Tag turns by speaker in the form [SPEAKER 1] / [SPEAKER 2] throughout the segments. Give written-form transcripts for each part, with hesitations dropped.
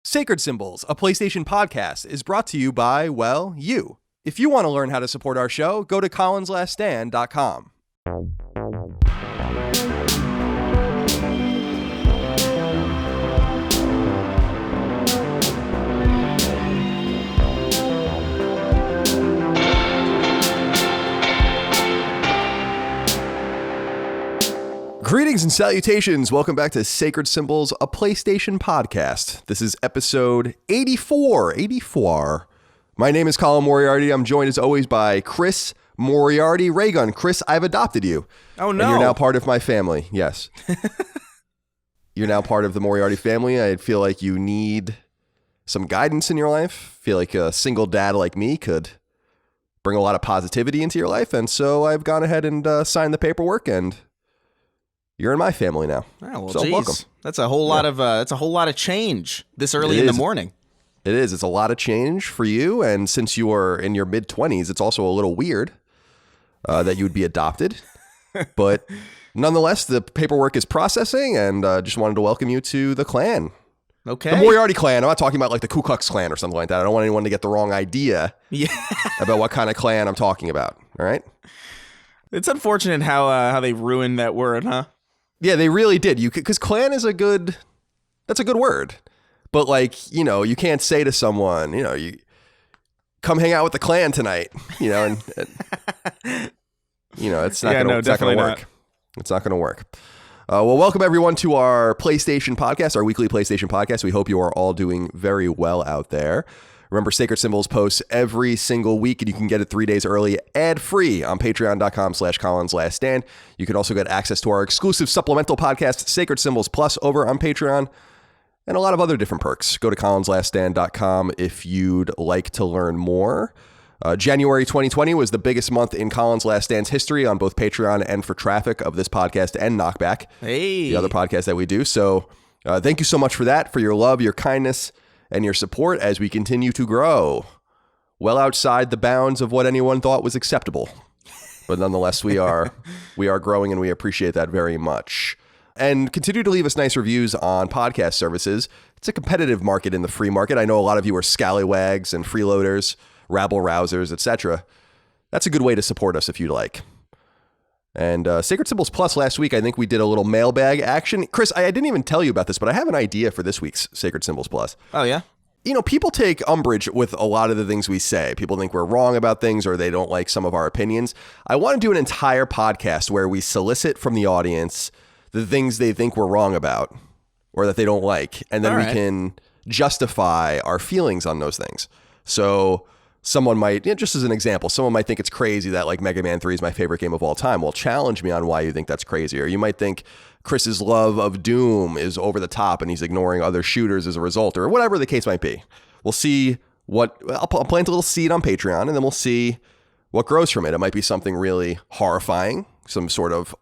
[SPEAKER 1] Sacred Symbols, a PlayStation podcast, is brought to you by, well, you. If you want to learn how to support our show, go to colinslaststand.com. Greetings and salutations. Welcome back to Sacred Symbols, a PlayStation podcast. This is episode 84. My name is Colin Moriarty. I'm joined as always by Chris Moriarty Raygun. Chris, I've adopted you.
[SPEAKER 2] Oh, no.
[SPEAKER 1] And you're now part of my family. Yes. You're now part of the Moriarty family. I feel like you need some guidance in your life. I feel like a single dad like me could bring a lot of positivity into your life. And so I've gone ahead and signed the paperwork, and you're in my family now.
[SPEAKER 2] Oh, well,
[SPEAKER 1] so
[SPEAKER 2] geez.
[SPEAKER 1] welcome.
[SPEAKER 2] That's a whole lot of that's a whole lot of change this early in the morning.
[SPEAKER 1] It is. It's a lot of change for you, and since you are in your mid-20s, it's also a little weird that you would be adopted. But nonetheless, the paperwork is processing, and just wanted to welcome you to the clan.
[SPEAKER 2] Okay.
[SPEAKER 1] The Moriarty clan. I'm not talking about like the Ku Klux Klan or something like that. I don't want anyone to get the wrong idea about what kind of clan I'm talking about. All right.
[SPEAKER 2] It's unfortunate how they ruined that word, huh?
[SPEAKER 1] Yeah, they really did. Because clan is that's a good word. But like, you can't say to someone, you come hang out with the clan tonight, and it's not going to work. It's not going to work. Well, welcome everyone to our PlayStation podcast, our weekly PlayStation podcast. We hope you are all doing very well out there. Remember, Sacred Symbols posts every single week, and you can get it 3 days early, ad-free on patreon.com/colinslaststand. You can also get access to our exclusive supplemental podcast, Sacred Symbols Plus, over on Patreon, and a lot of other different perks. Go to colinslaststand.com if you'd like to learn more. January 2020 was the biggest month in Colin's Last Stand's history on both Patreon and for traffic of this podcast and Knockback, the other podcast that we do. So thank you so much for that, for your love, your kindness, and your support as we continue to grow well outside the bounds of what anyone thought was acceptable. But nonetheless, we are growing, and we appreciate that very much. And continue to leave us nice reviews on podcast services. It's a competitive market in the free market. I know a lot of you are scallywags and freeloaders, rabble-rousers, etc. That's a good way to support us if you'd like. And Sacred Symbols Plus, last week, I think we did a little mailbag action. Chris, I didn't even tell you about this, but I have an idea for this week's Sacred Symbols Plus.
[SPEAKER 2] Oh, yeah?
[SPEAKER 1] People take umbrage with a lot of the things we say. People think we're wrong about things, or they don't like some of our opinions. I want to do an entire podcast where we solicit from the audience the things they think we're wrong about or that they don't like, and then we can justify our feelings on those things. So someone might, just as an example, someone might think it's crazy that like Mega Man 3 is my favorite game of all time. Well, challenge me on why you think that's crazy. Or you might think Chris's love of Doom is over the top and he's ignoring other shooters as a result, or whatever the case might be. We'll see I'll plant a little seed on Patreon, and then we'll see what grows from it. It might be something really horrifying, some sort of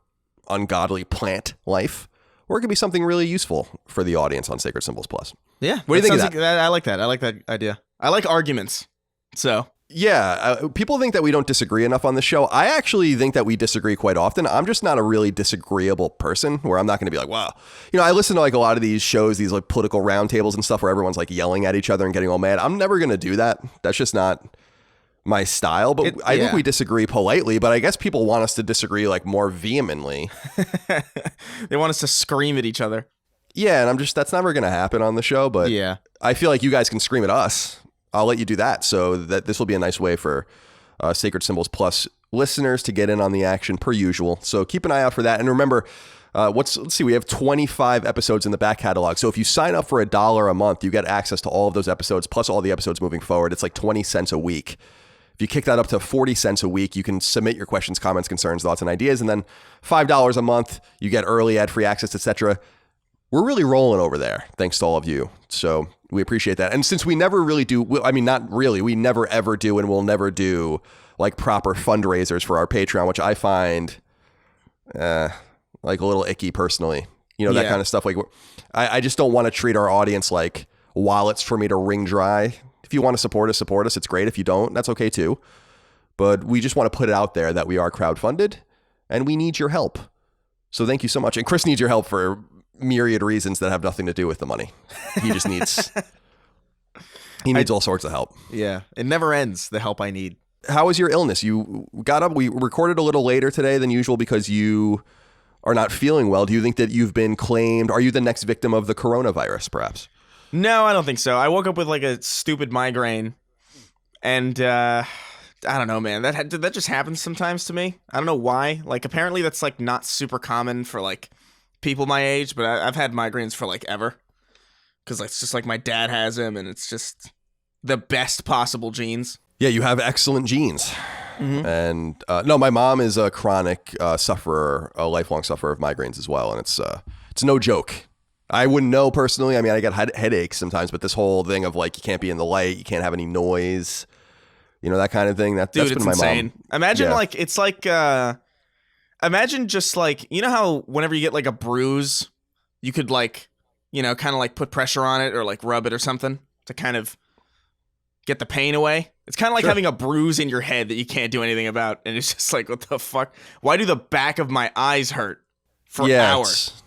[SPEAKER 1] ungodly plant life, or it could be something really useful for the audience on Sacred Symbols Plus.
[SPEAKER 2] Yeah.
[SPEAKER 1] What do you think of that?
[SPEAKER 2] I like that. I like that idea. I like arguments. So
[SPEAKER 1] yeah, people think that we don't disagree enough on the show. I actually think that we disagree quite often. I'm just not a really disagreeable person where I'm not going to be like, wow. I listen to like a lot of these shows, these like political roundtables and stuff where everyone's like yelling at each other and getting all mad. I'm never going to do that. That's just not my style. But I think we disagree politely, but I guess people want us to disagree like more vehemently.
[SPEAKER 2] They want us to scream at each other.
[SPEAKER 1] Yeah, and that's never going to happen on the show. But yeah, I feel like you guys can scream at us. I'll let you do that, so that this will be a nice way for Sacred Symbols Plus listeners to get in on the action per usual. So keep an eye out for that. And remember, let's see, we have 25 episodes in the back catalog. So if you sign up for $1 a month, you get access to all of those episodes, plus all the episodes moving forward. It's like 20 cents a week. If you kick that up to 40 cents a week, you can submit your questions, comments, concerns, thoughts, and ideas. And then $5 a month, you get early ad-free access, etc. We're really rolling over there, thanks to all of you. So we appreciate that. And since we never really do, I mean, not really, we never ever do and will never do like proper fundraisers for our Patreon, which I find like a little icky personally. That kind of stuff. Like I just don't want to treat our audience like wallets for me to wring dry. If you want to support us, it's great. If you don't, that's okay too. But we just want to put it out there that we are crowdfunded and we need your help. So thank you so much. And Chris needs your help for myriad reasons that have nothing to do with the money. He just needs He needs all sorts of help.
[SPEAKER 2] Yeah, it never ends, the help I need.
[SPEAKER 1] How was your illness? You got up, we recorded a little later today than usual because you are not feeling well. Do you think that you've been claimed? Are you the next victim of the coronavirus, perhaps?
[SPEAKER 2] No, I don't think so. I woke up with like a stupid migraine, and I don't know, man. That just happens sometimes to me. I don't know why. Like, apparently that's like not super common for like people my age, but I've had migraines for like ever. Because it's just like my dad has him, and it's just the best possible genes.
[SPEAKER 1] Yeah, you have excellent genes.
[SPEAKER 2] Mm-hmm.
[SPEAKER 1] And no, my mom is a chronic sufferer, a lifelong sufferer of migraines as well, and it's no joke. I wouldn't know personally. I mean, I get headaches sometimes, but this whole thing of like you can't be in the light, you can't have any noise, you know, that kind of thing. That's been my
[SPEAKER 2] insane.
[SPEAKER 1] Mom.
[SPEAKER 2] Imagine like it's like imagine just like, you know how whenever you get like a bruise, you could like, you know, kind of like put pressure on it or like rub it or something to kind of get the pain away. It's kind of like having a bruise in your head that you can't do anything about. And it's just like, what the fuck? Why do the back of my eyes hurt for hours?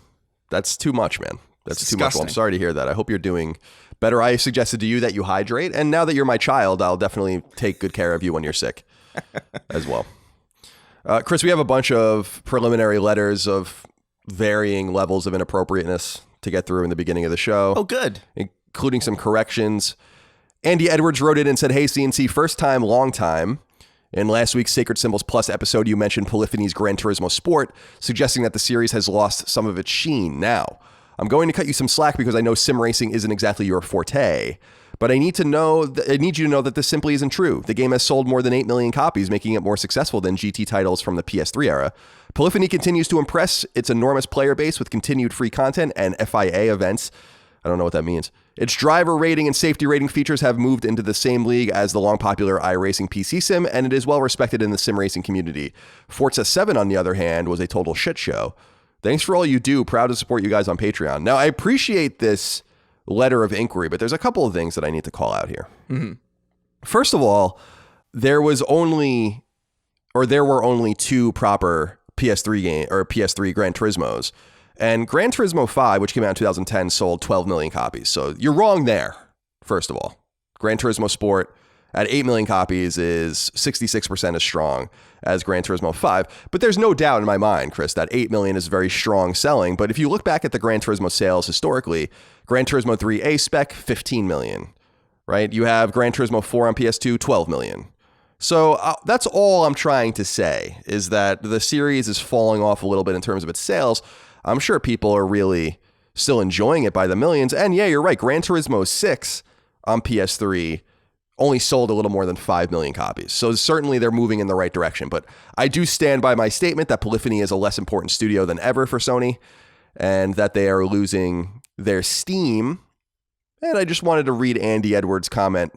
[SPEAKER 1] That's too much, man. That's
[SPEAKER 2] it's
[SPEAKER 1] too much. Well, I'm sorry to hear that. I hope you're doing better. I suggested to you that you hydrate. And now that you're my child, I'll definitely take good care of you when you're sick as well. Chris, we have a bunch of preliminary letters of varying levels of inappropriateness to get through in the beginning of the show.
[SPEAKER 2] Oh, good.
[SPEAKER 1] Including some corrections. Andy Edwards wrote in and said, "Hey, CNC, first time, long time. In last week's Sacred Symbols Plus episode, you mentioned Polyphony's Gran Turismo Sport, suggesting that the series has lost some of its sheen. Now, I'm going to cut you some slack because I know sim racing isn't exactly your forte, but I need you to know that this simply isn't true. The game has sold more than 8 million copies, making it more successful than GT titles from the PS3 era. Polyphony continues to impress its enormous player base with continued free content and FIA events." I don't know what that means. "Its driver rating and safety rating features have moved into the same league as the long popular iRacing PC sim, and it is well respected in the sim racing community. Forza 7, on the other hand, was a total shit show. Thanks for all you do. Proud to support you guys on Patreon." Now, I appreciate this letter of inquiry, but there's a couple of things that I need to call out here.
[SPEAKER 2] Mm-hmm.
[SPEAKER 1] First of all, there were only 2 proper PS3 Gran Turismos. And Gran Turismo 5, which came out in 2010, sold 12 million copies. So you're wrong there, first of all. Gran Turismo Sport at 8 million copies is 66% as strong as Gran Turismo 5. But there's no doubt in my mind, Chris, that 8 million is very strong selling. But if you look back at the Gran Turismo sales historically, Gran Turismo 3 A-Spec, 15 million, right? You have Gran Turismo 4 on PS2, 12 million. So that's all I'm trying to say, is that the series is falling off a little bit in terms of its sales. I'm sure people are really still enjoying it by the millions. And yeah, you're right. Gran Turismo 6 on PS3 only sold a little more than 5 million copies. So certainly they're moving in the right direction. But I do stand by my statement that Polyphony is a less important studio than ever for Sony, and that they are losing their steam. And I just wanted to read Andy Edwards' comment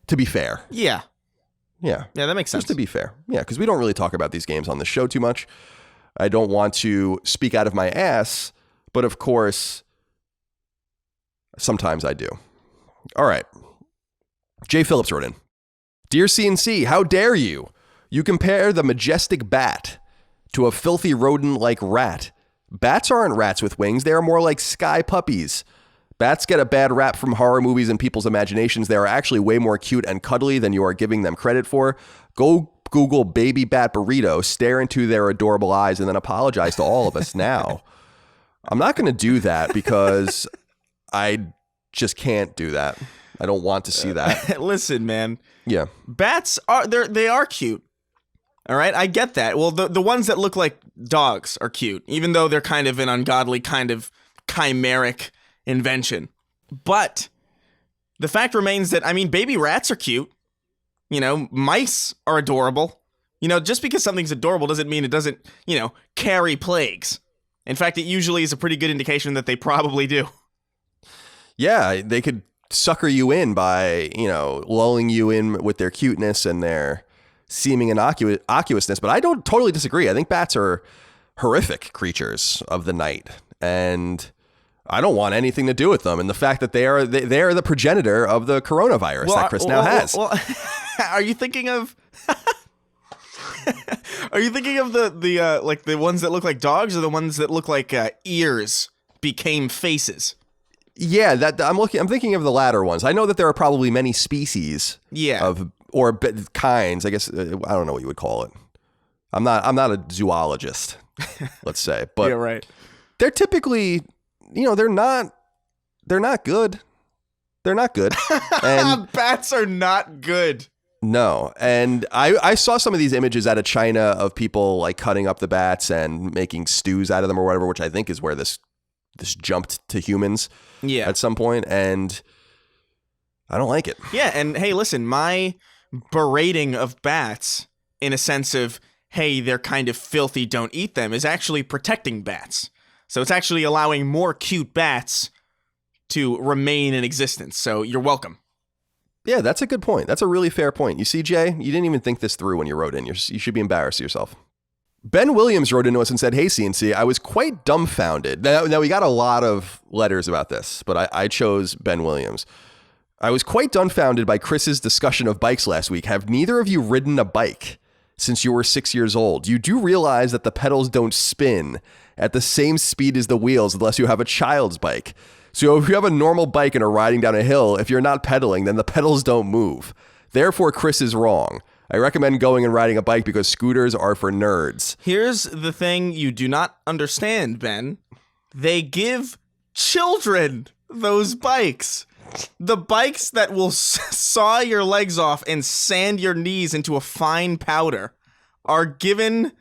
[SPEAKER 1] to be fair.
[SPEAKER 2] Yeah.
[SPEAKER 1] Yeah.
[SPEAKER 2] Yeah, that makes sense.
[SPEAKER 1] Just to be fair. Yeah, because we don't really talk about these games on the show too much. I don't want to speak out of my ass, but of course, sometimes I do. All right. Jay Phillips wrote in, "Dear CNC, how dare you? You compare the majestic bat to a filthy rodent-like rat. Bats aren't rats with wings. They are more like sky puppies. Bats get a bad rap from horror movies and people's imaginations. They are actually way more cute and cuddly than you are giving them credit for. Go Google baby bat burrito, stare into their adorable eyes, and then apologize to all of us now." I'm not going to do that because I just can't do that. I don't want to see that.
[SPEAKER 2] Listen, man.
[SPEAKER 1] Yeah.
[SPEAKER 2] Bats they are cute. All right, I get that. Well, the ones that look like dogs are cute, even though they're kind of an ungodly, kind of chimeric invention. But the fact remains that, I mean, baby rats are cute. You know, mice are adorable. You know, just because something's adorable doesn't mean it doesn't, you know, carry plagues. In fact, it usually is a pretty good indication that they probably do.
[SPEAKER 1] Yeah, they could sucker you in by, you know, lulling you in with their cuteness and their seeming innocuousness. But I don't totally disagree. I think bats are horrific creatures of the night, and I don't want anything to do with them. And the fact that they are the progenitor of the coronavirus that Chris now has.
[SPEAKER 2] Are you thinking of? Are you thinking of the like the ones that look like dogs, or the ones that look like ears became faces?
[SPEAKER 1] Yeah, that I'm thinking of the latter ones. I know that there are probably many species kinds, I guess. I don't know what you would call it. I'm not a zoologist, let's say, but
[SPEAKER 2] yeah, right.
[SPEAKER 1] They're typically, they're not good. They're not good. And
[SPEAKER 2] bats are not good.
[SPEAKER 1] No. And I saw some of these images out of China of people like cutting up the bats and making stews out of them or whatever, which I think is where this jumped to humans at some point. And I don't like it.
[SPEAKER 2] Yeah. And hey, listen, my berating of bats in a sense of, hey, they're kind of filthy, don't eat them, is actually protecting bats. So it's actually allowing more cute bats to remain in existence. So you're welcome.
[SPEAKER 1] Yeah, that's a good point. That's a really fair point. You see, Jay, you didn't even think this through when you wrote in. You should be embarrassed of yourself. Ben Williams wrote into us and said, "Hey, CNC, I was quite dumbfounded." Now we got a lot of letters about this, but I chose Ben Williams. I was quite dumbfounded by Chris's discussion of bikes last week. Have neither of you ridden a bike since you were 6 years old? You do realize that the pedals don't spin at the same speed as the wheels unless you have a child's bike. So if you have a normal bike and are riding down a hill, if you're not pedaling, then the pedals don't move. Therefore, Chris is wrong. I recommend going and riding a bike because scooters are for nerds.
[SPEAKER 2] Here's the thing you do not understand, Ben. They give children those bikes. The bikes that will saw your legs off and sand your knees into a fine powder are given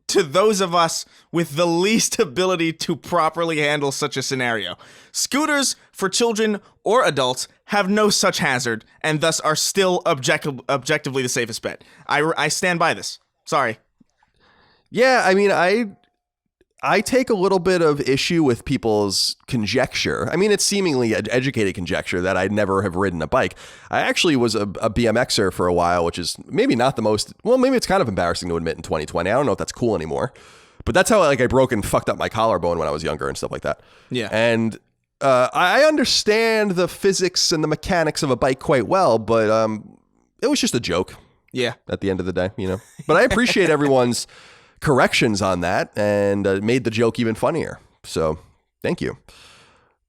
[SPEAKER 2] to those of us with the least ability to properly handle such a scenario. Scooters for children or adults have no such hazard and thus are still objectively the safest bet. I stand by this. Sorry.
[SPEAKER 1] Yeah, I mean, I take a little bit of issue with people's conjecture. I mean, it's seemingly educated conjecture that I'd never have ridden a bike. I actually was a BMXer for a while, which is maybe not the most, well, maybe it's kind of embarrassing to admit in 2020. I don't know if that's cool anymore, but that's how I broke and fucked up my collarbone when I was younger and stuff like that.
[SPEAKER 2] Yeah.
[SPEAKER 1] And I understand the physics and the mechanics of a bike quite well, but it was just a joke.
[SPEAKER 2] Yeah.
[SPEAKER 1] At the end of the day, But I appreciate everyone's corrections on that and made the joke even funnier. So thank you.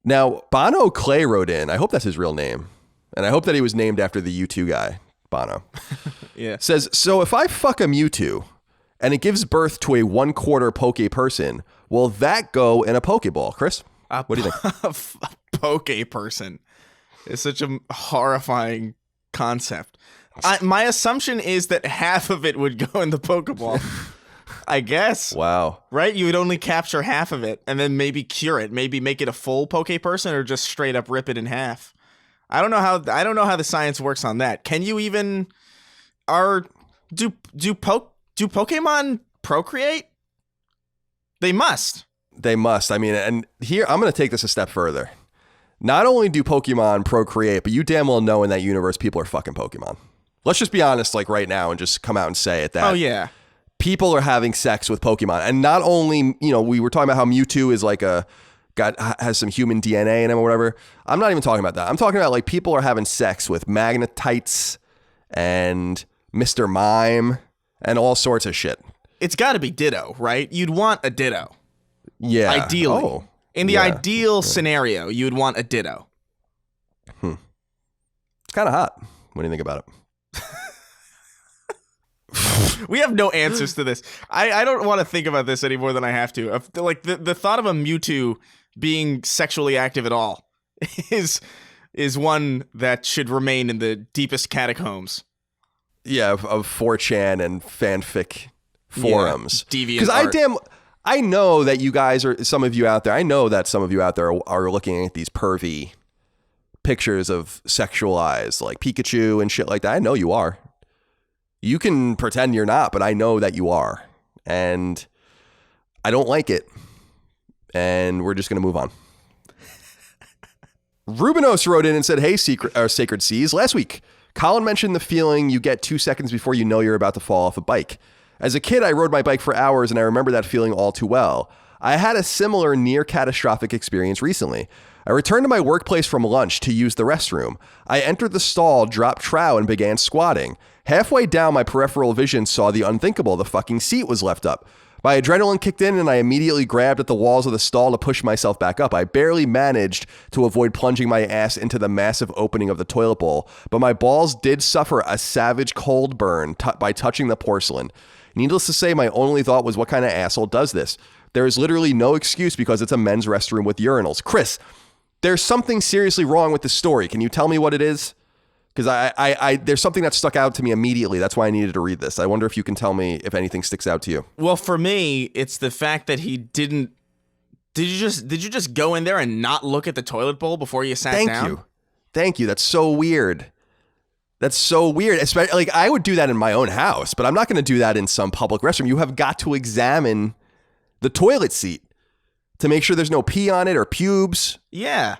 [SPEAKER 1] Now, Bono Clay wrote in. I hope that's his real name. And I hope that he was named after the U2 guy, Bono.
[SPEAKER 2] Yeah.
[SPEAKER 1] Says, so if I fuck a Mewtwo and it gives birth to a 1/4 Poke person, will that go in a Pokéball? Chris, what do you think?
[SPEAKER 2] A Poke person is such a horrifying concept. My assumption is that half of it would go in the Pokéball. I guess.
[SPEAKER 1] Wow.
[SPEAKER 2] Right? You would only capture half of it and then maybe cure it. Maybe make it a full Poke person or just straight up rip it in half. I don't know how the science works on that. Can you even do Pokemon procreate? They must.
[SPEAKER 1] They must. I mean, and here I'm going to take this a step further. Not only do Pokemon procreate, but you damn well know in that universe people are fucking Pokemon. Let's just be honest like right now and just come out and say it that.
[SPEAKER 2] Oh yeah.
[SPEAKER 1] People are having sex with Pokemon. And not only, we were talking about how Mewtwo is has some human DNA in him or whatever. I'm not even talking about that. I'm talking about like people are having sex with Magnetites and Mr. Mime and all sorts of shit.
[SPEAKER 2] It's got to be Ditto, right? You'd want a Ditto.
[SPEAKER 1] Yeah.
[SPEAKER 2] Ideally.
[SPEAKER 1] Oh,
[SPEAKER 2] in the ideal scenario, you would want a Ditto.
[SPEAKER 1] It's kind of hot when you think about it.
[SPEAKER 2] We have no answers to this. I don't want to think about this any more than I have to. Like the thought of a Mewtwo being sexually active at all is one that should remain in the deepest catacombs.
[SPEAKER 1] Yeah, of 4chan and fanfic forums.
[SPEAKER 2] Deviant
[SPEAKER 1] because I know that you guys are, some of you out there, I know that some of you out there are looking at these pervy pictures of sexualized like Pikachu and shit like that. I know you are. You can pretend you're not, but I know that you are. And I don't like it. And we're just going to move on. Rubinos wrote in and said, hey, Sacred Seas. Last week, Colin mentioned the feeling you get 2 seconds before you know you're about to fall off a bike. As a kid, I rode my bike for hours, and I remember that feeling all too well. I had a similar near-catastrophic experience recently. I returned to my workplace from lunch to use the restroom. I entered the stall, dropped trow, and began squatting. Halfway down, my peripheral vision saw the unthinkable. The fucking seat was left up. My adrenaline kicked in and I immediately grabbed at the walls of the stall to push myself back up. I barely managed to avoid plunging my ass into the massive opening of the toilet bowl, but my balls did suffer a savage cold burn by touching the porcelain. Needless to say, my only thought was, what kind of asshole does this? There is literally no excuse because it's a men's restroom with urinals. Chris, there's something seriously wrong with this story. Can you tell me what it is? Because I there's something that stuck out to me immediately. That's why I needed to read this. I wonder if you can tell me if anything sticks out to you.
[SPEAKER 2] Well, for me, it's the fact that he didn't. Did you just go in there and not look at the toilet bowl before you sat down?
[SPEAKER 1] Thank you. That's so weird. Especially, like, I would do that in my own house, but I'm not going to do that in some public restroom. You have got to examine the toilet seat to make sure there's no pee on it or pubes.
[SPEAKER 2] Yeah.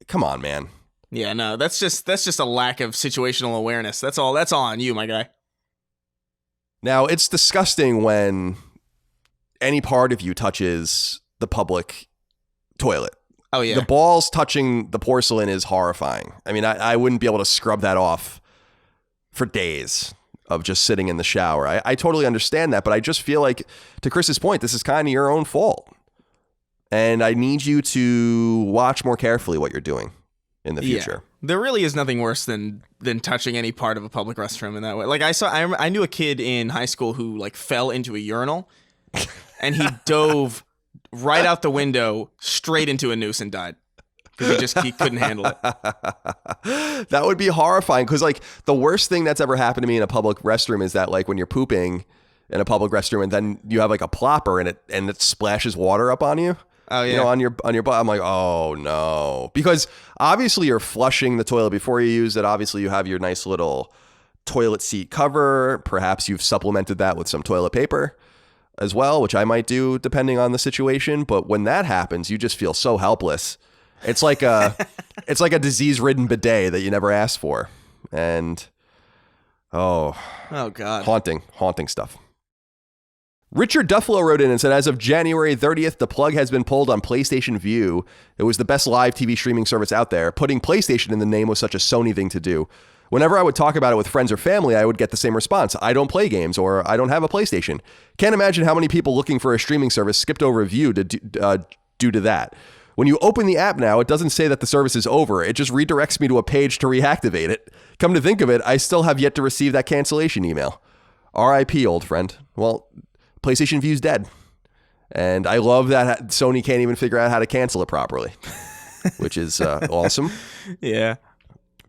[SPEAKER 1] Come on, man.
[SPEAKER 2] Yeah, no, that's just a lack of situational awareness. That's all on you, my guy.
[SPEAKER 1] Now, it's disgusting when any part of you touches the public toilet.
[SPEAKER 2] Oh, yeah.
[SPEAKER 1] The balls touching the porcelain is horrifying. I mean, I wouldn't be able to scrub that off for days of just sitting in the shower. I totally understand that, but I just feel like, to Chris's point, this is kind of your own fault. And I need you to watch more carefully what you're doing in the future.
[SPEAKER 2] Yeah. There really is nothing worse than touching any part of a public restroom in that way. Like, I knew a kid in high school who, like, fell into a urinal and he dove right out the window straight into a noose and died because he couldn't handle it.
[SPEAKER 1] That would be horrifying, because, like, the worst thing that's ever happened to me in a public restroom is that, like, when you're pooping in a public restroom and then you have, like, a plopper and it splashes water up on you.
[SPEAKER 2] Oh, yeah.
[SPEAKER 1] You know, on your butt. I'm like, oh no, because obviously you're flushing the toilet before you use it. Obviously you have your nice little toilet seat cover. Perhaps you've supplemented that with some toilet paper as well, which I might do depending on the situation. But when that happens, you just feel so helpless. It's like a disease-ridden bidet that you never asked for. And oh
[SPEAKER 2] God.
[SPEAKER 1] Haunting stuff. Richard Duffalo wrote in and said, as of January 30th, the plug has been pulled on PlayStation Vue. It was the best live TV streaming service out there. Putting PlayStation in the name was such a Sony thing to do. Whenever I would talk about it with friends or family, I would get the same response. I don't play games, or I don't have a PlayStation. Can't imagine how many people looking for a streaming service skipped over Vue due to that. When you open the app now, it doesn't say that the service is over. It just redirects me to a page to reactivate it. Come to think of it, I still have yet to receive that cancellation email. RIP, old friend. Well, PlayStation Vue's dead. And I love that Sony can't even figure out how to cancel it properly, which is awesome.
[SPEAKER 2] Yeah.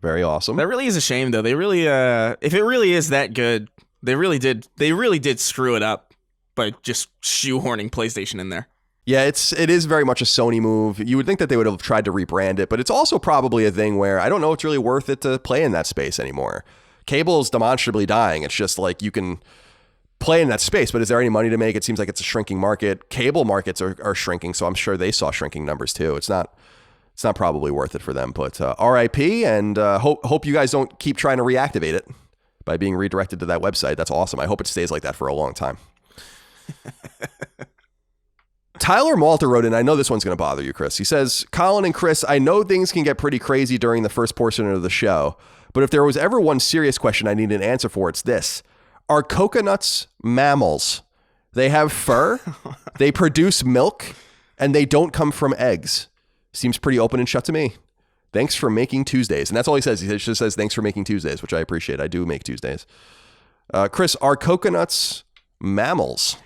[SPEAKER 1] Very awesome.
[SPEAKER 2] That really is a shame, though. They really, if it really is that good, they really did screw it up by just shoehorning PlayStation in there.
[SPEAKER 1] Yeah, it is very much a Sony move. You would think that they would have tried to rebrand it, but it's also probably a thing where I don't know it's really worth it to play in that space anymore. Cable is demonstrably dying. It's just like you can play in that space, but is there any money to make? It seems like it's a shrinking market. Cable markets are shrinking, so I'm sure they saw shrinking numbers too. It's not probably worth it for them, but RIP, and hope you guys don't keep trying to reactivate it by being redirected to that website. That's awesome. I hope it stays like that for a long time. Tyler Malta wrote in, I know this one's going to bother you, Chris. He says, Colin and Chris, I know things can get pretty crazy during the first portion of the show, but if there was ever one serious question I need an answer for, it's this. Are coconuts mammals? They have fur, they produce milk, and they don't come from eggs. Seems pretty open and shut to me. Thanks for making Tuesdays. And that's all he says. He just says, thanks for making Tuesdays, which I appreciate. I do make Tuesdays. Chris, are coconuts mammals?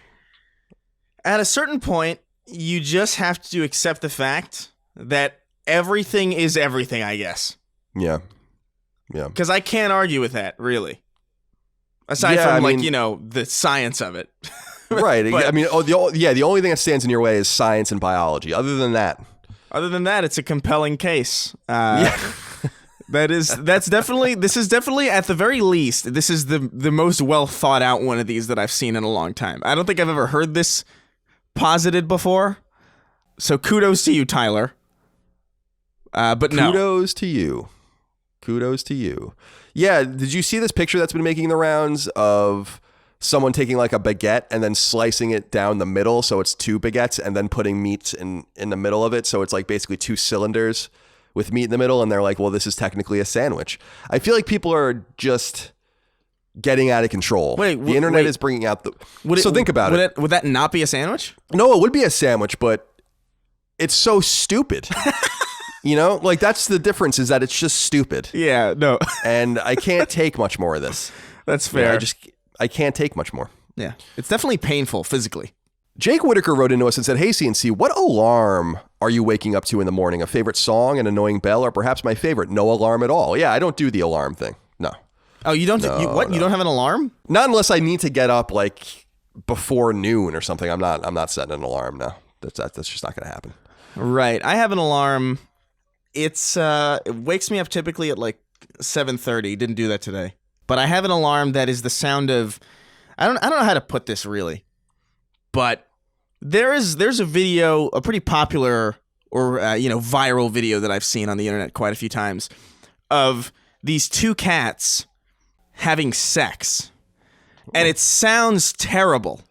[SPEAKER 2] At a certain point, you just have to accept the fact that everything is everything, I guess.
[SPEAKER 1] Yeah. Yeah.
[SPEAKER 2] Because I can't argue with that, really. Aside from, the science of it.
[SPEAKER 1] Right.
[SPEAKER 2] But,
[SPEAKER 1] I mean, the only thing that stands in your way is science and biology. Other than that,
[SPEAKER 2] it's a compelling case. This is definitely, at the very least, this is the most well thought out one of these that I've seen in a long time. I don't think I've ever heard this posited before. So kudos to you, Tyler. But no.
[SPEAKER 1] Kudos to you. Yeah, did you see this picture that's been making the rounds of someone taking like a baguette and then slicing it down the middle so it's two baguettes and then putting meat in the middle of it, so it's like basically two cylinders with meat in the middle, and they're like, well, this is technically a sandwich. I feel like people are just getting out of control. The internet is bringing out the... think about it.
[SPEAKER 2] Would that not be a sandwich?
[SPEAKER 1] No, it would be a sandwich, but it's so stupid. You know, like that's the difference, is that it's just stupid.
[SPEAKER 2] Yeah, no.
[SPEAKER 1] And I can't take much more of this.
[SPEAKER 2] That's fair.
[SPEAKER 1] I can't take much more.
[SPEAKER 2] Yeah. It's definitely painful physically.
[SPEAKER 1] Jake Whitaker wrote into us and said, "Hey, CNC, what alarm are you waking up to in the morning? A favorite song, an annoying bell, or perhaps my favorite, no alarm at all?" Yeah, I don't do the alarm thing. No.
[SPEAKER 2] Oh, you don't? No, You don't have an alarm?
[SPEAKER 1] Not unless I need to get up like before noon or something. I'm not setting an alarm. No, that's just not going to happen.
[SPEAKER 2] Right. I have an alarm. It wakes me up typically at like 7:30. Didn't do that today. But I have an alarm that is the sound of, I don't know how to put this really, but there's a video, a pretty popular or viral video that I've seen on the internet quite a few times of these two cats having sex, and it sounds terrible.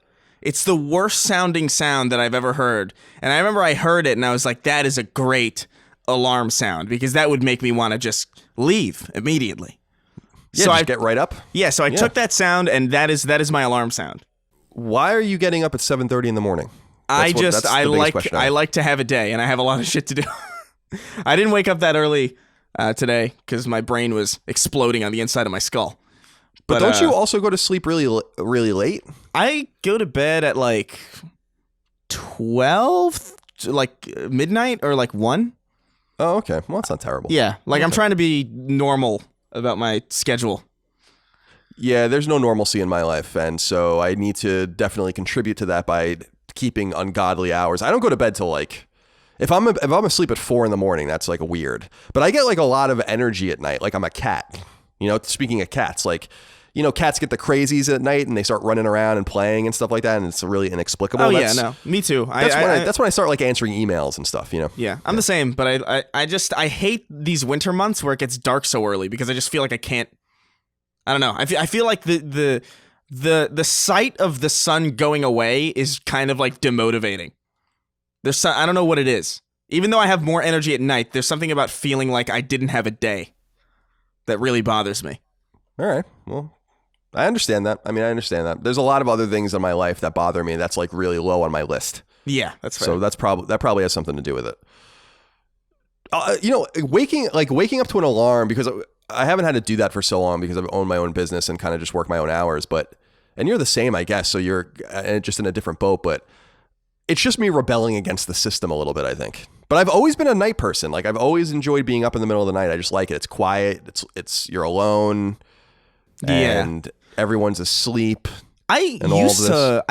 [SPEAKER 2] It's the worst sounding sound that I've ever heard. And I remember I heard it and I was like, that is a great alarm sound, because that would make me want to just leave immediately.
[SPEAKER 1] Yeah, so I get right up.
[SPEAKER 2] Yeah, so I took that sound, and that is my alarm sound.
[SPEAKER 1] Why are you getting up at 7:30 in the morning?
[SPEAKER 2] I like to have a day, and I have a lot of shit to do. I didn't wake up that early today because my brain was exploding on the inside of my skull.
[SPEAKER 1] But don't you also go to sleep really, really late?
[SPEAKER 2] I go to bed at like 12, like midnight or like 1.
[SPEAKER 1] Oh, okay. Well, that's not terrible.
[SPEAKER 2] Yeah, like I'm trying to be normal about my schedule.
[SPEAKER 1] Yeah, there's no normalcy in my life, and so I need to definitely contribute to that by keeping ungodly hours. I don't go to bed till like, if I'm asleep at 4 a.m, that's like weird. But I get like a lot of energy at night. Like I'm a cat. You know, speaking of cats, like, you know, cats get the crazies at night and they start running around and playing and stuff like that, and it's really inexplicable.
[SPEAKER 2] Oh, yeah, no. Me too.
[SPEAKER 1] That's when I start like answering emails and stuff, you know?
[SPEAKER 2] Yeah, I'm the same, but I hate these winter months where it gets dark so early, because I just feel like I can't, I don't know. I feel like the sight of the sun going away is kind of like demotivating. I don't know what it is. Even though I have more energy at night, there's something about feeling like I didn't have a day that really bothers me.
[SPEAKER 1] All right, well, I understand that. I mean, I understand that. There's a lot of other things in my life that bother me. That's like really low on my list.
[SPEAKER 2] Yeah, that's fair.
[SPEAKER 1] So that probably has something to do with it. You know, waking up to an alarm, because I haven't had to do that for so long because I've owned my own business and kind of just work my own hours. And you're the same, I guess. So you're just in a different boat. But it's just me rebelling against the system a little bit, I think. But I've always been a night person. Like I've always enjoyed being up in the middle of the night. I just like it. It's quiet. It's you're alone. And everyone's asleep. I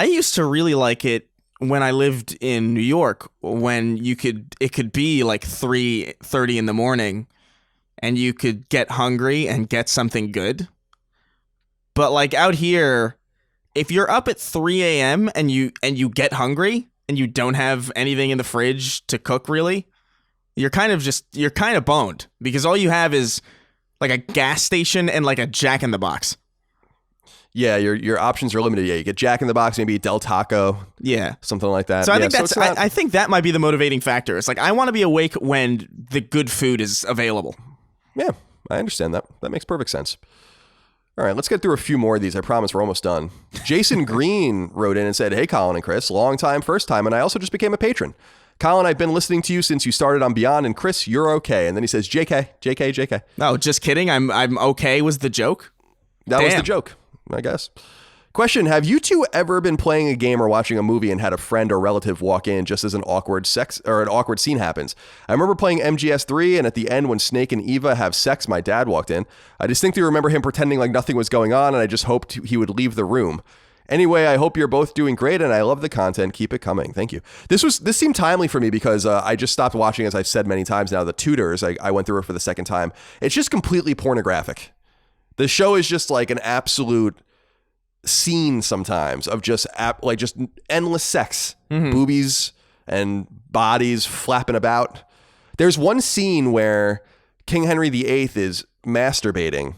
[SPEAKER 2] used to really like it when I lived in New York, when it could be like 3:30 in the morning and you could get hungry and get something good. But like out here, if you're up at 3 a.m. and you get hungry and you don't have anything in the fridge to cook, really, you're kind of boned, because all you have is like a gas station and like a Jack in the Box.
[SPEAKER 1] Yeah, your options are limited. Yeah, you get Jack in the Box, maybe Del Taco.
[SPEAKER 2] Yeah,
[SPEAKER 1] something like that.
[SPEAKER 2] So I think that might be the motivating factor. It's like I want to be awake when the good food is available.
[SPEAKER 1] Yeah, I understand that. That makes perfect sense. All right, let's get through a few more of these. I promise we're almost done. Jason Green wrote in and said, "Hey, Colin and Chris, long time, first time, and I also just became a patron. Colin, I've been listening to you since you started on Beyond, and Chris, you're okay." And then he says, JK.
[SPEAKER 2] No, just kidding. I'm okay was the joke.
[SPEAKER 1] That was the joke, I guess. Question, have you two ever been playing a game or watching a movie and had a friend or relative walk in just as an awkward scene happens? I remember playing MGS3, and at the end when Snake and Eva have sex, my dad walked in. I distinctly remember him pretending like nothing was going on, and I just hoped he would leave the room. Anyway, I hope you're both doing great, and I love the content. Keep it coming. Thank you. This seemed timely for me because I just stopped watching, as I've said many times now, The Tudors. I went through it for the second time. It's just completely pornographic. The show is just like an absolute scene sometimes of just endless sex, boobies and bodies flapping about. There's one scene where King Henry VIII is masturbating,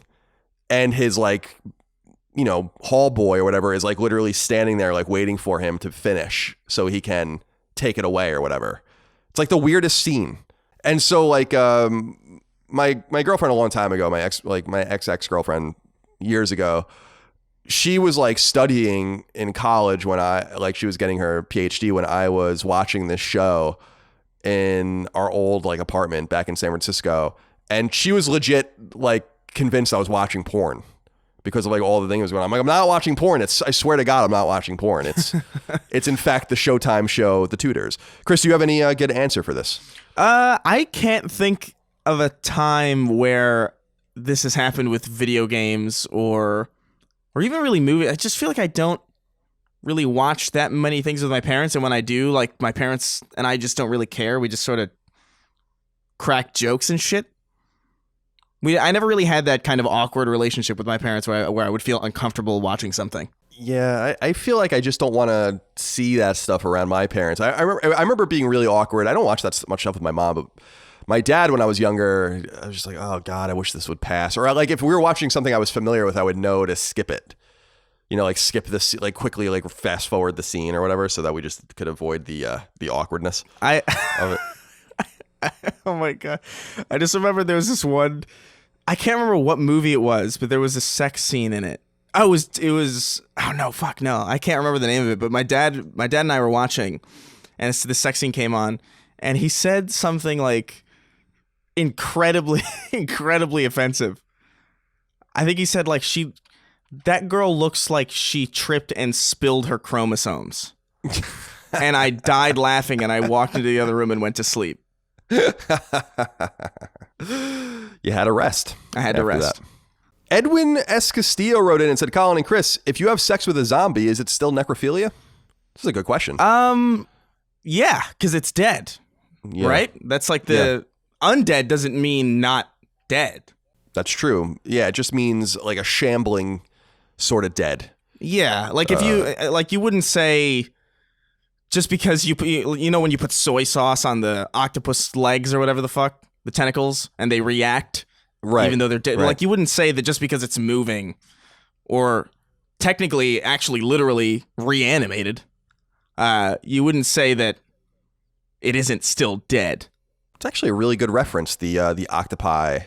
[SPEAKER 1] and his hall boy or whatever is like literally standing there like waiting for him to finish so he can take it away or whatever. It's like the weirdest scene. And so like my girlfriend a long time ago, my ex-girlfriend years ago, she was like studying in college when she was getting her PhD when I was watching this show in our old like apartment back in San Francisco. And she was legit like convinced I was watching porn because of like all the things going on. I'm like, I'm not watching porn. I swear to God, I'm not watching porn. It's in fact the Showtime show, The Tudors. Chris, do you have any good answer for this?
[SPEAKER 2] I can't think of a time where this has happened with video games or even really movies. I just feel like I don't really watch that many things with my parents, and when I do, like my parents and I just don't really care. We just sort of crack jokes and shit. I never really had that kind of awkward relationship with my parents where I would feel uncomfortable watching something.
[SPEAKER 1] Yeah, I feel like I just don't want to see that stuff around my parents. I remember being really awkward. I don't watch that much stuff with my mom, but my dad, when I was younger, I was just like, oh God, I wish this would pass. Or like if we were watching something I was familiar with, I would know to skip it. You know, like skip this, like quickly, like fast forward the scene or whatever, so that we just could avoid the awkwardness of it.
[SPEAKER 2] Oh my God. I just remember there was this one, I can't remember what movie it was, but there was a sex scene in it. Oh, it was, oh no, fuck no. I can't remember the name of it, but my dad and I were watching, and the sex scene came on, and he said something like incredibly offensive. I think he said like that girl looks like she tripped and spilled her chromosomes. And I died laughing, and I walked into the other room and went to sleep.
[SPEAKER 1] You had to rest.
[SPEAKER 2] I had to rest.
[SPEAKER 1] That. Edwin S. Castillo wrote in and said, Colin and Chris, if you have sex with a zombie, is it still necrophilia? This is a good question.
[SPEAKER 2] Yeah, because it's dead. Yeah. Right? That's like undead doesn't mean not dead.
[SPEAKER 1] That's true. Yeah, it just means like a shambling sort of dead.
[SPEAKER 2] Yeah, like if you wouldn't say just because you know when you put soy sauce on the octopus legs or whatever the fuck, the tentacles, and they react, right? Even though they're dead. Right. Like you wouldn't say that just because it's moving, or technically, actually, literally reanimated. You wouldn't say that it isn't still dead.
[SPEAKER 1] It's actually a really good reference. The octopi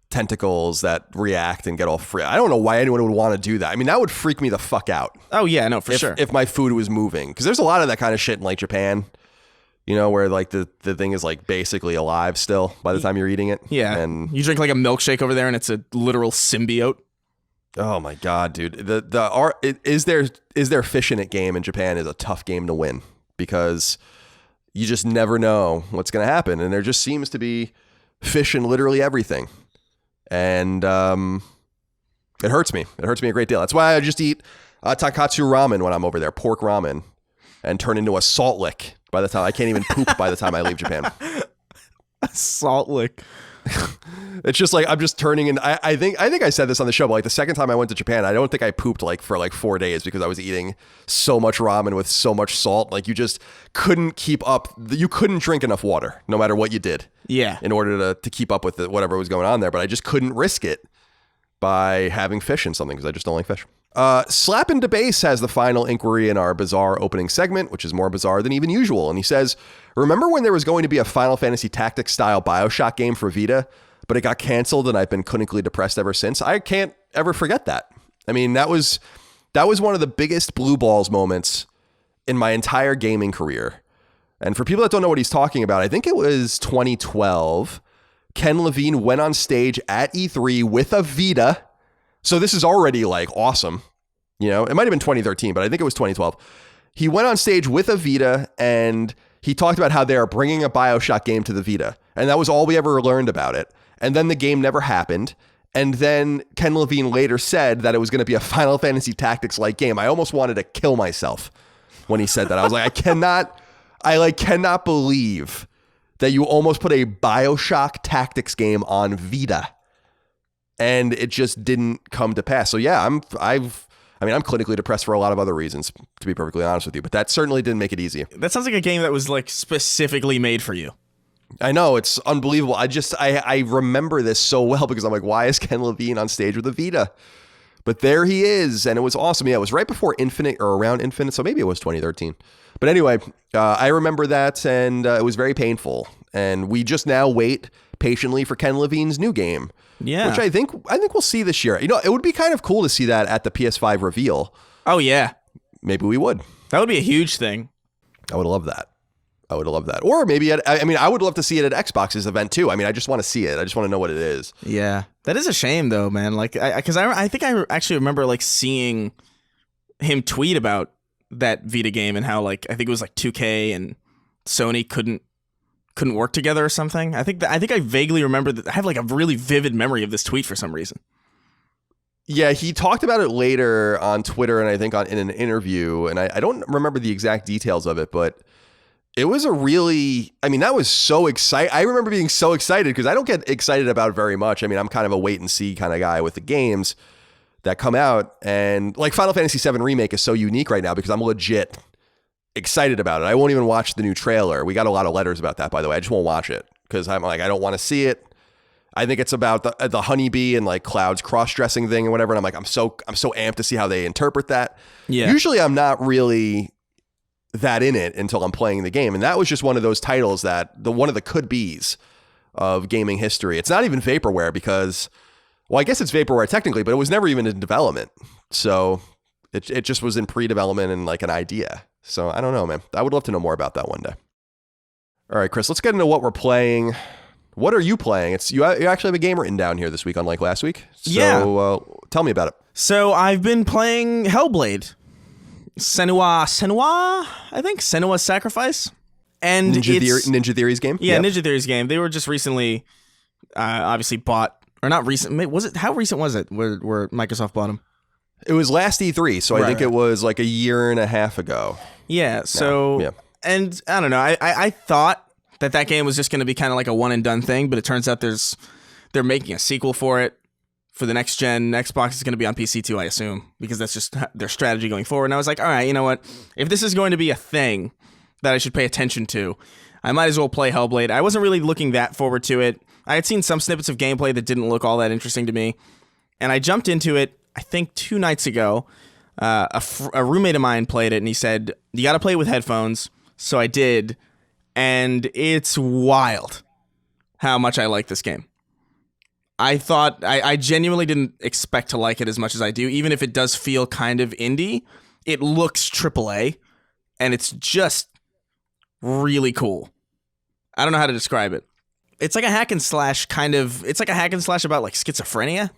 [SPEAKER 1] tentacles that react and get all free. I don't know why anyone would want to do that. I mean, that would freak me the fuck out.
[SPEAKER 2] Oh yeah, no, for sure.
[SPEAKER 1] If my food was moving, because there's a lot of that kind of shit in like Japan, you know, where like the thing is like basically alive still by the time you're eating it.
[SPEAKER 2] Yeah, and you drink like a milkshake over there, and it's a literal symbiote.
[SPEAKER 1] Oh my God, dude! Is there fish in it game in Japan is a tough game to win because you just never know what's going to happen, and there just seems to be fish in literally everything. And it hurts me. It hurts me a great deal. That's why I just eat Takatsu ramen when I'm over there, pork ramen, and turn into a salt lick by the time I can't even poop by the time I leave Japan.
[SPEAKER 2] A salt lick.
[SPEAKER 1] It's just like I'm just turning in. I think I said this on the show, but like the second time I went to Japan, I don't think I pooped like for like 4 days because I was eating so much ramen with so much salt. Like you just couldn't keep up. You couldn't drink enough water no matter what you did.
[SPEAKER 2] Yeah.
[SPEAKER 1] In order to keep up with whatever was going on there, but I just couldn't risk it by having fish in something because I just don't like fish. Slappin' DeBase has the final inquiry in our bizarre opening segment, which is more bizarre than even usual. And he says, remember when there was going to be a Final Fantasy Tactics style BioShock game for Vita, but it got canceled and I've been clinically depressed ever since? I can't ever forget that. I mean, that was one of the biggest blue balls moments in my entire gaming career. And for people that don't know what he's talking about, I think it was 2012. Ken Levine went on stage at E3 with a Vita. So this is already like awesome. You know, it might have been 2013, but I think it was 2012. He went on stage with a Vita and he talked about how they are bringing a BioShock game to the Vita. And that was all we ever learned about it. And then the game never happened. And then Ken Levine later said that it was going to be a Final Fantasy Tactics-like game. I almost wanted to kill myself when he said that. I was like, I cannot believe that you almost put a BioShock Tactics game on Vita. And it just didn't come to pass. So yeah, I'm clinically depressed for a lot of other reasons, to be perfectly honest with you. But that certainly didn't make it easy.
[SPEAKER 2] That sounds like a game that was like specifically made for you.
[SPEAKER 1] I know, it's unbelievable. I remember this so well because I'm like, why is Ken Levine on stage with a Vita? But there he is, and it was awesome. Yeah, it was right before Infinite or around Infinite, so maybe it was 2013. But anyway, I remember that, and it was very painful. And we just now wait patiently for Ken Levine's new game,
[SPEAKER 2] Yeah.
[SPEAKER 1] Which I think we'll see this year. It would be kind of cool to see that at the PS5 reveal.
[SPEAKER 2] Oh, yeah.
[SPEAKER 1] Maybe we would.
[SPEAKER 2] That would be a huge thing.
[SPEAKER 1] I would love that. Or maybe, I would love to see it at Xbox's event too. I just want to see it. I just want to know what it is.
[SPEAKER 2] Yeah. That is a shame though, man. Like, because I think I actually remember like seeing him tweet about that Vita game and how like, I think it was like 2K and Sony couldn't work together or something. I think I vaguely remember that. I have like a really vivid memory of this tweet for some reason.
[SPEAKER 1] Yeah, he talked about it later on Twitter and I think in an interview, and I don't remember the exact details of it, but it was that was so exciting. I remember being so excited because I don't get excited about it very much. I'm kind of a wait and see kind of guy with the games that come out, and like Final Fantasy VII Remake is so unique right now because I'm legit excited about it. I won't even watch the new trailer. We got a lot of letters about that, by the way. I just won't watch it because I'm like, I don't want to see it. I think it's about the honeybee and like Cloud's cross-dressing thing and whatever. And I'm like, I'm so amped to see how they interpret that.
[SPEAKER 2] Yeah.
[SPEAKER 1] Usually I'm not really that in it until I'm playing the game. And that was just one of those titles that one of the could be's of gaming history. It's not even vaporware because, well, I guess it's vaporware technically, but it was never even in development. So it just was in pre-development and like an idea. So I don't know, man. I would love to know more about that one day. All right, Chris, let's get into what we're playing. What are you playing? You actually have a game written down here this week, unlike last week. So
[SPEAKER 2] yeah.
[SPEAKER 1] Tell me about it.
[SPEAKER 2] So I've been playing Hellblade. Senua, I think Senua's Sacrifice, and
[SPEAKER 1] Ninja Theory's game.
[SPEAKER 2] Yeah, yep. Ninja Theory's game. They were just recently, obviously bought, or not recent. Was it? How recent was it? Where Microsoft bought them? It
[SPEAKER 1] was last E3, so I think it was like a year and a half ago.
[SPEAKER 2] Yeah. So
[SPEAKER 1] yeah.
[SPEAKER 2] And I don't know. I thought that game was just going to be kind of like a one and done thing, but it turns out they're making a sequel for it. For the next gen, Xbox is going to be on PC too, I assume, because that's just their strategy going forward. And I was like, all right, you know what? If this is going to be a thing that I should pay attention to, I might as well play Hellblade. I wasn't really looking that forward to it. I had seen some snippets of gameplay that didn't look all that interesting to me. And I jumped into it, I think 2 nights ago. A roommate of mine played it, and he said, you got to play it with headphones. So I did. And it's wild how much I like this game. I thought I genuinely didn't expect to like it as much as I do, even if it does feel kind of indie. It looks AAA, and it's just really cool. I don't know how to describe it. It's like a hack and slash kind of. It's like a hack and slash about like schizophrenia.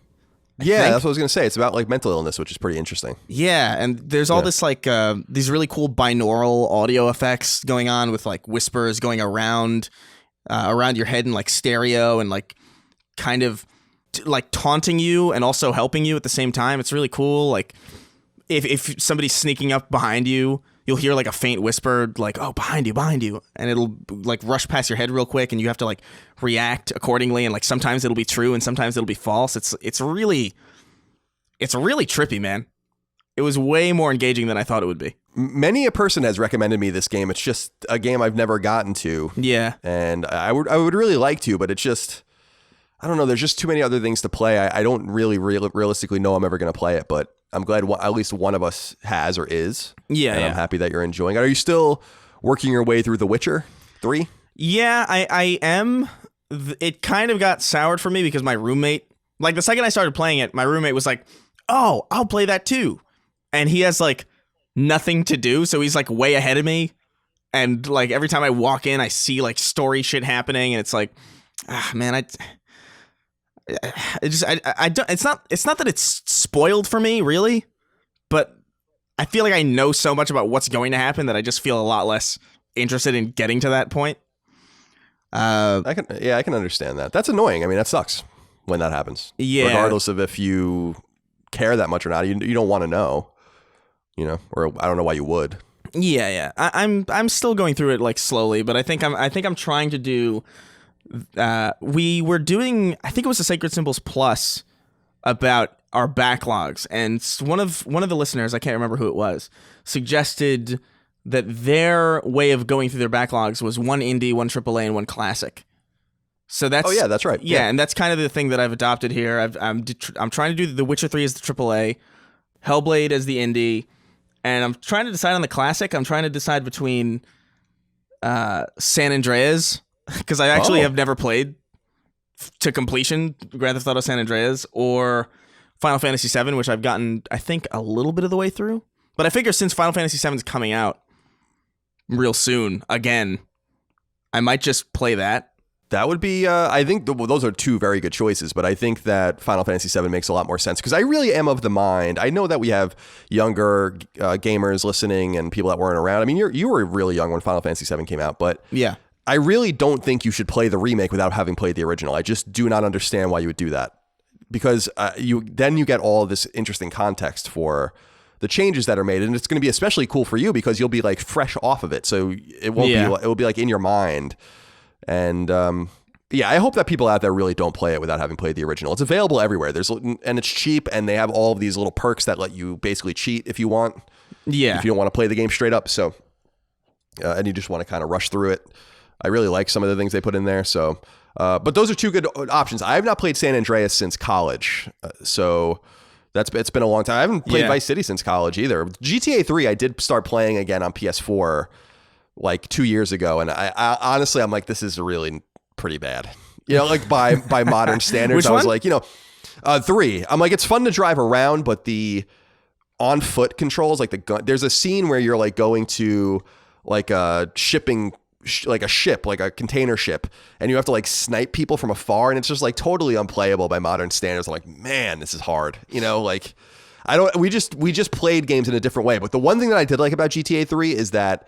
[SPEAKER 1] Yeah, that's what I was gonna say. It's about like mental illness, which is pretty interesting.
[SPEAKER 2] Yeah, and there's all this like these really cool binaural audio effects going on with like whispers going around your head in like stereo and like kind of like taunting you and also helping you at the same time. It's really cool. Like if somebody's sneaking up behind you, you'll hear like a faint whisper like, oh, behind you, and it'll like rush past your head real quick, and you have to like react accordingly, and like sometimes it'll be true and sometimes it'll be false. It's really trippy, man. It was way more engaging than I thought it would be.
[SPEAKER 1] Many a person has recommended me this game. It's just a game I've never gotten to.
[SPEAKER 2] Yeah.
[SPEAKER 1] And I would really like to, but it's just, I don't know. There's just too many other things to play. I don't really realistically know I'm ever going to play it, but I'm glad at least one of us has or is.
[SPEAKER 2] Yeah.
[SPEAKER 1] And I'm happy that you're enjoying it. Are you still working your way through The Witcher 3?
[SPEAKER 2] Yeah, I am. It kind of got soured for me because my roommate, like the second I started playing it, my roommate was like, oh, I'll play that too. And he has like nothing to do. So he's like way ahead of me. And like every time I walk in, I see like story shit happening. And it's like, man, I don't, it's not that it's spoiled for me really, but I feel like I know so much about what's going to happen that I just feel a lot less interested in getting to that point.
[SPEAKER 1] I can understand that. That's annoying. I mean, that sucks when that happens.
[SPEAKER 2] Yeah.
[SPEAKER 1] Regardless of if you care that much or not, you don't want to know, or I don't know why you would.
[SPEAKER 2] Yeah. I'm still going through it like slowly, but I think I'm trying to do. We were doing, I think it was the Sacred Symbols Plus about our backlogs, and one of the listeners, I can't remember who it was, suggested that their way of going through their backlogs was one indie, one AAA, and one classic. So that's
[SPEAKER 1] that's right.
[SPEAKER 2] Yeah, and that's kind of the thing that I've adopted here. I'm trying to do The Witcher 3 as the AAA, Hellblade as the indie, and I'm trying to decide on the classic. I'm trying to decide between San Andreas, because I actually have never played to completion, Grand Theft Auto San Andreas, or Final Fantasy VII, which I've gotten, I think, a little bit of the way through. But I figure since Final Fantasy VII is coming out real soon, again, I might just play that.
[SPEAKER 1] That would be, I think those are two very good choices, but I think that Final Fantasy VII makes a lot more sense because I really am of the mind. I know that we have younger gamers listening and people that weren't around. I mean, you were really young when Final Fantasy VII came out, but
[SPEAKER 2] yeah,
[SPEAKER 1] I really don't think you should play the remake without having played the original. I just do not understand why you would do that because you get all of this interesting context for the changes that are made, and it's going to be especially cool for you because you'll be like fresh off of it, so it won't be. It will be like in your mind. And I hope that people out there really don't play it without having played the original. It's available everywhere. And it's cheap, and they have all of these little perks that let you basically cheat if you want.
[SPEAKER 2] Yeah.
[SPEAKER 1] If you don't want to play the game straight up. So, and you just want to kind of rush through it. I really like some of the things they put in there. So, but those are two good options. I have not played San Andreas since college, so it's been a long time. I haven't played Vice City since college either. GTA 3, I did start playing again on PS4. Like 2 years ago, and I honestly, I'm like, this is really pretty bad. You know, like by modern standards.
[SPEAKER 2] Which
[SPEAKER 1] I was
[SPEAKER 2] one?
[SPEAKER 1] like, 3. I'm like, it's fun to drive around, but the on foot controls, like the gun. There's a scene where you're like going to like a shipping, like a ship, like a container ship, and you have to like snipe people from afar, and it's just like totally unplayable by modern standards. I'm like, man, this is hard. Like we just played games in a different way. But the one thing that I did like about GTA 3 is that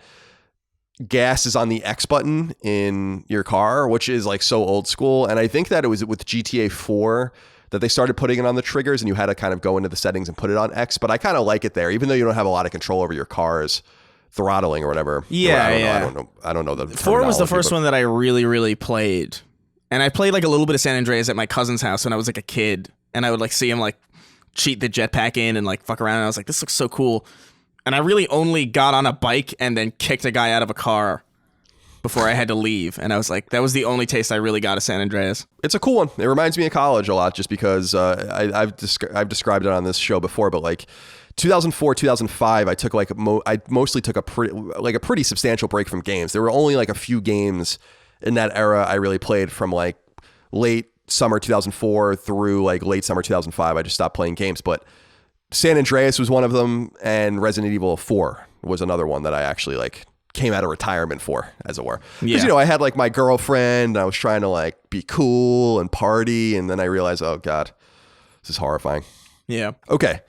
[SPEAKER 1] gas is on the X button in your car, which is like so old school. And I think that it was with GTA 4 that they started putting it on the triggers and you had to kind of go into the settings and put it on X. But I kind of like it there, even though you don't have a lot of control over your car's throttling or whatever.
[SPEAKER 2] Yeah,
[SPEAKER 1] I don't know. The
[SPEAKER 2] 4 was the first one that I really, really played. And I played like a little bit of San Andreas at my cousin's house when I was like a kid. And I would like see him like cheat the jetpack in and like fuck around. And I was like, this looks so cool. And I really only got on a bike and then kicked a guy out of a car before I had to leave. And I was like, that was the only taste I really got of San Andreas.
[SPEAKER 1] It's a cool one. It reminds me of college a lot just because I've described it on this show before, but like 2004, 2005, I took like I mostly took a pretty substantial break from games. There were only like a few games in that era I really played from like late summer 2004 through like late summer 2005. I just stopped playing games, but San Andreas was one of them, and Resident Evil 4 was another one that I actually like came out of retirement for, as it were. Because I had like my girlfriend, and I was trying to like be cool and party, and then I realized, oh god, this is horrifying.
[SPEAKER 2] Yeah.
[SPEAKER 1] Okay,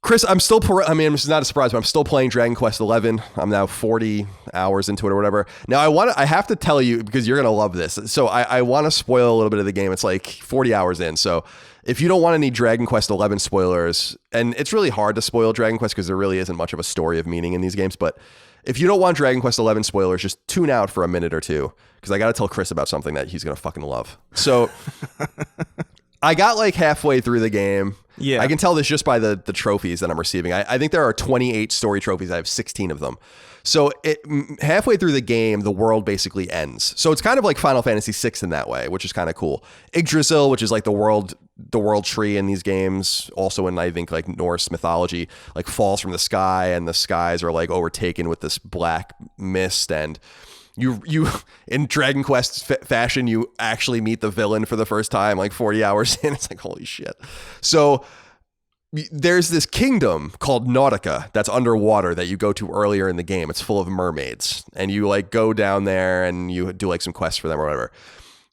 [SPEAKER 1] Chris, this is not a surprise, but I'm still playing Dragon Quest 11. I'm now 40 hours into it or whatever. Now I have to tell you because you're gonna love this. So I want to spoil a little bit of the game. It's like 40 hours in, so. If you don't want any Dragon Quest 11 spoilers, and it's really hard to spoil Dragon Quest because there really isn't much of a story of meaning in these games, but if you don't want Dragon Quest 11 spoilers, just tune out for a minute or two because I got to tell Chris about something that he's going to fucking love. So I got like halfway through the game. Yeah. I can tell this just by the trophies that I'm receiving. I think there are 28 story trophies. I have 16 of them. So halfway through the game, the world basically ends. So it's kind of like Final Fantasy VI in that way, which is kind of cool. Yggdrasil, which is like the world tree in these games, also in I think like Norse mythology, like falls from the sky, and the skies are like overtaken with this black mist. And you in Dragon Quest fashion, you actually meet the villain for the first time, like 40 hours in. It's like holy shit. So there's this kingdom called Nautica that's underwater that you go to earlier in the game. It's full of mermaids, and you like go down there and you do like some quests for them or whatever.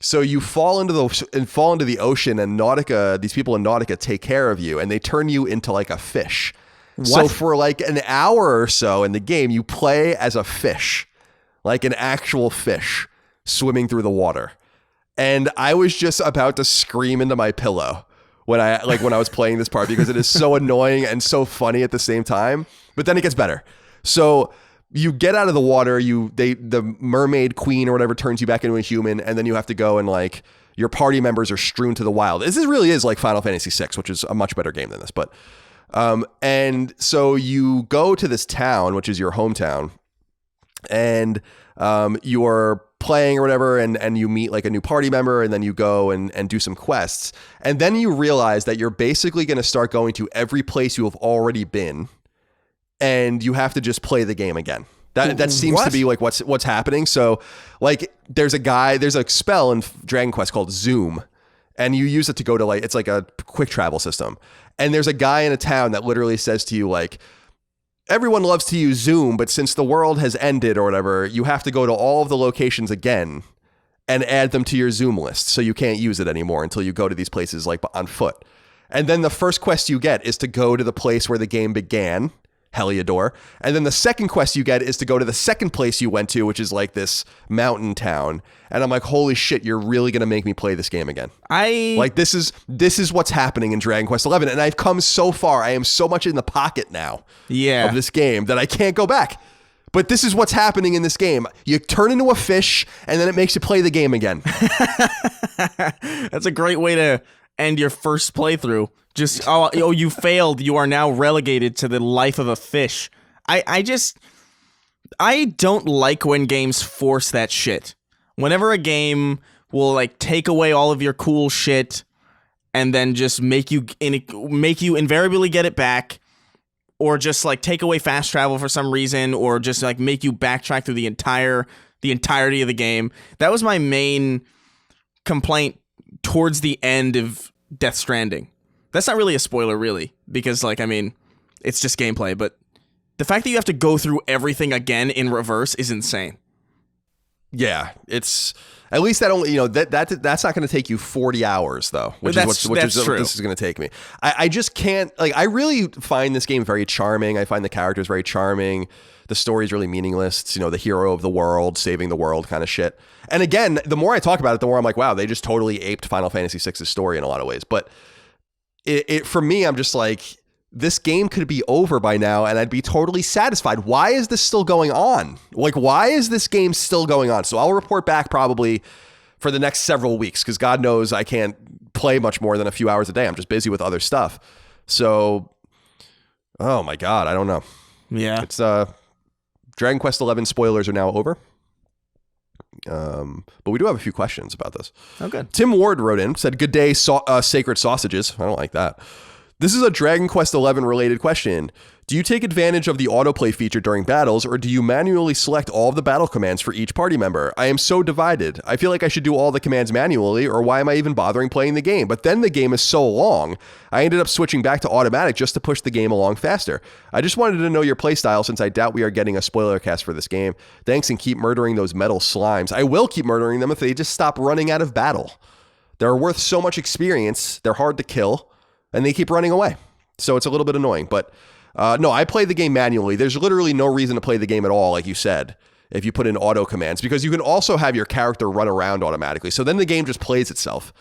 [SPEAKER 1] So you fall into the ocean, and Nautica, these people in Nautica take care of you, and they turn you into like a fish. What? So for like an hour or so in the game, you play as a fish, like an actual fish swimming through the water. And I was just about to scream into my pillow when I was playing this part because it is so annoying and so funny at the same time. But then it gets better. So you get out of the water, the mermaid queen or whatever turns you back into a human, and then you have to go and like your party members are strewn to the wild. This really is like Final Fantasy VI, which is a much better game than this. But and so you go to this town, which is your hometown, and you're playing or whatever, and you meet like a new party member, and then you go and do some quests, and then you realize that you're basically going to start going to every place you have already been, and you have to just play the game again. That seems to be like what's happening. So like there's a spell in Dragon Quest called Zoom, and you use it to go to like, it's like a quick travel system. And there's a guy in a town that literally says to you like, everyone loves to use Zoom, but since the world has ended or whatever, you have to go to all of the locations again and add them to your Zoom list. So you can't use it anymore until you go to these places like on foot. And then the first quest you get is to go to the place where the game began, Heliodor. And then the second quest you get is to go to the second place you went to, which is like this mountain town. And I'm like, holy shit, you're really going to make me play this game again. This is what's happening in Dragon Quest 11. And I've come so far. I am so much in the pocket now of this game that I can't go back. But this is what's happening in this game. You turn into a fish and then it makes you play the game again.
[SPEAKER 2] That's a great way to end your first playthrough. Just, oh, you failed. You are now relegated to the life of a fish. I don't like when games force that shit. Whenever a game will like take away all of your cool shit and then just make you invariably get it back, or just like take away fast travel for some reason, or just like make you backtrack through the entirety of the game. That was my main complaint towards the end of Death Stranding. That's not really a spoiler, really, because, like, I mean, it's just gameplay, but the fact that you have to go through everything again in reverse is insane.
[SPEAKER 1] Yeah, it's at least that only, that's not going to take you 40 hours though, which is what this is going to take me. I just can't, like, I really find this game very charming. I find the characters very charming. The story is really meaningless. It's, the hero of the world, saving the world kind of shit. And again, the more I talk about it, the more I'm like, wow, they just totally aped Final Fantasy VI's story in a lot of ways. But it for me, I'm just like, this game could be over by now and I'd be totally satisfied. Why is this still going on? Like, why is this game still going on? So I'll report back probably for the next several weeks, because God knows I can't play much more than a few hours a day. I'm just busy with other stuff. So, oh my God, I don't know.
[SPEAKER 2] Yeah.
[SPEAKER 1] It's Dragon Quest 11 spoilers are now over. But we do have a few questions about this.
[SPEAKER 2] Okay.
[SPEAKER 1] Tim Ward wrote in, said, good day, sacred sausages. I don't like that. This is a Dragon Quest 11 related question. Do you take advantage of the autoplay feature during battles, or do you manually select all of the battle commands for each party member? I am so divided. I feel like I should do all the commands manually, or why am I even bothering playing the game? But then the game is so long, I ended up switching back to automatic just to push the game along faster. I just wanted to know your playstyle, since I doubt we are getting a spoiler cast for this game. Thanks, and keep murdering those metal slimes. I will keep murdering them if they just stop running out of battle. They're worth so much experience, they're hard to kill, and they keep running away. So it's a little bit annoying, but no, I play the game manually. There's literally no reason to play the game at all, like you said, if you put in auto commands, because you can also have your character run around automatically. So then the game just plays itself.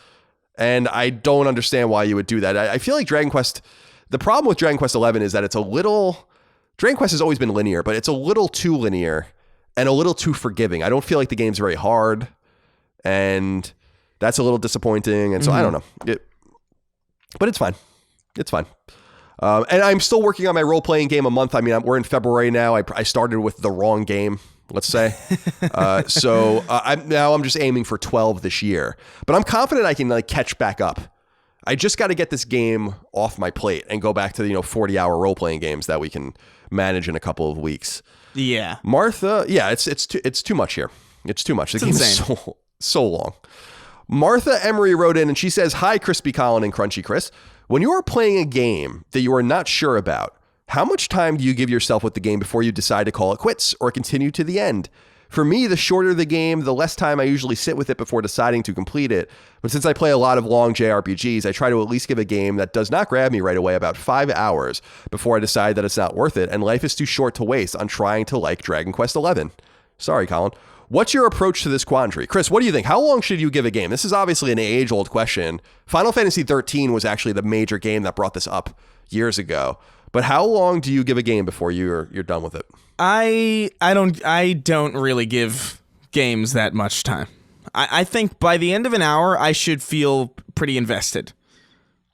[SPEAKER 1] And I don't understand why you would do that. I feel like Dragon Quest, the problem with Dragon Quest 11 is that Dragon Quest has always been linear, but it's a little too linear and a little too forgiving. I don't feel like the game's very hard, and that's a little disappointing. And so I don't know. But it's fine. It's fine. And I'm still working on my role-playing game a month. I mean, we're in February now. I started with the wrong game, let's say. I'm just aiming for 12 this year. But I'm confident I can like catch back up. I just got to get this game off my plate and go back to the 40-hour role-playing games that we can manage in a couple of weeks.
[SPEAKER 2] Yeah.
[SPEAKER 1] Martha, yeah, it's too much here. It's too much. The game is so long. Martha Emery wrote in and she says, hi, Crispy Colin and Crunchy Chris. When you are playing a game that you are not sure about, how much time do you give yourself with the game before you decide to call it quits or continue to the end? For me, the shorter the game, the less time I usually sit with it before deciding to complete it. But since I play a lot of long JRPGs, I try to at least give a game that does not grab me right away about 5 hours before I decide that it's not worth it, and life is too short to waste on trying to like Dragon Quest 11. Sorry, Colin. What's your approach to this quandary? Chris, what do you think? How long should you give a game? This is obviously an age-old question. Final Fantasy 13 was actually the major game that brought this up years ago. But how long do you give a game before you're done with it?
[SPEAKER 2] I don't really give games that much time. I think by the end of an hour, I should feel pretty invested.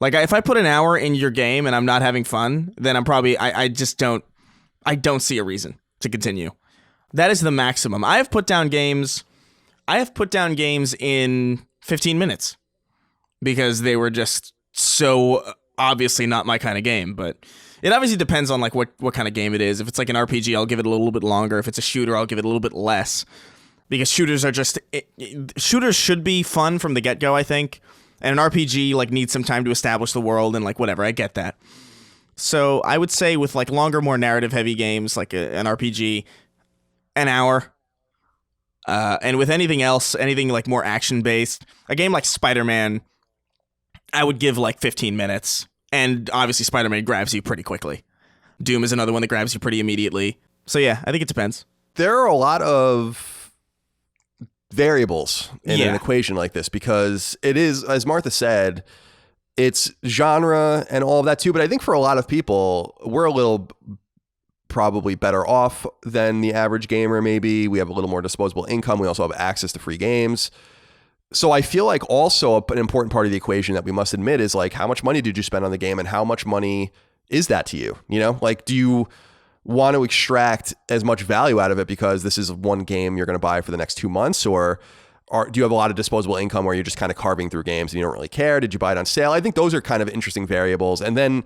[SPEAKER 2] Like, if I put an hour in your game and I'm not having fun, then I'm probably, I don't see a reason to continue. That is the maximum. I have put down games in 15 minutes because they were just so obviously not my kind of game. But It obviously depends on like what kind of game it is. If it's like an RPG, I'll give it a little bit longer. If it's a shooter, I'll give it a little bit less. Because shooters are just shooters should be fun from the get-go, I think. And an RPG like needs some time to establish the world and like whatever. I get that. So I would say with like longer, more narrative-heavy games like an RPG, an hour. And with anything else, anything like more action-based, a game like Spider-Man, I would give like 15 minutes. And obviously Spider-Man grabs you pretty quickly. Doom is another one that grabs you pretty immediately. So yeah, I think it depends.
[SPEAKER 1] There are a lot of variables in an equation like this because it is, as Martha said, it's genre and all of that too. But I think for a lot of people, we're a little probably better off than the average gamer. Maybe we have a little more disposable income. We also have access to free games. So I feel like also an important part of the equation that we must admit is like, how much money did you spend on the game and how much money is that to you? You know, like, do you want to extract as much value out of it because this is one game you're going to buy for the next 2 months? Or do you have a lot of disposable income where you're just kind of carving through games and you don't really care? Did you buy it on sale? I think those are kind of interesting variables. And then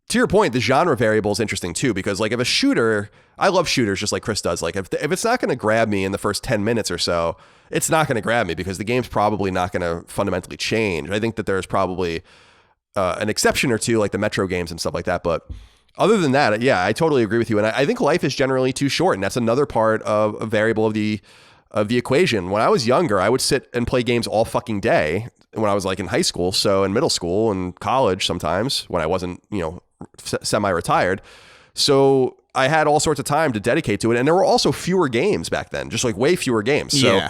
[SPEAKER 1] to your point, the genre variable is interesting too, because like if a shooter, I love shooters just like Chris does. Like if it's not going to grab me in the first 10 minutes or so, it's not going to grab me because the game's probably not going to fundamentally change. I think that there's probably an exception or two, like the Metro games and stuff like that. But other than that, yeah, I totally agree with you. And I think life is generally too short. And that's another part of a variable of the equation. When I was younger, I would sit and play games all fucking day when I was like in high school. So in middle school and college sometimes when I wasn't, semi-retired. So I had all sorts of time to dedicate to it. And there were also fewer games back then, just like way fewer games. So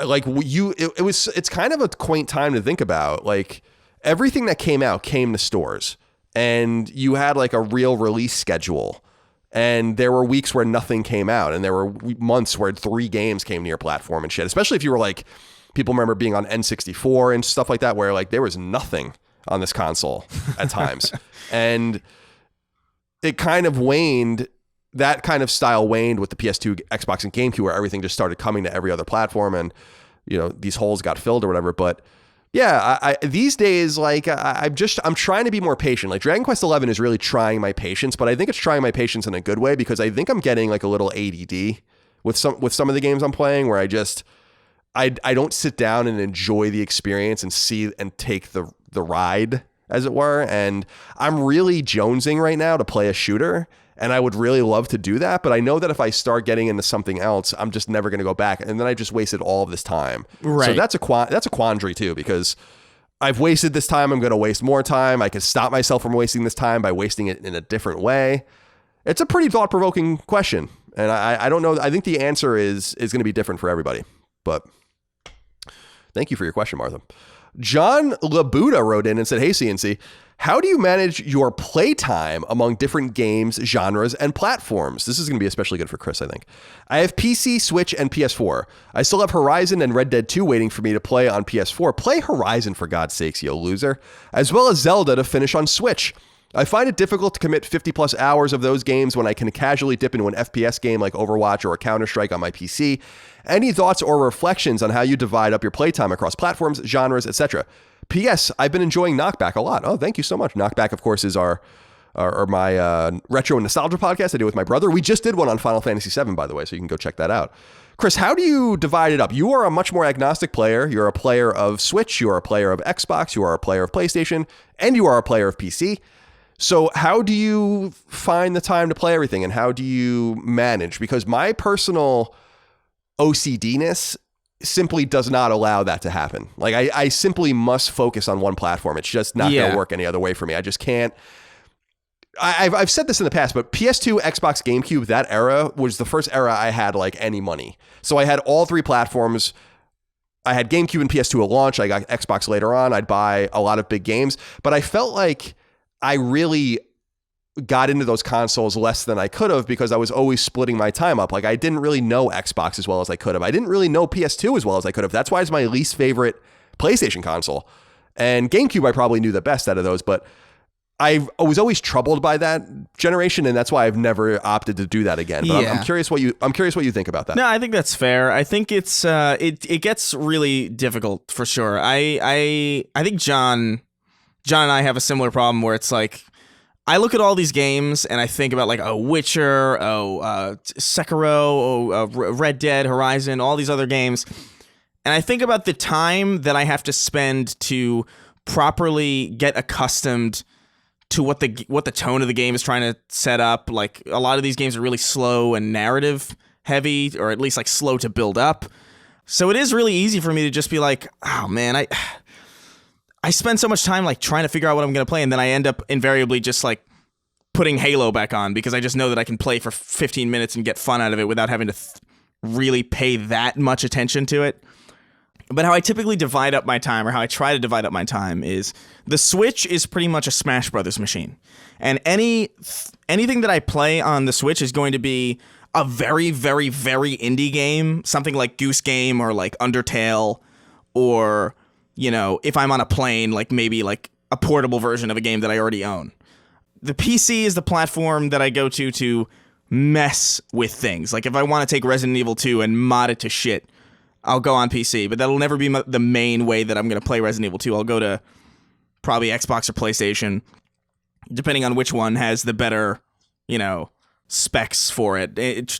[SPEAKER 1] like it's kind of a quaint time to think about. Like everything that came out came to stores. And you had like a real release schedule. And there were weeks where nothing came out. And there were months where 3 games came to your platform and shit. Especially if you were like, people remember being on N64 and stuff like that, where like there was nothing on this console at times. And it kind of waned, that kind of style waned with the PS2, Xbox, and GameCube, where everything just started coming to every other platform. And, these holes got filled or whatever. But yeah, I these days, like I'm trying to be more patient. Like Dragon Quest 11 is really trying my patience, but I think it's trying my patience in a good way because I think I'm getting like a little ADD with some of the games I'm playing, where I don't sit down and enjoy the experience and see and take the ride, as it were. And I'm really jonesing right now to play a shooter. And I would really love to do that. But I know that if I start getting into something else, I'm just never going to go back. And then I just wasted all of this time. Right. So that's a quandary too, because I've wasted this time. I'm going to waste more time. I could stop myself from wasting this time by wasting it in a different way. It's a pretty thought-provoking question. And I don't know. I think the answer is going to be different for everybody. But thank you for your question, Martha. John Labuda wrote in and said, "Hey, CNC, how do you manage your playtime among different games, genres, and platforms?" This is going to be especially good for Chris, I think. "I have PC, Switch, and PS4. I still have Horizon and Red Dead 2 waiting for me to play on PS4. Play Horizon, for God's sakes, you loser. As well as Zelda to finish on Switch. I find it difficult to commit 50 plus hours of those games when I can casually dip into an FPS game like Overwatch or a Counter-Strike on my PC. Any thoughts or reflections on how you divide up your playtime across platforms, genres, etc.? P.S. I've been enjoying Knockback a lot." Oh, thank you so much. Knockback, of course, is my retro and nostalgia podcast I do with my brother. We just did one on Final Fantasy VII, by the way, so you can go check that out. Chris, how do you divide it up? You are a much more agnostic player. You're a player of Switch. You are a player of Xbox. You are a player of PlayStation. And you are a player of PC. So how do you find the time to play everything, and how do you manage? Because my personal OCD-ness simply does not allow that to happen. Like I simply must focus on one platform. It's just not going to work any other way for me. I just can't. I've said this in the past, but PS2, Xbox, GameCube, that era was the first era I had like any money. So I had all 3 platforms. I had GameCube and PS2 at launch. I got Xbox later on. I'd buy a lot of big games, but I felt like I really got into those consoles less than I could have because I was always splitting my time up. Like I didn't really know Xbox as well as I could have. I didn't really know PS2 as well as I could have. That's why it's my least favorite PlayStation console. And GameCube I probably knew the best out of those, but I was always troubled by that generation, and that's why I've never opted to do that again. But I'm curious what you think about that.
[SPEAKER 2] No, I think that's fair. I think it's it gets really difficult for sure. I think John and I have a similar problem where it's like I look at all these games and I think about like Witcher, Sekiro, Red Dead, Horizon, all these other games. And I think about the time that I have to spend to properly get accustomed to what the tone of the game is trying to set up. Like a lot of these games are really slow and narrative heavy, or at least like slow to build up. So it is really easy for me to just be like, oh man, I spend so much time like trying to figure out what I'm going to play, and then I end up invariably just like putting Halo back on because I just know that I can play for 15 minutes and get fun out of it without having to really pay that much attention to it. But how I typically divide up my time, or how I try to divide up my time, is the Switch is pretty much a Smash Brothers machine. And anything that I play on the Switch is going to be a very, very, very indie game, something like Goose Game or like Undertale, or, you know, if I'm on a plane, like maybe like a portable version of a game that I already own. The PC is the platform that I go to mess with things. Like if I want to take Resident Evil 2 and mod it to shit, I'll go on PC, but that'll never be the main way that I'm going to play Resident Evil 2. I'll go to probably Xbox or PlayStation, depending on which one has the better, you know, specs for it.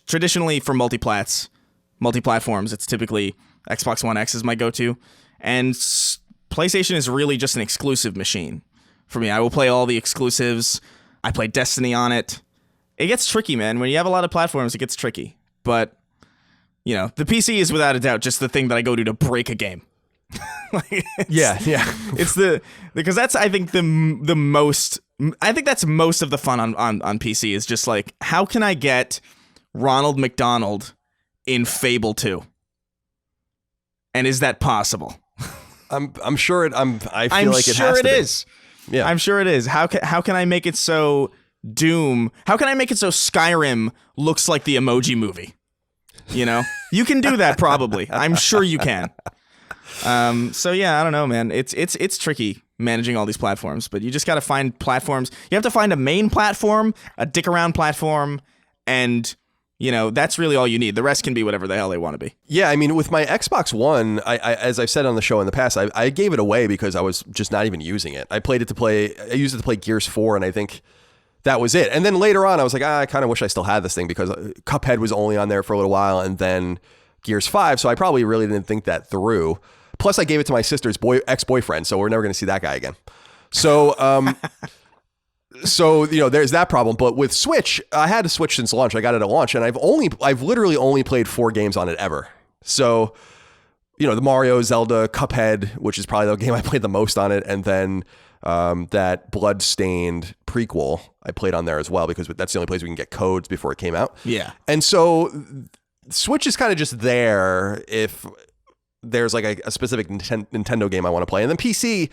[SPEAKER 2] Traditionally for multi-platforms, it's typically Xbox One X is my go-to, and PlayStation is really just an exclusive machine for me. I will play all the exclusives. I play Destiny on it. It gets tricky, man. When you have a lot of platforms, it gets tricky, but you know, the PC is without a doubt just the thing that I go to break a game.
[SPEAKER 1] Yeah.
[SPEAKER 2] It's because that's, I think, the most, I think that's most of the fun on PC is just like, how can I get Ronald McDonald in Fable 2? And is that possible?
[SPEAKER 1] I'm sure it. I feel
[SPEAKER 2] I'm
[SPEAKER 1] like it
[SPEAKER 2] sure
[SPEAKER 1] has
[SPEAKER 2] it
[SPEAKER 1] to
[SPEAKER 2] is.
[SPEAKER 1] Be. Yeah,
[SPEAKER 2] I'm sure it is. How can I make it so Doom? How can I make it so Skyrim looks like the Emoji Movie? You know, you can do that probably. I'm sure you can. So yeah, I don't know, man. It's tricky managing all these platforms, but you just got to find platforms. You have to find a main platform, a dick around platform, and you know, that's really all you need. The rest can be whatever the hell they want to be.
[SPEAKER 1] Yeah, I mean, with my Xbox One, I as I've said on the show in the past, I gave it away because I was just not even using it. I used it to play Gears 4, and I think that was it. And then later on, I was like, I kind of wish I still had this thing because Cuphead was only on there for a little while, and then Gears 5, so I probably really didn't think that through. Plus, I gave it to my sister's ex-boyfriend, so we're never going to see that guy again. So, so you know, there's that problem. But with Switch, I had a Switch since launch. I got it at launch, and I've literally only played 4 games on it ever. So, you know, the Mario, Zelda, Cuphead, which is probably the game I played the most on it, and then that Bloodstained prequel I played on there as well, because that's the only place we can get codes before it came out.
[SPEAKER 2] Yeah.
[SPEAKER 1] And so Switch is kind of just there if there's like a specific Nintendo game I want to play. And then PC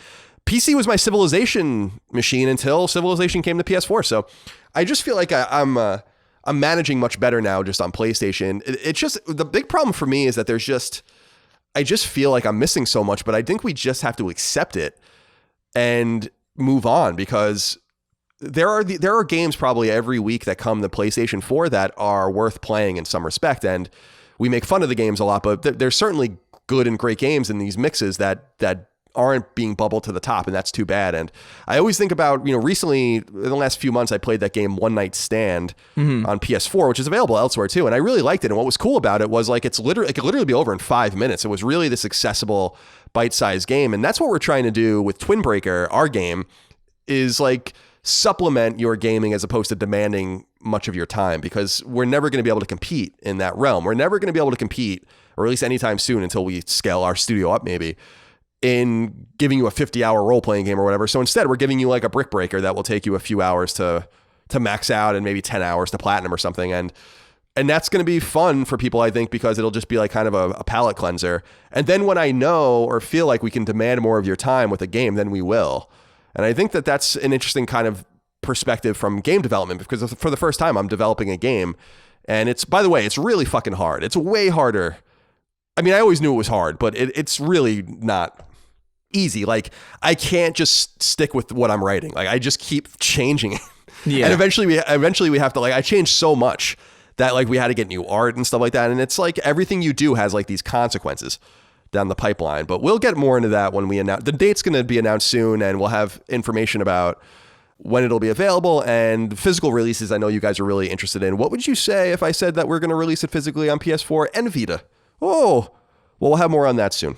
[SPEAKER 1] was my Civilization machine until Civilization came to PS4. So I just feel like I'm managing much better now just on PlayStation. It's just, the big problem for me is that I just feel like I'm missing so much, but I think we just have to accept it and move on, because there are games probably every week that come to PlayStation 4 that are worth playing in some respect. And we make fun of the games a lot, but there's certainly good and great games in these mixes that aren't being bubbled to the top, and that's too bad. And I always think about, you know, recently in the last few months, I played that game One Night Stand on PS4, which is available elsewhere too. And I really liked it. And what was cool about it was like, it could literally be over in 5 minutes. It was really this accessible bite-sized game. And that's what we're trying to do with Twin Breaker, our game, is like supplement your gaming as opposed to demanding much of your time, because we're never going to be able to compete in that realm. We're never going to be able to compete, or at least anytime soon until we scale our studio up maybe, in giving you a 50-hour role-playing game or whatever. So instead, we're giving you like a brick breaker that will take you a few hours to max out, and maybe 10 hours to platinum or something. And that's going to be fun for people, I think, because it'll just be like kind of a palate cleanser. And then when I know or feel like we can demand more of your time with a game, then we will. And I think that that's an interesting kind of perspective from game development, because for the first time I'm developing a game, and it's, by the way, it's really fucking hard. It's way harder. I mean, I always knew it was hard, but it's really not easy. Like, I can't just stick with what I'm writing. Like, I just keep changing it. Yeah. And eventually we have to, like, I changed so much that like we had to get new art and stuff like that. And it's like everything you do has like these consequences down the pipeline. But we'll get more into that when we announce. The date's going to be announced soon, and we'll have information about when it'll be available, and physical releases I know you guys are really interested in. What would you say if I said that we're going to release it physically on PS4 and Vita? Oh, well, we'll have more on that soon.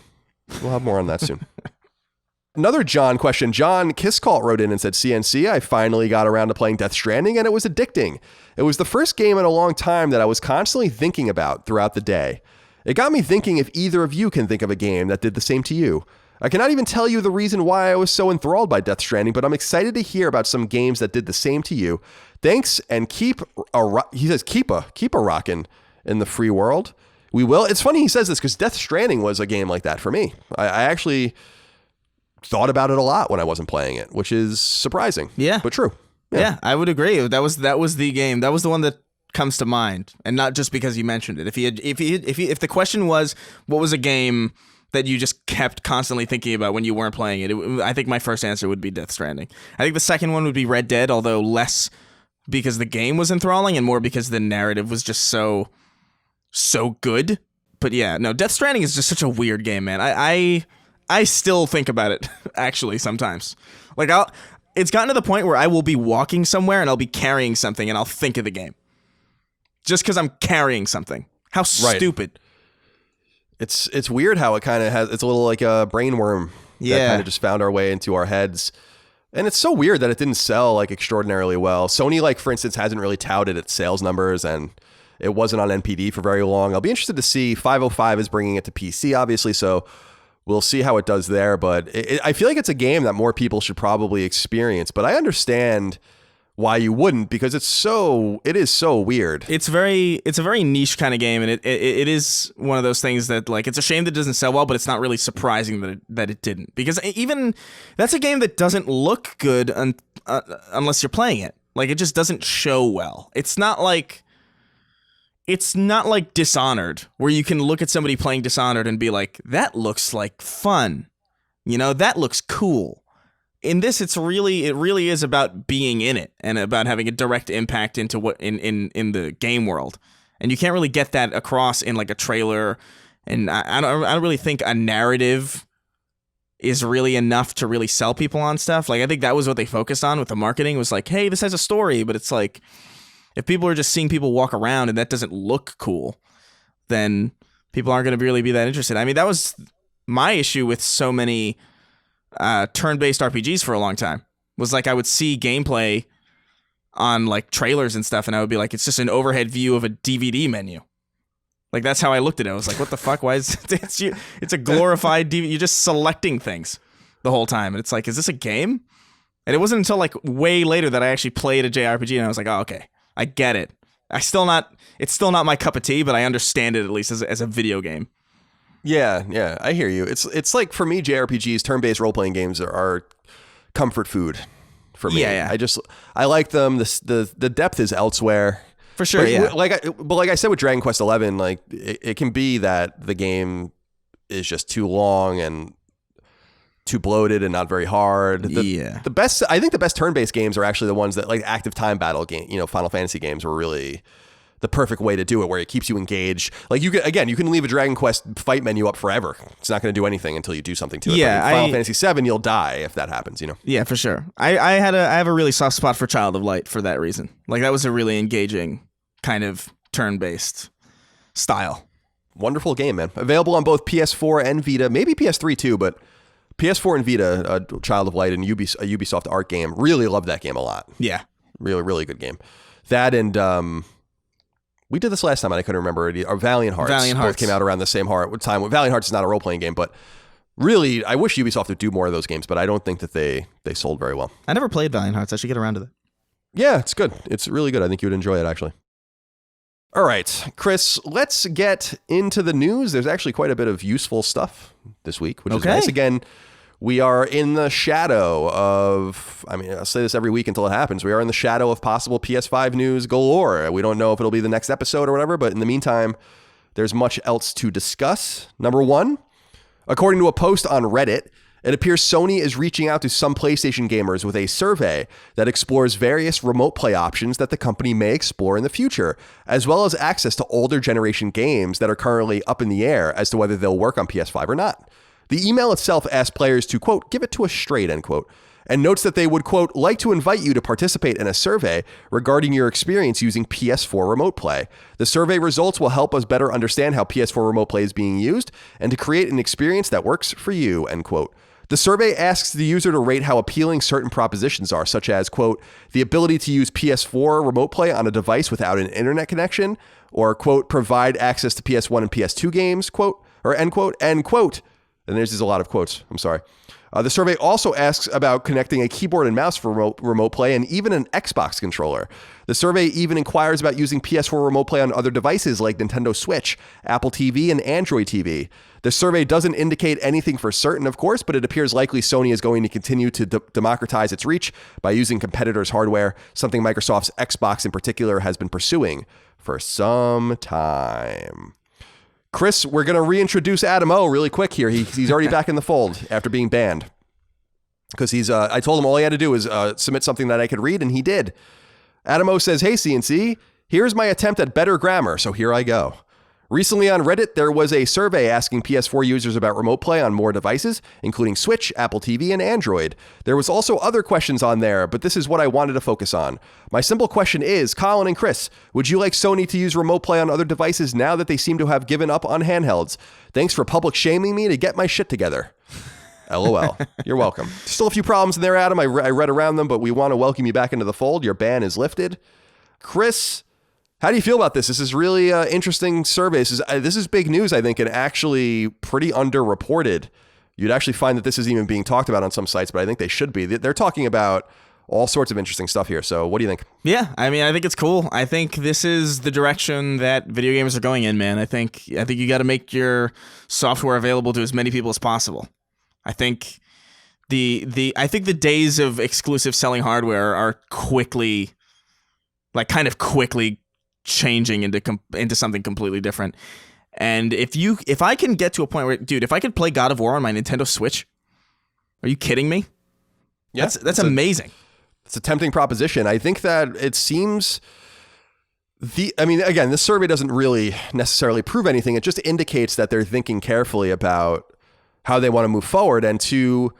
[SPEAKER 1] Another John question. John Kisscall wrote in and said, CNC, I finally got around to playing Death Stranding, and it was addicting. It was the first game in a long time that I was constantly thinking about throughout the day. It got me thinking if either of you can think of a game that did the same to you. I cannot even tell you the reason why I was so enthralled by Death Stranding, but I'm excited to hear about some games that did the same to you. Thanks, and keep a rockin' in the free world. We will. It's funny he says this because Death Stranding was a game like that for me. I actually thought about it a lot when I wasn't playing it, which is surprising.
[SPEAKER 2] Yeah,
[SPEAKER 1] but true.
[SPEAKER 2] Yeah, I would agree. That was the game. That was the one that comes to mind, and not just because you mentioned it. If the question was what was a game that you just kept constantly thinking about when you weren't playing it, I think my first answer would be Death Stranding. I think the second one would be Red Dead, although less because the game was enthralling and more because the narrative was just so good. But yeah, no, Death Stranding is just such a weird game, man. I still think about it actually sometimes. Like it's gotten to the point where I will be walking somewhere and I'll be carrying something and I'll think of the game. Just because I'm carrying something. How stupid.
[SPEAKER 1] It's weird how it kind of has, it's a little like a brain worm that kind of just found our way into our heads. And it's so weird that it didn't sell like extraordinarily well. Sony, like for instance, hasn't really touted its sales numbers, and it wasn't on NPD for very long. I'll be interested to see. 505 is bringing it to PC, obviously, so we'll see how it does there. But I feel like it's a game that more people should probably experience. But I understand why you wouldn't, because it is so weird. It's
[SPEAKER 2] a very niche kind of game, and it is one of those things that, like, it's a shame that it doesn't sell well, but it's not really surprising that it didn't, because even that's a game that doesn't look good unless you're playing it. Like, it just doesn't show well. It's not like Dishonored, where you can look at somebody playing Dishonored and be like, that looks like fun, that looks cool. In this, it really is about being in it and about having a direct impact into what in the game world, and you can't really get that across in like a trailer. And I don't really think a narrative is really enough to really sell people on stuff. Like, I think that was what they focused on with the marketing, was like, hey, this has a story, but it's like, if people are just seeing people walk around and that doesn't look cool, then people aren't going to really be that interested. I mean, that was my issue with so many turn-based RPGs for a long time. Was like, I would see gameplay on like trailers and stuff, and I would be like, it's just an overhead view of a DVD menu. Like, that's how I looked at it. I was like, what the fuck? Why is it's a glorified DVD? You're just selecting things the whole time, and it's like, is this a game? And it wasn't until like way later that I actually played a JRPG, and I was like, oh, okay, I get it. It's still not my cup of tea, but I understand it at least as a video game.
[SPEAKER 1] Yeah, I hear you. It's like, for me, JRPGs, turn-based role-playing games are comfort food for me.
[SPEAKER 2] Yeah.
[SPEAKER 1] I like them. The depth is elsewhere.
[SPEAKER 2] For sure,
[SPEAKER 1] but like I said with Dragon Quest XI, like it can be that the game is just too long and too bloated and not very hard. The best turn-based games are actually the ones that, like, active time battle game, Final Fantasy games were really the perfect way to do it, where it keeps you engaged. Like, you can leave a Dragon Quest fight menu up forever. It's not going to do anything until you do something to it.
[SPEAKER 2] Yeah,
[SPEAKER 1] but in Final Fantasy VII, you'll die if that happens,
[SPEAKER 2] Yeah, for sure. I have a really soft spot for Child of Light for that reason. Like, that was a really engaging kind of turn-based style.
[SPEAKER 1] Wonderful game, man. Available on both PS4 and Vita, maybe PS3 too, but PS4 and Vita, Child of Light, and a Ubisoft art game. Really love that game a lot.
[SPEAKER 2] Yeah.
[SPEAKER 1] Really, really good game. That and we did this last time and I couldn't remember it. Valiant Hearts. Both came out around the same time. Valiant Hearts is not a role-playing game, but really, I wish Ubisoft would do more of those games, but I don't think that they sold very well.
[SPEAKER 2] I never played Valiant Hearts. I should get around to that.
[SPEAKER 1] Yeah, it's good. It's really good. I think you would enjoy it, actually. All right, Chris, let's get into the news. There's actually quite a bit of useful stuff this week, which is nice. Again, we are in the shadow of, I'll say this every week until it happens. We are in the shadow of possible PS5 news galore. We don't know if it'll be the next episode or whatever, but in the meantime, there's much else to discuss. Number one, according to a post on Reddit, it appears Sony is reaching out to some PlayStation gamers with a survey that explores various remote play options that the company may explore in the future, as well as access to older generation games that are currently up in the air as to whether they'll work on PS5 or not. The email itself asked players to, quote, give it to us straight, end quote, and notes that they would, quote, like to invite you to participate in a survey regarding your experience using PS4 Remote Play. The survey results will help us better understand how PS4 Remote Play is being used and to create an experience that works for you, end quote. The survey asks the user to rate how appealing certain propositions are, such as, quote, the ability to use PS4 Remote Play on a device without an internet connection, or, quote, provide access to PS1 and PS2 games, quote, or end quote, end quote. And there's a lot of quotes. I'm sorry. The survey also asks about connecting a keyboard and mouse for remote play and even an Xbox controller. The survey even inquires about using PS4 Remote Play on other devices like Nintendo Switch, Apple TV, and Android TV. The survey doesn't indicate anything for certain, of course, but it appears likely Sony is going to continue to democratize its reach by using competitors' hardware, something Microsoft's Xbox in particular has been pursuing for some time. Chris, we're going to reintroduce Adam O really quick here. He's already back in the fold after being banned. Because I told him all he had to do was submit something that I could read, and he did. Adam O says, hey, CNC, here's my attempt at better grammar, so here I go. Recently on Reddit, there was a survey asking PS4 users about remote play on more devices, including Switch, Apple TV, and Android. There was also other questions on there, but this is what I wanted to focus on. My simple question is, Colin and Chris, would you like Sony to use remote play on other devices now that they seem to have given up on handhelds? Thanks for public shaming me to get my shit together. LOL. You're welcome. Still a few problems in there, Adam. I read around them, but we want to welcome you back into the fold. Your ban is lifted. Chris, how do you feel about this? This is really interesting survey. This is big news, I think, and actually pretty underreported. You'd actually find that this isn't even being talked about on some sites, but I think they should be. They're talking about all sorts of interesting stuff here. So what do you think?
[SPEAKER 2] Yeah, I mean, I think it's cool. I think this is the direction that video games are going in, man. I think you got to make your software available to as many people as possible. I think the days of exclusive selling hardware are quickly changing into something completely different. And if I can get to a point where, dude, if I could play God of War on my Nintendo Switch, are you kidding me? Yeah, that's amazing.
[SPEAKER 1] It's a tempting proposition. I think that it seems again, this survey doesn't really necessarily prove anything. It just indicates that they're thinking carefully about how they want to move forward, and to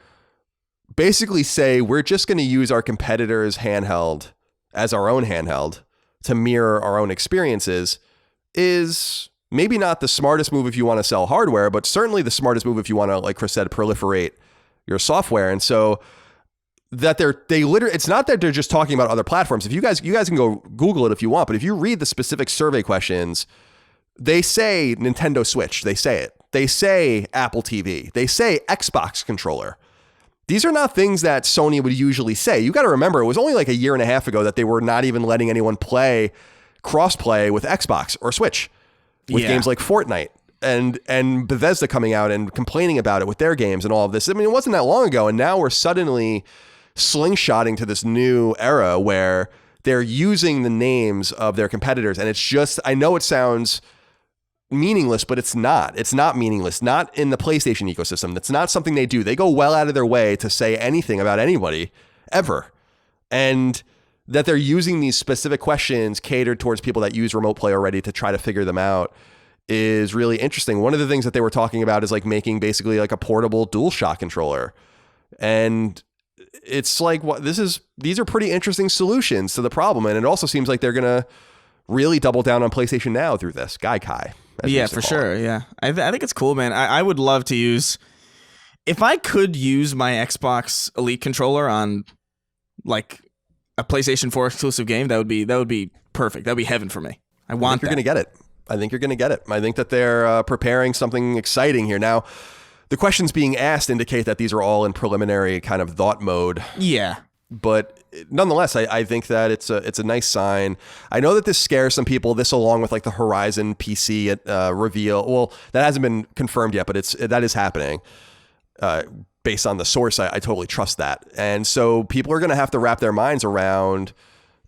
[SPEAKER 1] basically say, we're just going to use our competitors' handheld as our own handheld to mirror our own experiences is maybe not the smartest move if you want to sell hardware, but certainly the smartest move if you want to, like Chris said, proliferate your software. And so that it's not that they're just talking about other platforms. If you guys can go Google it if you want, but if you read the specific survey questions, they say Nintendo Switch, they say it. They say Apple TV, they say Xbox controller. These are not things that Sony would usually say. You got to remember, it was only like a year and a half ago that they were not even letting anyone play cross-play with Xbox or Switch with games like Fortnite and Bethesda coming out and complaining about it with their games and all of this. I mean, it wasn't that long ago, and now we're suddenly slingshotting to this new era where they're using the names of their competitors. And it's just, I know it sounds meaningless, but it's not. It's not meaningless. Not in the PlayStation ecosystem. That's not something they do. They go well out of their way to say anything about anybody ever. And that they're using these specific questions catered towards people that use remote play already to try to figure them out is really interesting. One of the things that they were talking about is like making basically like a portable DualShock controller. And it's like, these are pretty interesting solutions to the problem. And it also seems like they're going to really double down on PlayStation Now through this. Gaikai.
[SPEAKER 2] Yeah, for sure. Yeah. I think it's cool, man. I would love to if I could use my Xbox Elite controller on like a PlayStation 4 exclusive game, that would be perfect. That would be heaven for me. I think you're going to get it. I think you're going to get it. I think that they're preparing something exciting here. Now, the questions being asked indicate that these are all in preliminary kind of thought mode. Yeah. But nonetheless, I think that it's a nice sign. I know that this scares some people. This, along with like the Horizon PC reveal. Well, that hasn't been confirmed yet, but that is happening. Based on the source, I totally trust that. And so people are going to have to wrap their minds around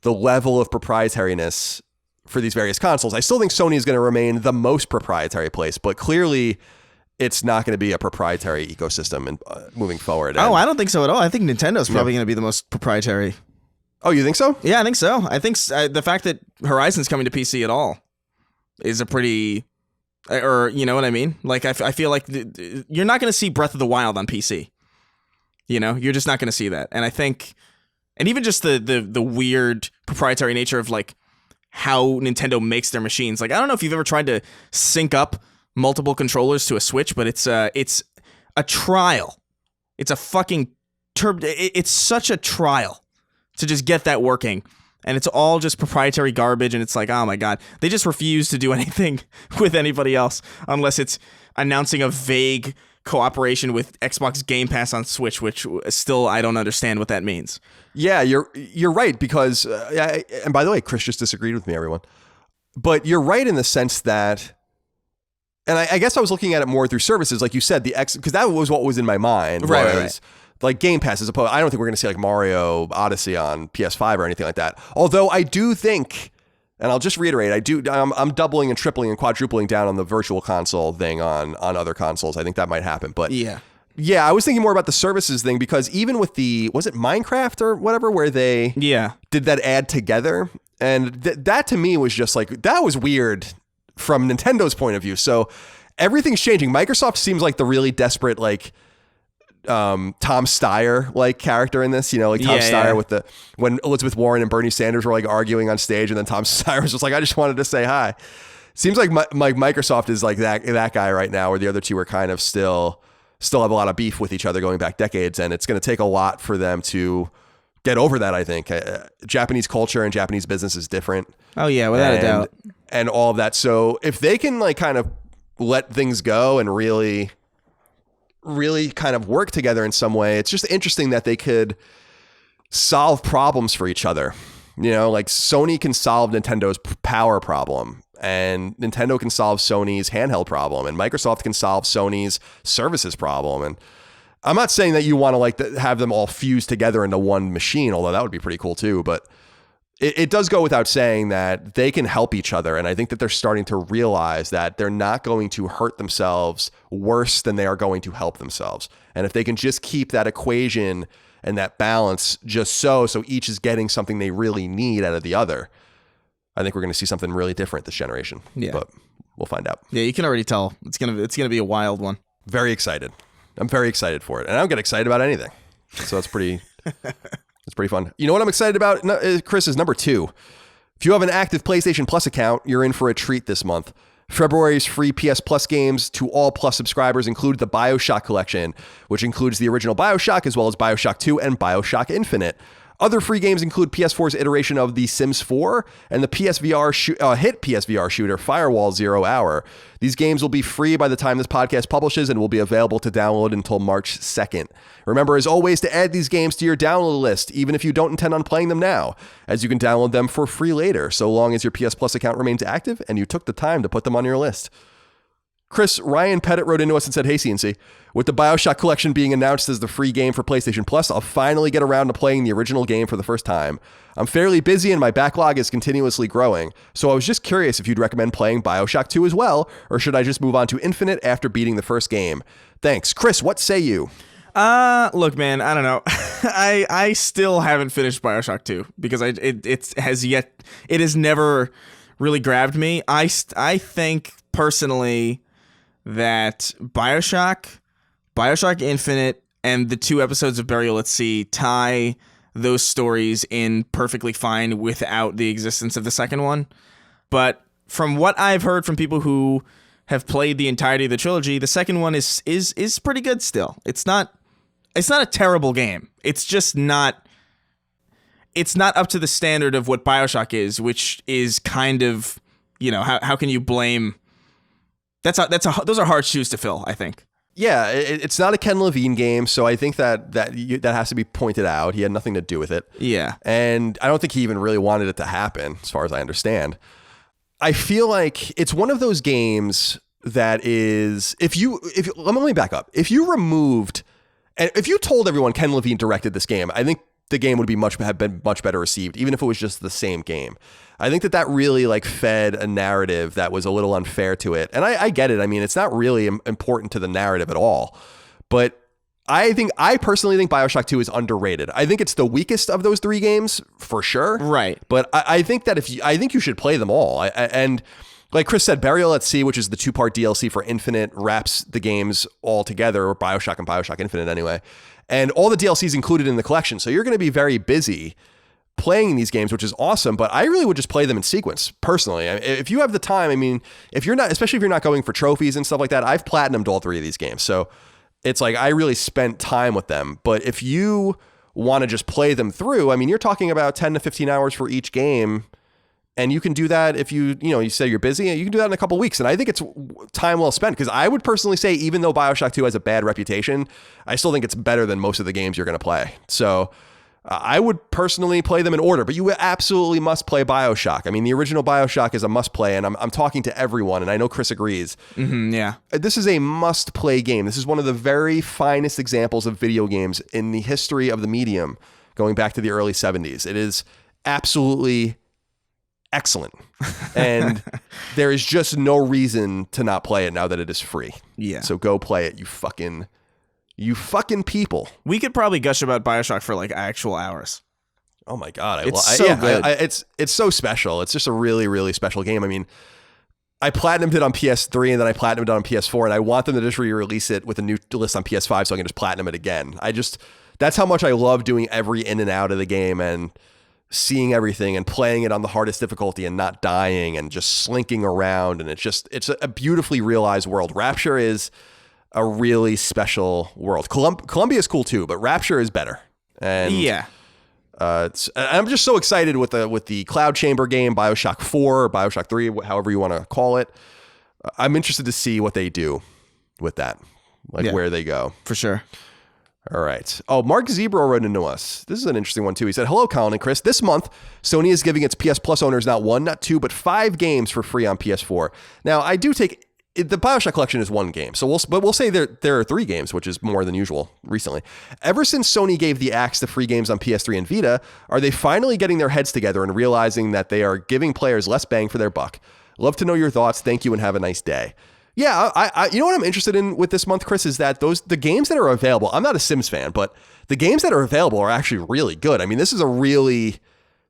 [SPEAKER 2] the level of proprietariness for these various consoles. I still think Sony is going to remain the most proprietary place, but clearly it's not going to be a proprietary ecosystem and moving forward. Oh, I don't think so at all. I think Nintendo's probably going to be the most proprietary.
[SPEAKER 1] Oh, you think so?
[SPEAKER 2] Yeah, I think so. I think the fact that Horizon's coming to PC at all is a pretty, or you know what I mean? Like I feel like you're not going to see Breath of the Wild on PC. You're just not going to see that. And I think, and even just the weird proprietary nature of like how Nintendo makes their machines. Like, I don't know if you've ever tried to sync up multiple controllers to a Switch, but it's a trial. It's a fucking it's such a trial to just get that working. And it's all just proprietary garbage, and it's like, oh my God. They just refuse to do anything with anybody else unless it's announcing a vague cooperation with Xbox Game Pass on Switch, which still I don't understand what that means.
[SPEAKER 1] Yeah, you're right, because, and by the way, Chris just disagreed with me, everyone. But you're right in the sense that, and I guess I was looking at it more through services, like you said, because that was what was in my mind.
[SPEAKER 2] Right.
[SPEAKER 1] Like Game Pass, as opposed, I don't think we're going to see like Mario Odyssey on PS5 or anything like that. Although I do think, and I'll just reiterate, I'm doubling and tripling and quadrupling down on the virtual console thing on other consoles. I think that might happen. But yeah, I was thinking more about the services thing, because even with was it Minecraft or whatever, where they did that add together, and that to me was just like, that was weird from Nintendo's point of view. So everything's changing. Microsoft seems like the really desperate, like, Tom Steyer like character in this, like Tom Steyer with when Elizabeth Warren and Bernie Sanders were like arguing on stage, and then Tom Steyer was just like, I just wanted to say hi. Seems like Microsoft is like that guy right now, where the other two are kind of still have a lot of beef with each other going back decades, and it's going to take a lot for them to get over that. I think Japanese culture and Japanese business is different.
[SPEAKER 2] Oh yeah, without a doubt,
[SPEAKER 1] and all of that. So if they can like kind of let things go and really kind of work together in some way, it's just interesting that they could solve problems for each other. Like Sony can solve Nintendo's power problem, and Nintendo can solve Sony's handheld problem, and Microsoft can solve Sony's services problem. And I'm not saying that you want to like have them all fused together into one machine, although that would be pretty cool too. But it does go without saying that they can help each other. And I think that they're starting to realize that they're not going to hurt themselves worse than they are going to help themselves. And if they can just keep that equation and that balance just so each is getting something they really need out of the other, I think we're going to see something really different this generation. Yeah. But we'll find out.
[SPEAKER 2] Yeah, you can already tell. It's gonna be a wild one.
[SPEAKER 1] Very excited. I'm very excited for it. And I don't get excited about anything. So it's pretty... It's pretty fun. You know what I'm excited about, Chris, is number 2. If you have an active PlayStation Plus account, you're in for a treat this month. February's free PS Plus games to all Plus subscribers include the BioShock Collection, which includes the original BioShock as well as BioShock 2 and BioShock Infinite. Other free games include PS4's iteration of The Sims 4 and the hit PSVR shooter Firewall 0 Hour. These games will be free by the time this podcast publishes and will be available to download until March 2nd. Remember, as always, to add these games to your download list, even if you don't intend on playing them now, as you can download them for free later, so long as your PS Plus account remains active and you took the time to put them on your list. Chris, Ryan Pettit wrote into us and said, hey, CNC, with the BioShock Collection being announced as the free game for PlayStation Plus, I'll finally get around to playing the original game for the first time. I'm fairly busy and my backlog is continuously growing, so I was just curious if you'd recommend playing BioShock 2 as well, or should I just move on to Infinite after beating the first game? Thanks. Chris, what say you?
[SPEAKER 2] Look, man, I don't know. I still haven't finished BioShock 2 because it has never really grabbed me. I think personally that BioShock Infinite, and the 2 episodes of Burial at Sea tie those stories in perfectly fine without the existence of the second one. But from what I've heard from people who have played the entirety of the trilogy, the second one is pretty good still. It's not a terrible game. It's just not up to the standard of what BioShock is, which is kind of, how can you blame... those are hard shoes to fill, I think.
[SPEAKER 1] Yeah, it's not a Ken Levine game, so I think that has to be pointed out. He had nothing to do with it.
[SPEAKER 2] Yeah. And
[SPEAKER 1] I don't think he even really wanted it to happen, as far as I understand. I feel like it's one of those games that is, let me back up. If you told everyone Ken Levine directed this game, I think the game would have been much better received, even if it was just the same game. I think that really like fed a narrative that was a little unfair to it. And I get it. I mean, it's not really important to the narrative at all. But I personally think BioShock 2 is underrated. I think it's the weakest of those 3 games for sure.
[SPEAKER 2] Right.
[SPEAKER 1] But I think that I think you should play them all. And like Chris said, Burial at Sea, which is the 2-part DLC for Infinite, wraps the games all together, or BioShock and BioShock Infinite anyway. And all the DLC is included in the collection. So you're going to be very busy playing these games, which is awesome. But I really would just play them in sequence, personally. If you have the time, I mean, if you're not, especially if you're not going for trophies and stuff like that, I've platinumed all 3 of these games. So it's like I really spent time with them. But if you want to just play them through, I mean, you're talking about 10 to 15 hours for each game. And you can do that if you say you're busy, you can do that in a couple of weeks. And I think it's time well spent, because I would personally say, even though BioShock 2 has a bad reputation, I still think it's better than most of the games you're going to play. So I would personally play them in order, but you absolutely must play BioShock. I mean, the original BioShock is a must play, and I'm talking to everyone, and I know Chris agrees.
[SPEAKER 2] Yeah.
[SPEAKER 1] This is a must play game. This is one of the very finest examples of video games in the history of the medium, going back to the early 70s. It is absolutely excellent. And there is just no reason to not play it now that it is free.
[SPEAKER 2] Yeah.
[SPEAKER 1] So go play it, you fucking people.
[SPEAKER 2] We could probably gush about BioShock for like actual hours.
[SPEAKER 1] Oh my God.
[SPEAKER 2] It's so good.
[SPEAKER 1] It's so special. It's just a really, really special game. I mean, I platinumed it on PS3 and then I platinumed it on PS4, and I want them to just re-release it with a new list on PS5 so I can just platinum it again. That's how much I love doing every in and out of the game, and seeing everything and playing it on the hardest difficulty and not dying and just slinking around. And it's a beautifully realized world. Rapture is a really special world. Columbia is cool too, but Rapture is better. And
[SPEAKER 2] yeah,
[SPEAKER 1] I'm just so excited with the Cloud Chamber game, BioShock 4 or BioShock 3, however you want to call it. I'm interested to see what they do with that, where they go.
[SPEAKER 2] For sure.
[SPEAKER 1] All right. Oh, Mark Zebro wrote into us. This is an interesting one, too. He said, "Hello, Colin and Chris. This month, Sony is giving its PS Plus owners not 1, not 2, but 5 games for free on PS4. Now, I do take... The BioShock Collection is 1 game, so we'll say there are 3 games, which is more than usual recently. Ever since Sony gave the axe to free games on PS3 and Vita, are they finally getting their heads together and realizing that they are giving players less bang for their buck? Love to know your thoughts. Thank you and have a nice day." Yeah, I you know what I'm interested in with this month, Chris, is that the games that are available, I'm not a Sims fan, but the games that are available are actually really good. I mean, this is a really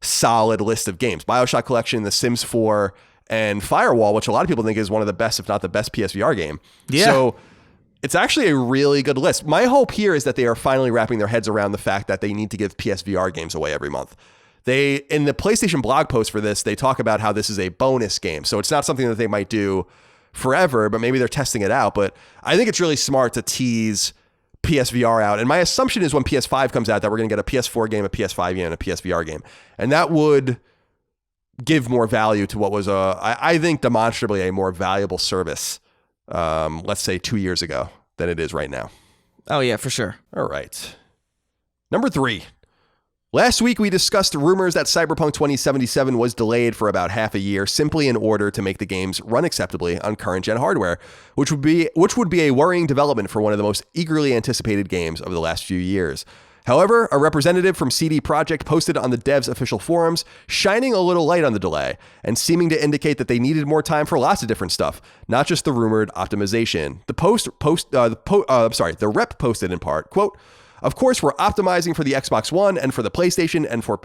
[SPEAKER 1] solid list of games. BioShock Collection, The Sims 4, and Firewall, which a lot of people think is one of the best, if not the best PSVR game. Yeah. So it's actually a really good list. My hope here is that they are finally wrapping their heads around the fact that they need to give PSVR games away every month. In the PlayStation blog post for this, they talk about how this is a bonus game. So it's not something that they might do forever, but maybe they're testing it out. But I think it's really smart to tease PSVR out. And my assumption is when PS5 comes out that we're going to get a PS4 game, a PS5 game, and a PSVR game. And that would give more value to what was I think demonstrably a more valuable service, let's say 2 years ago, than it is right now.
[SPEAKER 2] Oh yeah, for sure.
[SPEAKER 1] All right. Number 3. Last week, we discussed rumors that Cyberpunk 2077 was delayed for about half a year simply in order to make the games run acceptably on current-gen hardware, which would be a worrying development for one of the most eagerly anticipated games of the last few years. However, a representative from CD Projekt posted on the dev's official forums, shining a little light on the delay and seeming to indicate that they needed more time for lots of different stuff, not just the rumored optimization. The rep posted in part, quote, "Of course, we're optimizing for the Xbox One and for the PlayStation and for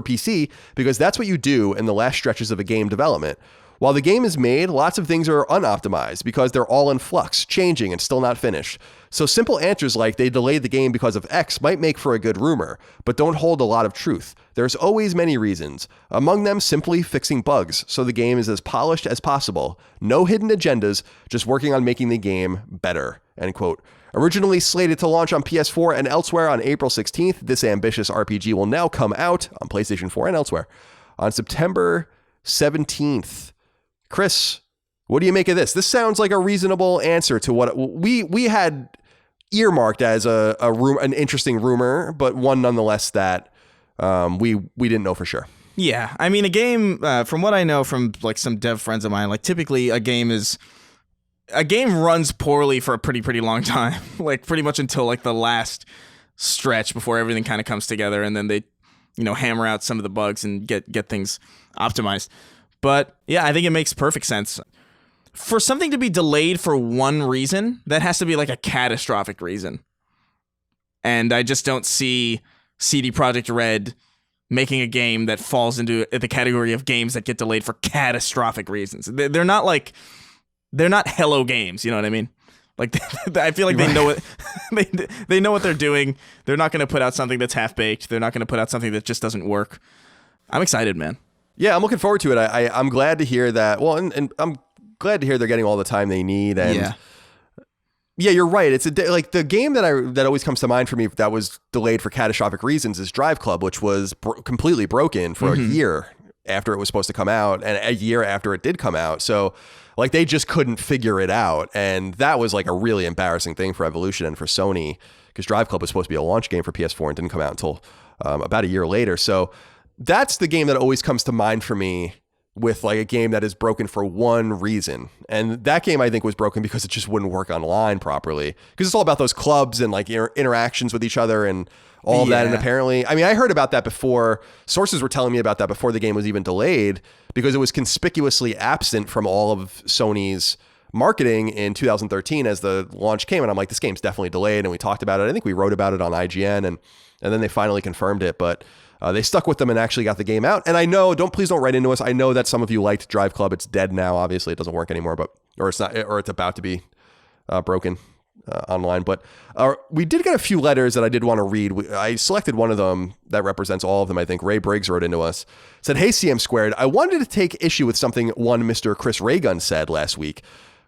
[SPEAKER 1] PC because that's what you do in the last stretches of a game development. While the game is made, lots of things are unoptimized because they're all in flux, changing, and still not finished. So simple answers like they delayed the game because of X might make for a good rumor, but don't hold a lot of truth. There's always many reasons, among them simply fixing bugs so the game is as polished as possible. No hidden agendas, just working on making the game better," end quote. Originally slated to launch on PS4 and elsewhere on April 16th, this ambitious RPG will now come out on PlayStation 4 and elsewhere on September 17th. Chris, what do you make of this? This sounds like a reasonable answer to what we had earmarked as an interesting rumor, but one nonetheless that we didn't know for sure.
[SPEAKER 2] Yeah, I mean, a game, from what I know from like some dev friends of mine, like typically a game runs poorly for a pretty long time, like pretty much until like the last stretch before everything kind of comes together, and then they, hammer out some of the bugs and get things optimized. But yeah, I think it makes perfect sense. For something to be delayed for one reason, that has to be like a catastrophic reason. And I just don't see CD Projekt Red making a game that falls into the category of games that get delayed for catastrophic reasons. They're not Hello Games, you know what I mean? Like I feel like they know what they know what they're doing. They're not going to put out something that's half baked. They're not going to put out something that just doesn't work. I'm excited, man.
[SPEAKER 1] Yeah, I'm looking forward to it. I'm glad to hear that. Well, and I'm glad to hear they're getting all the time they need. And yeah, you're right. It's like the game that always comes to mind for me that was delayed for catastrophic reasons is Drive Club, which was completely broken for a year after it was supposed to come out and a year after it did come out. So like they just couldn't figure it out. And that was like a really embarrassing thing for Evolution and for Sony, because Drive Club was supposed to be a launch game for PS4 and didn't come out until about a year later. So that's the game that always comes to mind for me with like a game that is broken for one reason. And that game I think was broken because it just wouldn't work online properly, because it's all about those clubs and like interactions with each other and all of that. And apparently, I mean, I heard about that before. Sources were telling me about that before the game was even delayed, because it was conspicuously absent from all of Sony's marketing in 2013 as the launch came. And I'm like, this game's definitely delayed. And we talked about it. I think we wrote about it on IGN, and then they finally confirmed it. But they stuck with them and actually got the game out. And I know, please don't write into us. I know that some of you liked Drive Club. It's dead now. Obviously, it doesn't work anymore, or it's not, or it's about to be broken online. But we did get a few letters that I did want to read. I selected one of them that represents all of them. I think Ray Briggs wrote into us, said, "Hey, CM Squared, I wanted to take issue with something one Mr. Chris Raygun said last week.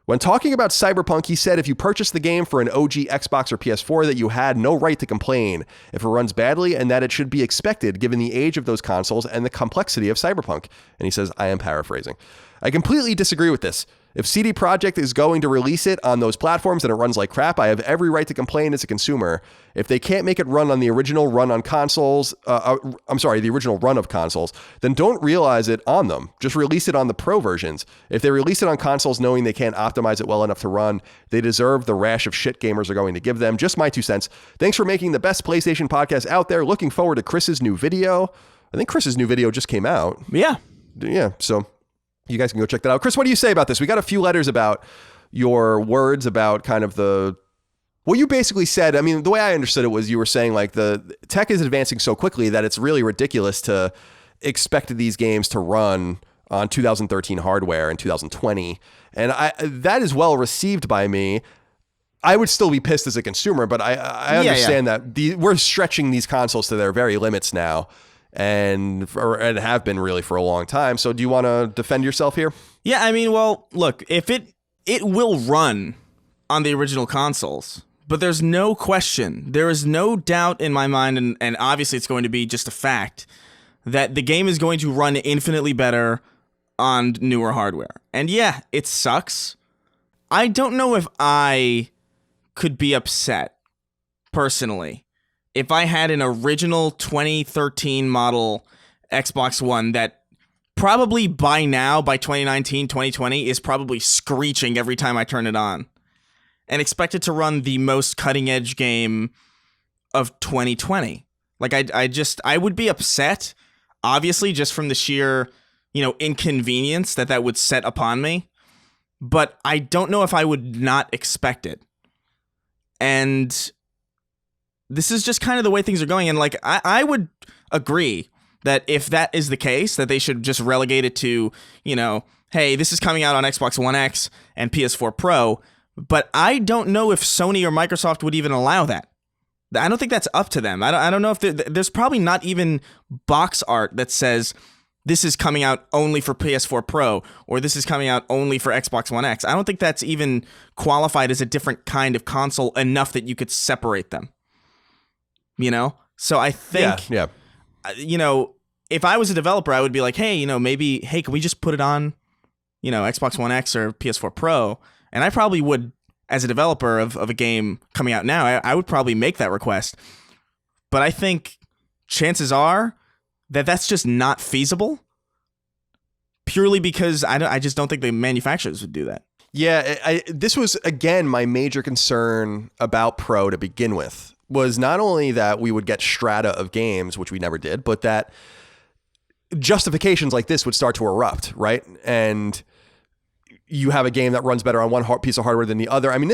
[SPEAKER 1] When talking about Cyberpunk, he said if you purchased the game for an OG Xbox or PS4 that you had no right to complain if it runs badly, and that it should be expected given the age of those consoles and the complexity of Cyberpunk." And he says, I am paraphrasing. "I completely disagree with this. If CD Projekt is going to release it on those platforms and it runs like crap, I have every right to complain as a consumer. If they can't make it run on the original run on consoles, the original run of consoles, then don't realize it on them. Just release it on the pro versions. If they release it on consoles knowing they can't optimize it well enough to run, they deserve the rash of shit gamers are going to give them. Just my 2 cents. Thanks for making the best PlayStation podcast out there. Looking forward to Chris's new video." I think Chris's new video just came out.
[SPEAKER 2] Yeah.
[SPEAKER 1] So you guys can go check that out. Chris, what do you say about this? We got a few letters about your words about kind of what you basically said. I mean, the way I understood it was you were saying like the tech is advancing so quickly that it's really ridiculous to expect these games to run on 2013 hardware in 2020. And that is well received by me. I would still be pissed as a consumer, but I understand that we're stretching these consoles to their very limits now. And have been really for a long time. So do you want to defend yourself here?
[SPEAKER 2] Yeah, I mean, well, look, if it will run on the original consoles, but there's no question, there is no doubt in my mind, and obviously it's going to be just a fact, that the game is going to run infinitely better on newer hardware. And yeah, it sucks. I don't know if I could be upset, personally, if I had an original 2013 model Xbox One that probably by now, by 2019, 2020, is probably screeching every time I turn it on, and expect it to run the most cutting edge game of 2020. Like I would be upset, obviously, just from the sheer, inconvenience that would set upon me. But I don't know if I would not expect it. And this is just kind of the way things are going. And like, I would agree that if that is the case, that they should just relegate it to, hey, this is coming out on Xbox One X and PS4 Pro. But I don't know if Sony or Microsoft would even allow that. I don't think that's up to them. I don't know if there's probably not even box art that says this is coming out only for PS4 Pro or this is coming out only for Xbox One X. I don't think that's even qualified as a different kind of console enough that you could separate them. So I think, if I was a developer, I would be like, hey, can we just put it on, Xbox One X or PS4 Pro? And I probably would, as a developer of a game coming out now, I would probably make that request. But I think chances are that that's just not feasible, purely because I just don't think the manufacturers would do that.
[SPEAKER 1] Yeah, this was, again, my major concern about Pro to begin with. Was not only that we would get strata of games, which we never did, but that justifications like this would start to erupt, right? And you have a game that runs better on one piece of hardware than the other. I mean,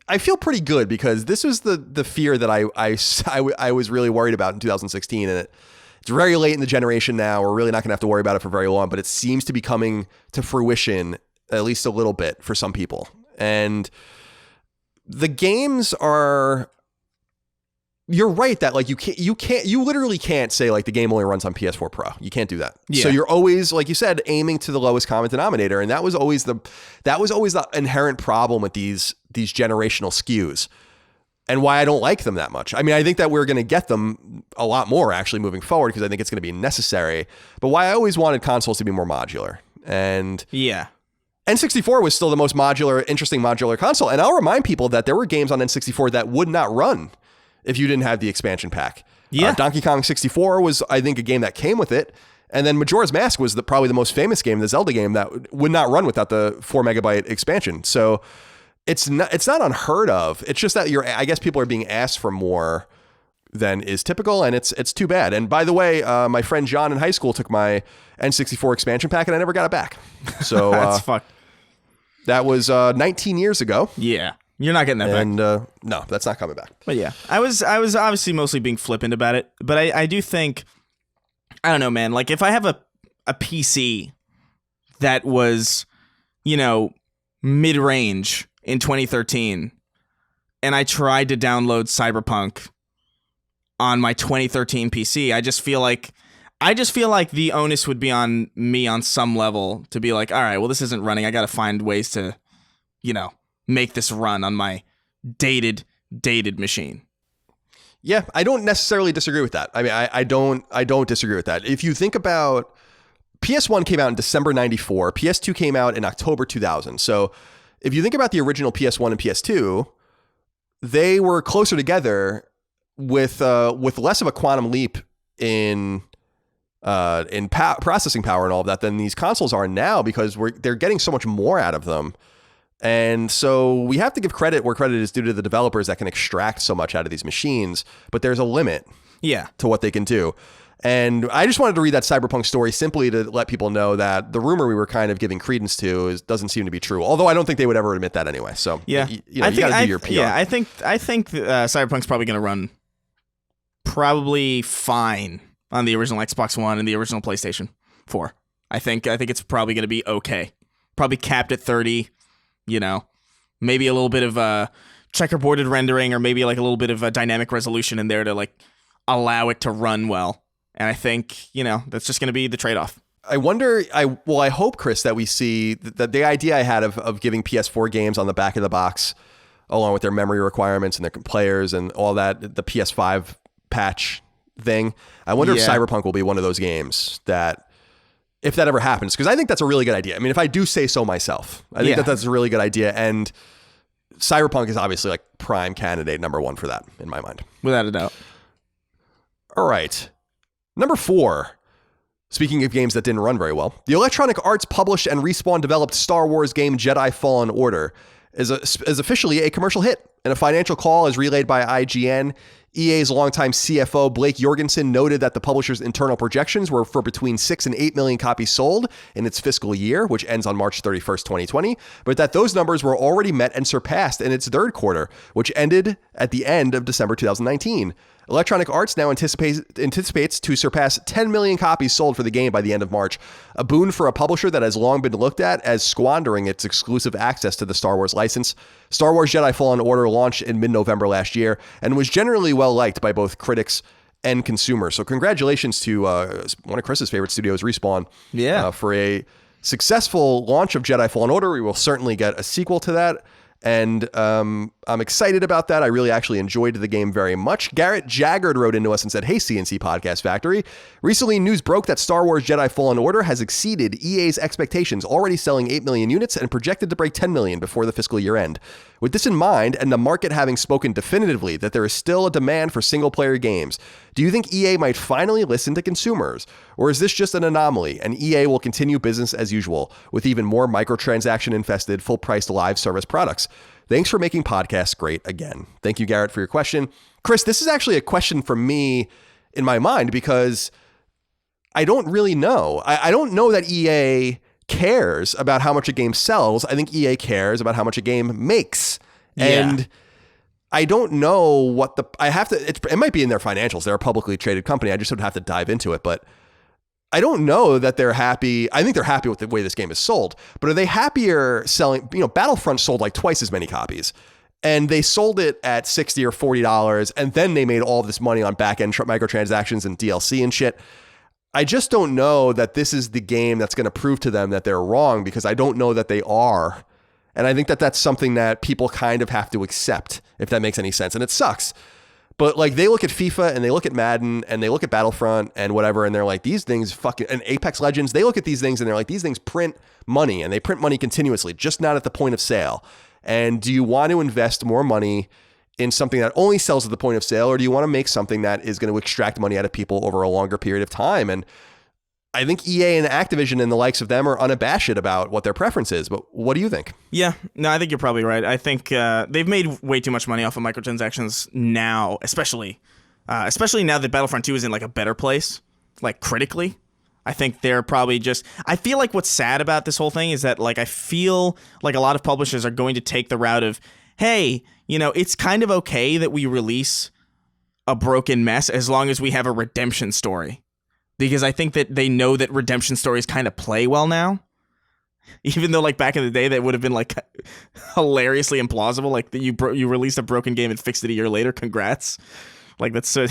[SPEAKER 1] I feel pretty good because this was the fear that I was really worried about in 2016. And it's very late in the generation now. We're really not going to have to worry about it for very long, but it seems to be coming to fruition at least a little bit for some people. And the games are. You're right that like you literally can't say like the game only runs on PS4 Pro. You can't do that.
[SPEAKER 2] Yeah.
[SPEAKER 1] So you're always, like you said, aiming to the lowest common denominator, and that was always the inherent problem with these generational SKUs, and why I don't like them that much. I mean, I think that we're going to get them a lot more actually moving forward because I think it's going to be necessary. But why I always wanted consoles to be more modular, and
[SPEAKER 2] yeah.
[SPEAKER 1] N64 was still the most interesting modular console, and I'll remind people that there were games on N64 that would not run if you didn't have the expansion pack.
[SPEAKER 2] Yeah.
[SPEAKER 1] Donkey Kong 64 was, I think, a game that came with it. And then Majora's Mask was probably the most famous game, the Zelda game, that would not run without the 4 megabyte expansion. So it's not unheard of. It's just that I guess people are being asked for more than is typical, and it's too bad. And by the way, my friend John in high school took my N64 expansion pack, and I never got it back. So
[SPEAKER 2] That's fucked.
[SPEAKER 1] That was 19 years ago.
[SPEAKER 2] Yeah. You're not getting that back.
[SPEAKER 1] And no, that's not coming back.
[SPEAKER 2] But yeah, I was obviously mostly being flippant about it. But I do think, I don't know, man, like if I have a PC that was, mid-range in 2013, and I tried to download Cyberpunk on my 2013 PC, I just feel like the onus would be on me on some level to be like, all right, well, this isn't running. I got to find ways to, make this run on my dated machine.
[SPEAKER 1] Yeah, I don't necessarily disagree with that. I mean, I don't disagree with that. If you think about, PS1 came out in December 94, PS2 came out in October 2000. So if you think about the original PS1 and PS2, they were closer together with less of a quantum leap in processing power and all of that than these consoles are now, because they're getting so much more out of them. And so we have to give credit where credit is due to the developers that can extract so much out of these machines, but there's a limit to what they can do. And I just wanted to read that Cyberpunk story simply to let people know that the rumor we were kind of giving credence to doesn't seem to be true. Although I don't think they would ever admit that anyway. So
[SPEAKER 2] yeah,
[SPEAKER 1] you got to do your PR.
[SPEAKER 2] Yeah, I think Cyberpunk's probably going to run probably fine on the original Xbox One and the original PlayStation 4. I think it's probably going to be okay. Probably capped at 30. Maybe a little bit of checkerboarded rendering, or maybe like a little bit of a dynamic resolution in there to like allow it to run well. And I think, that's just going to be the trade-off.
[SPEAKER 1] I wonder, I hope, Chris, that we see that the idea I had of giving PS4 games on the back of the box, along with their memory requirements and their players and all that, the PS5 patch thing. I wonder if Cyberpunk will be one of those games that, if that ever happens, because I think that's a really good idea. I mean, if I do say so myself, I think that's a really good idea. And Cyberpunk is obviously like prime candidate number one for that in my mind.
[SPEAKER 2] Without a doubt. All
[SPEAKER 1] right. Number 4. Speaking of games that didn't run very well, the Electronic Arts published and Respawn developed Star Wars game Jedi Fallen Order is officially a commercial hit. In a financial call as relayed by IGN, EA's longtime CFO Blake Jorgensen noted that the publisher's internal projections were for between 6 and 8 million copies sold in its fiscal year, which ends on March 31st, 2020, but that those numbers were already met and surpassed in its third quarter, which ended at the end of December 2019. Electronic Arts now anticipates to surpass 10 million copies sold for the game by the end of March, a boon for a publisher that has long been looked at as squandering its exclusive access to the Star Wars license. Star Wars Jedi Fallen Order launched in mid-November last year and was generally well liked by both critics and consumers. So congratulations to one of Chris's favorite studios, Respawn, for a successful launch of Jedi Fallen Order. We will certainly get a sequel to that. And I'm excited about that. I really actually enjoyed the game very much. Garrett Jaggard wrote into us and said, "Hey, CNC Podcast Factory. Recently, news broke that Star Wars Jedi Fallen Order has exceeded EA's expectations, already selling 8 million units and projected to break 10 million before the fiscal year end. With this in mind, and the market having spoken definitively that there is still a demand for single-player games, do you think EA might finally listen to consumers? Or is this just an anomaly, and EA will continue business as usual, with even more microtransaction-infested, full-priced live service products? Thanks for making podcasts great again." Thank you, Garrett, for your question. Chris, this is actually a question for me in my mind, because I don't really know. I don't know that EA cares about how much a game sells. I think EA cares about how much a game makes. And I don't know what it might be in their financials. They're a publicly traded company. I just would have to dive into it, but I don't know that they're happy. I think they're happy with the way this game is sold, but are they happier selling, Battlefront sold like twice as many copies, and they sold it at $60 or $40, and then they made all of this money on back-end microtransactions and DLC and shit. I just don't know that this is the game that's going to prove to them that they're wrong, because I don't know that they are. And I think that that's something that people kind of have to accept, if that makes any sense. And it sucks. But like, they look at FIFA and they look at Madden and they look at Battlefront and whatever, and they're like, these things fucking, and Apex Legends, they look at these things and they're like, these things print money, and they print money continuously, just not at the point of sale. And do you want to invest more money in something that only sells at the point of sale, or do you want to make something that is going to extract money out of people over a longer period of time? And I think EA and Activision and the likes of them are unabashed about what their preference is. But what do you think?
[SPEAKER 2] Yeah, no, I think you're probably right. I think they've made way too much money off of microtransactions now, especially now that Battlefront 2 is in like a better place, like critically. I think they're probably just... I feel like what's sad about this whole thing is that like I feel like a lot of publishers are going to take the route of, hey, you know, it's kind of okay that we release a broken mess as long as we have a redemption story. Because I think that they know that redemption stories kind of play well now. Even though, like, back in the day, that would have been, like, hilariously implausible. Like, you released a broken game and fixed it a year later. Congrats. Like, that's so...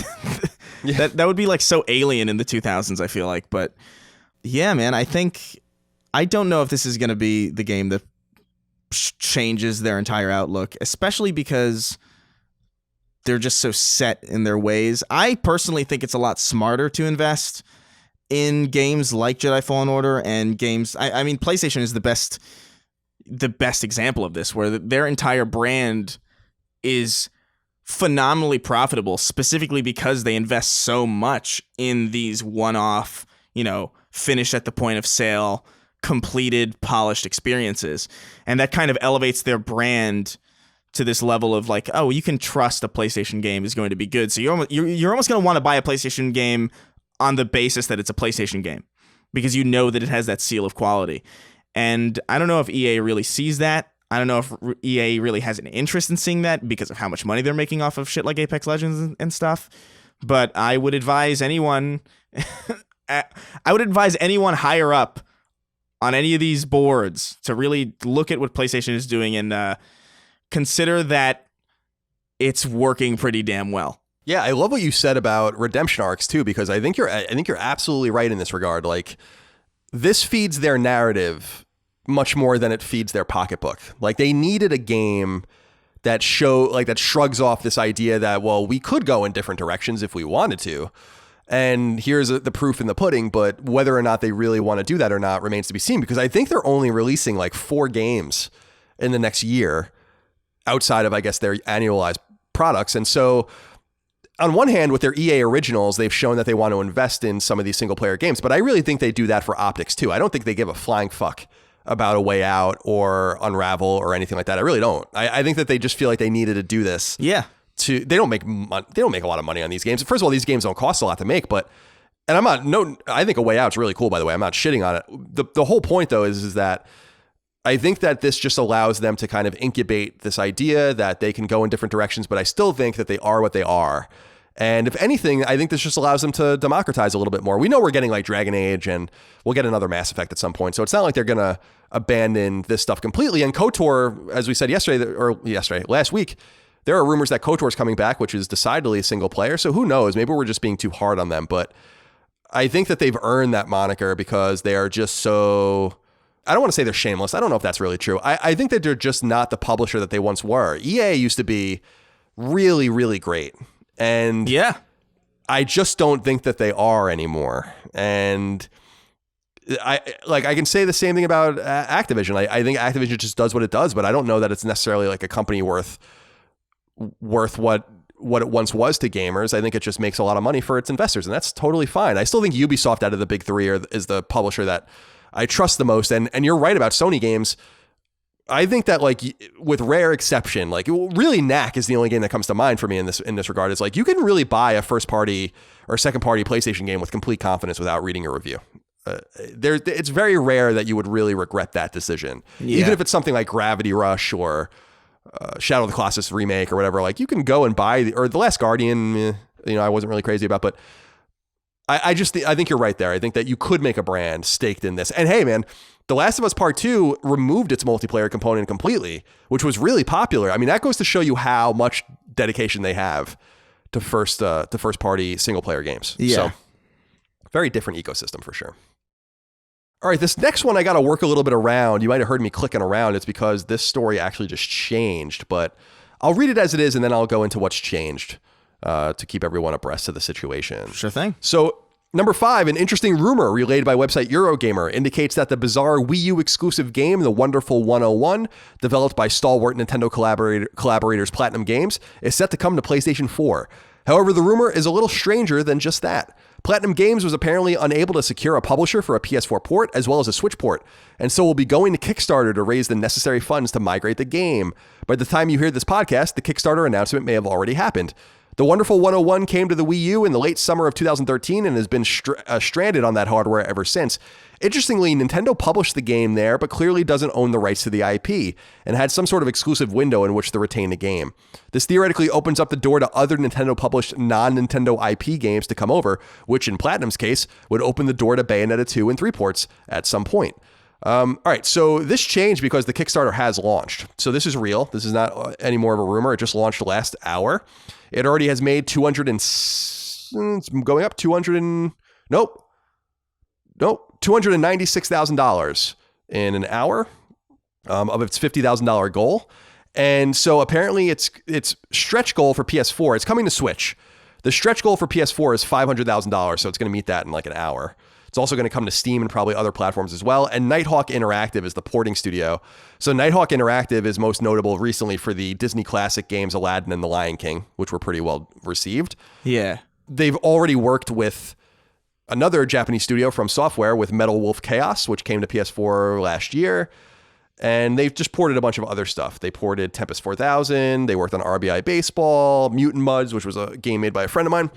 [SPEAKER 1] Yeah.
[SPEAKER 2] that would be, like, so alien in the 2000s, I feel like. But, yeah, man, I don't know if this is going to be the game that changes their entire outlook. Especially because they're just so set in their ways. I personally think it's a lot smarter to invest in games like Jedi Fallen Order and games. I mean, PlayStation is the best example of this, where their entire brand is phenomenally profitable, specifically because they invest so much in these one-off, you know, finish at the point of sale, completed, polished experiences. And that kind of elevates their brand to this level of like, oh, you can trust a PlayStation game is going to be good. So you're almost going to want to buy a PlayStation game on the basis that it's a PlayStation game, because you know that it has that seal of quality. And I don't know if EA really sees that. I don't know if EA really has an interest in seeing that because of how much money they're making off of shit like Apex Legends and stuff. But I would advise anyone higher up on any of these boards to really look at what PlayStation is doing and consider that it's working pretty damn well.
[SPEAKER 1] Yeah, I love what you said about redemption arcs too, because I think you're absolutely right in this regard. Like, this feeds their narrative much more than it feeds their pocketbook. Like, they needed a game that shrugs off this idea that, well, we could go in different directions if we wanted to. And here's the proof in the pudding, but whether or not they really want to do that or not remains to be seen, because I think they're only releasing like 4 games in the next year outside of, I guess, their annualized products. And so on one hand, with their EA originals, they've shown that they want to invest in some of these single player games, but I really think they do that for optics too. I don't think they give a flying fuck about A Way Out or Unravel or anything like that. I really don't. I think that they just feel like they needed to do this.
[SPEAKER 2] Yeah.
[SPEAKER 1] They don't make a lot of money on these games. First of all, these games don't cost a lot to make, I think A Way Out's really cool, by the way. I'm not shitting on it. The whole point though is that I think that this just allows them to kind of incubate this idea that they can go in different directions, but I still think that they are what they are. And if anything, I think this just allows them to democratize a little bit more. We know we're getting like Dragon Age, and we'll get another Mass Effect at some point. So it's not like they're going to abandon this stuff completely. And KOTOR, as we said last week, there are rumors that KOTOR is coming back, which is decidedly a single player. So who knows? Maybe we're just being too hard on them. But I think that they've earned that moniker because they are just so... I don't want to say they're shameless. I don't know if that's really true. I think that they're just not the publisher that they once were. EA used to be really, really great. And
[SPEAKER 2] yeah,
[SPEAKER 1] I just don't think that they are anymore. And I can say the same thing about Activision. I think Activision just does what it does, but I don't know that it's necessarily like a company worth what it once was to gamers. I think it just makes a lot of money for its investors, and that's totally fine. I still think Ubisoft out of the big three is the publisher that I trust the most. And you're right about Sony games. I think that, like, with rare exception, like, really Knack is the only game that comes to mind for me in this regard. Is like, you can really buy a first party or second party PlayStation game with complete confidence without reading a review. It's very rare that you would really regret that decision. Yeah. Even if it's something like Gravity Rush or Shadow of the Colossus remake or whatever, like, you can go and buy or The Last Guardian, I wasn't really crazy about, but I think you're right there. I think that you could make a brand staked in this. And hey, man, The Last of Us Part 2 removed its multiplayer component completely, which was really popular. I mean, that goes to show you how much dedication they have to first party single player games.
[SPEAKER 2] Yeah.
[SPEAKER 1] So, very different ecosystem for sure. All right, this next one I got to work a little bit around. You might have heard me clicking around. It's because this story actually just changed, but I'll read it as it is, and then I'll go into what's changed to keep everyone abreast of the situation.
[SPEAKER 2] Sure thing.
[SPEAKER 1] So, number 5, an interesting rumor relayed by website Eurogamer indicates that the bizarre Wii U-exclusive game, The Wonderful 101, developed by stalwart Nintendo collaborators Platinum Games, is set to come to PlayStation 4. However, the rumor is a little stranger than just that. Platinum Games was apparently unable to secure a publisher for a PS4 port as well as a Switch port, and so will be going to Kickstarter to raise the necessary funds to migrate the game. By the time you hear this podcast, the Kickstarter announcement may have already happened. The Wonderful 101 came to the Wii U in the late summer of 2013 and has been stranded on that hardware ever since. Interestingly, Nintendo published the game there, but clearly doesn't own the rights to the IP, and had some sort of exclusive window in which to retain the game. This theoretically opens up the door to other Nintendo-published non-Nintendo IP games to come over, which in Platinum's case would open the door to Bayonetta 2 and 3 ports at some point. All right, so this changed because the Kickstarter has launched. So this is real. This is not any more of a rumor. It just launched last hour. It already has made $296,000 in an hour of its $50,000 goal. And so apparently its stretch goal for PS4, it's coming to Switch. The stretch goal for PS4 is $500,000, so it's going to meet that in like an hour. It's also going to come to Steam and probably other platforms as well. And Nighthawk Interactive is the porting studio. So Nighthawk Interactive is most notable recently for the Disney classic games Aladdin and The Lion King, which were pretty well received.
[SPEAKER 2] Yeah.
[SPEAKER 1] They've already worked with another Japanese studio From Software with Metal Wolf Chaos, which came to PS4 last year. And they've just ported a bunch of other stuff. They ported Tempest 4000. They worked on RBI Baseball, Mutant Mudds, which was a game made by a friend of mine.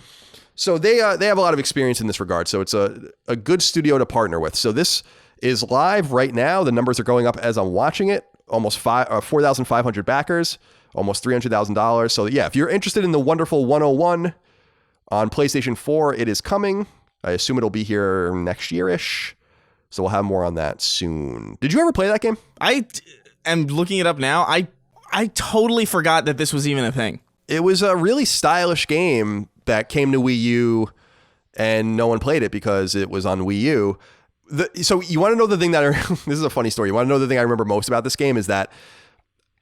[SPEAKER 1] So they have a lot of experience in this regard. So it's a good studio to partner with. So this is live right now. The numbers are going up as I'm watching it. Almost 4,500 backers, almost $300,000. So yeah, if you're interested in the Wonderful 101 on PlayStation 4, it is coming. I assume it'll be here next year-ish. So we'll have more on that soon. Did you ever play that game?
[SPEAKER 2] I am looking it up now. I totally forgot that this was even a thing.
[SPEAKER 1] It was a really stylish game that came to Wii U and no one played it because it was on Wii U. So you want to know the thing that this is a funny story. You want to know the thing I remember most about this game is that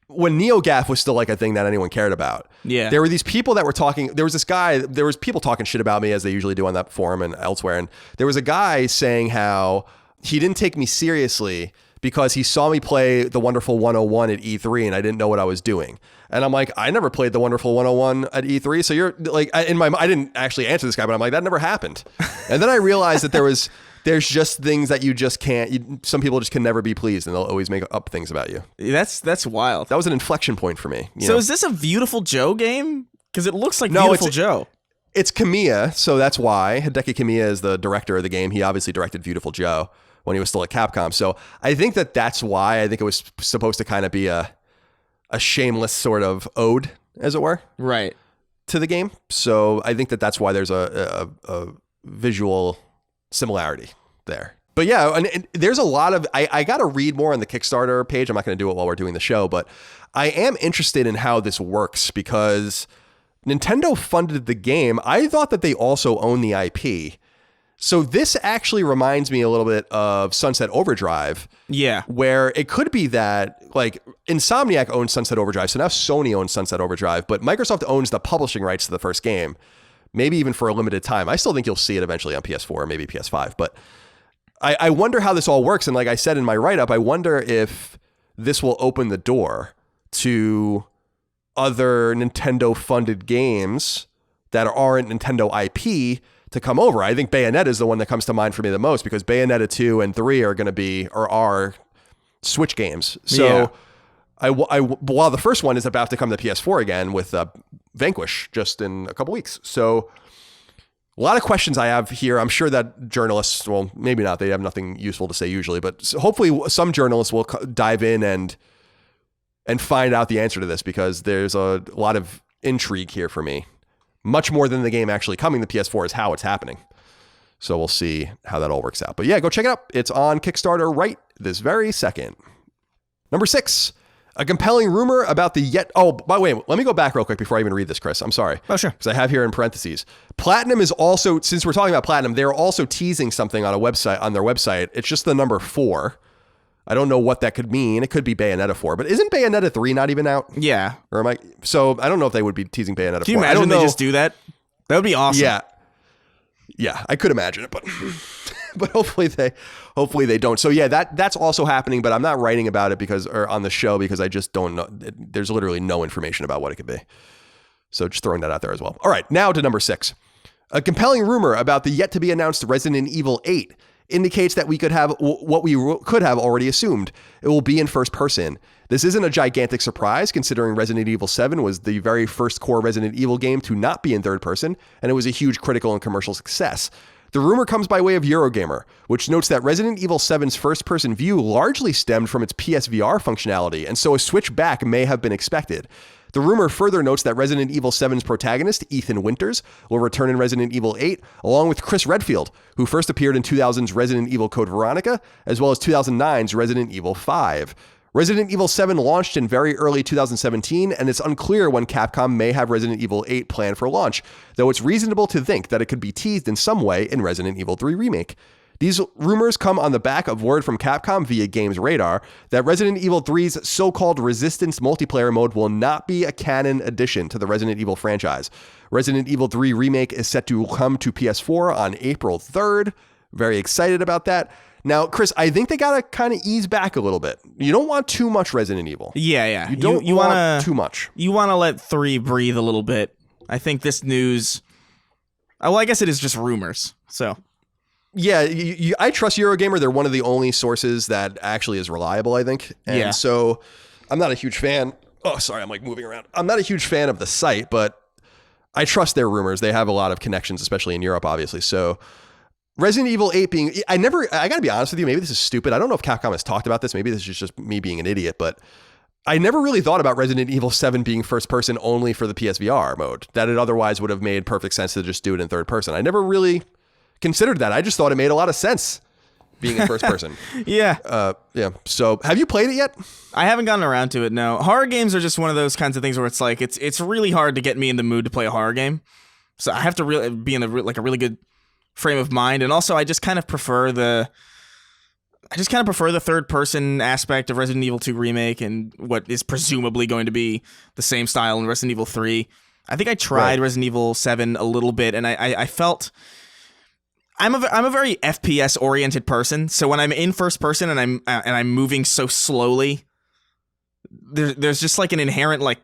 [SPEAKER 1] when NeoGAF was still like a thing that anyone cared about.
[SPEAKER 2] Yeah.
[SPEAKER 1] There were these people that were talking. There was people talking shit about me as they usually do on that forum and elsewhere. And there was a guy saying how he didn't take me seriously because he saw me play The Wonderful 101 at E3 and I didn't know what I was doing. And I'm like, I never played The Wonderful 101 at E3. So you're like, I didn't actually answer this guy, but I'm like, that never happened. And then I realized that there's just things that you just can't, some people just can never be pleased and they'll always make up things about you.
[SPEAKER 2] That's wild.
[SPEAKER 1] That was an inflection point for me.
[SPEAKER 2] So is this a Beautiful Joe game? Because it looks like Beautiful Joe.
[SPEAKER 1] It's Kamiya, so that's why. Hideki Kamiya is the director of the game. He obviously directed Beautiful Joe when he was still at Capcom. So I think that's why. I think it was supposed to kind of be a shameless sort of ode, as it were,
[SPEAKER 2] right,
[SPEAKER 1] to the game. So I think that's why there's a visual similarity there. But yeah, and there's a lot of, I got to read more on the Kickstarter page. I'm not going to do it while we're doing the show, but I am interested in how this works because Nintendo funded the game. I thought that they also own the IP. So this actually reminds me a little bit of Sunset Overdrive.
[SPEAKER 2] Yeah.
[SPEAKER 1] Where it could be that, like, Insomniac owns Sunset Overdrive, so now Sony owns Sunset Overdrive, but Microsoft owns the publishing rights to the first game, maybe even for a limited time. I still think you'll see it eventually on PS4 or maybe PS5, but I wonder how this all works. And like I said in my write-up, I wonder if this will open the door to other Nintendo-funded games that aren't Nintendo IP to come over. I think Bayonetta is the one that comes to mind for me the most because Bayonetta 2 and 3 are going to be, or are, Switch games. So yeah. While the first one is about to come to PS4 again with Vanquish just in a couple weeks. So a lot of questions I have here. I'm sure that journalists, well, maybe not. They have nothing useful to say usually, but hopefully some journalists will dive in and find out the answer to this because there's a lot of intrigue here for me. Much more than the game actually coming to PS4 is how it's happening. So we'll see how that all works out. But yeah, go check it out. It's on Kickstarter right this very second. Number 6, a compelling rumor about the Oh, by the way, let me go back real quick before I even read this, Chris. I'm sorry.
[SPEAKER 2] Oh, sure.
[SPEAKER 1] Because I have here in parentheses. Platinum is also, since we're talking about Platinum, they're also teasing something on their website. It's just the number 4. I don't know what that could mean. It could be Bayonetta 4, but isn't Bayonetta 3 not even out?
[SPEAKER 2] Yeah.
[SPEAKER 1] Or am I? So I don't know if they would be teasing Bayonetta 4.
[SPEAKER 2] Can you imagine they just do that? That would be awesome.
[SPEAKER 1] Yeah, I could imagine it, but but hopefully they don't. So yeah, that's also happening, but I'm not writing about it on the show because I just don't know. There's literally no information about what it could be. So just throwing that out there as well. All right, now to number 6. A compelling rumor about the yet to be announced Resident Evil 8 indicates that we could have what we could have already assumed. It will be in first person. This isn't a gigantic surprise considering Resident Evil 7 was the very first core Resident Evil game to not be in third person, and it was a huge critical and commercial success. The rumor comes by way of Eurogamer, which notes that Resident Evil 7's first-person view largely stemmed from its PSVR functionality, and so a switch back may have been expected. The rumor further notes that Resident Evil 7's protagonist, Ethan Winters, will return in Resident Evil 8, along with Chris Redfield, who first appeared in 2000's Resident Evil Code Veronica, as well as 2009's Resident Evil 5. Resident Evil 7 launched in very early 2017, and it's unclear when Capcom may have Resident Evil 8 planned for launch, though it's reasonable to think that it could be teased in some way in Resident Evil 3 Remake. These rumors come on the back of word from Capcom via Games Radar that Resident Evil 3's so-called Resistance multiplayer mode will not be a canon addition to the Resident Evil franchise. Resident Evil 3 Remake is set to come to PS4 on April 3rd. Very excited about that. Now, Chris, I think they got to kind of ease back a little bit. You don't want too much Resident Evil.
[SPEAKER 2] Yeah.
[SPEAKER 1] You don't want too much.
[SPEAKER 2] You want to let 3 breathe a little bit. I think this news... Well, I guess it is just rumors, so...
[SPEAKER 1] Yeah, I trust Eurogamer. They're one of the only sources that actually is reliable, I think. And so I'm not a huge fan. Oh, sorry, I'm like moving around. I'm not a huge fan of the site, but I trust their rumors. They have a lot of connections, especially in Europe, obviously. So Resident Evil 8 being, I got to be honest with you, maybe this is stupid. I don't know if Capcom has talked about this. Maybe this is just me being an idiot, but I never really thought about Resident Evil 7 being first person only for the PSVR mode, that it otherwise would have made perfect sense to just do it in third person. I never really considered that. I just thought it made a lot of sense being in first person.
[SPEAKER 2] Yeah.
[SPEAKER 1] So have you played it yet?
[SPEAKER 2] I haven't gotten around to it, no. Horror games are just one of those kinds of things where it's like, it's really hard to get me in the mood to play a horror game. So I have to really be in a really good frame of mind. And also I just kind of prefer the third person aspect of Resident Evil 2 Remake and what is presumably going to be the same style in Resident Evil 3. I think I tried Resident Evil 7 a little bit, and I felt... I'm a very FPS oriented person, so when I'm in first person and I'm moving so slowly, there's just like an inherent like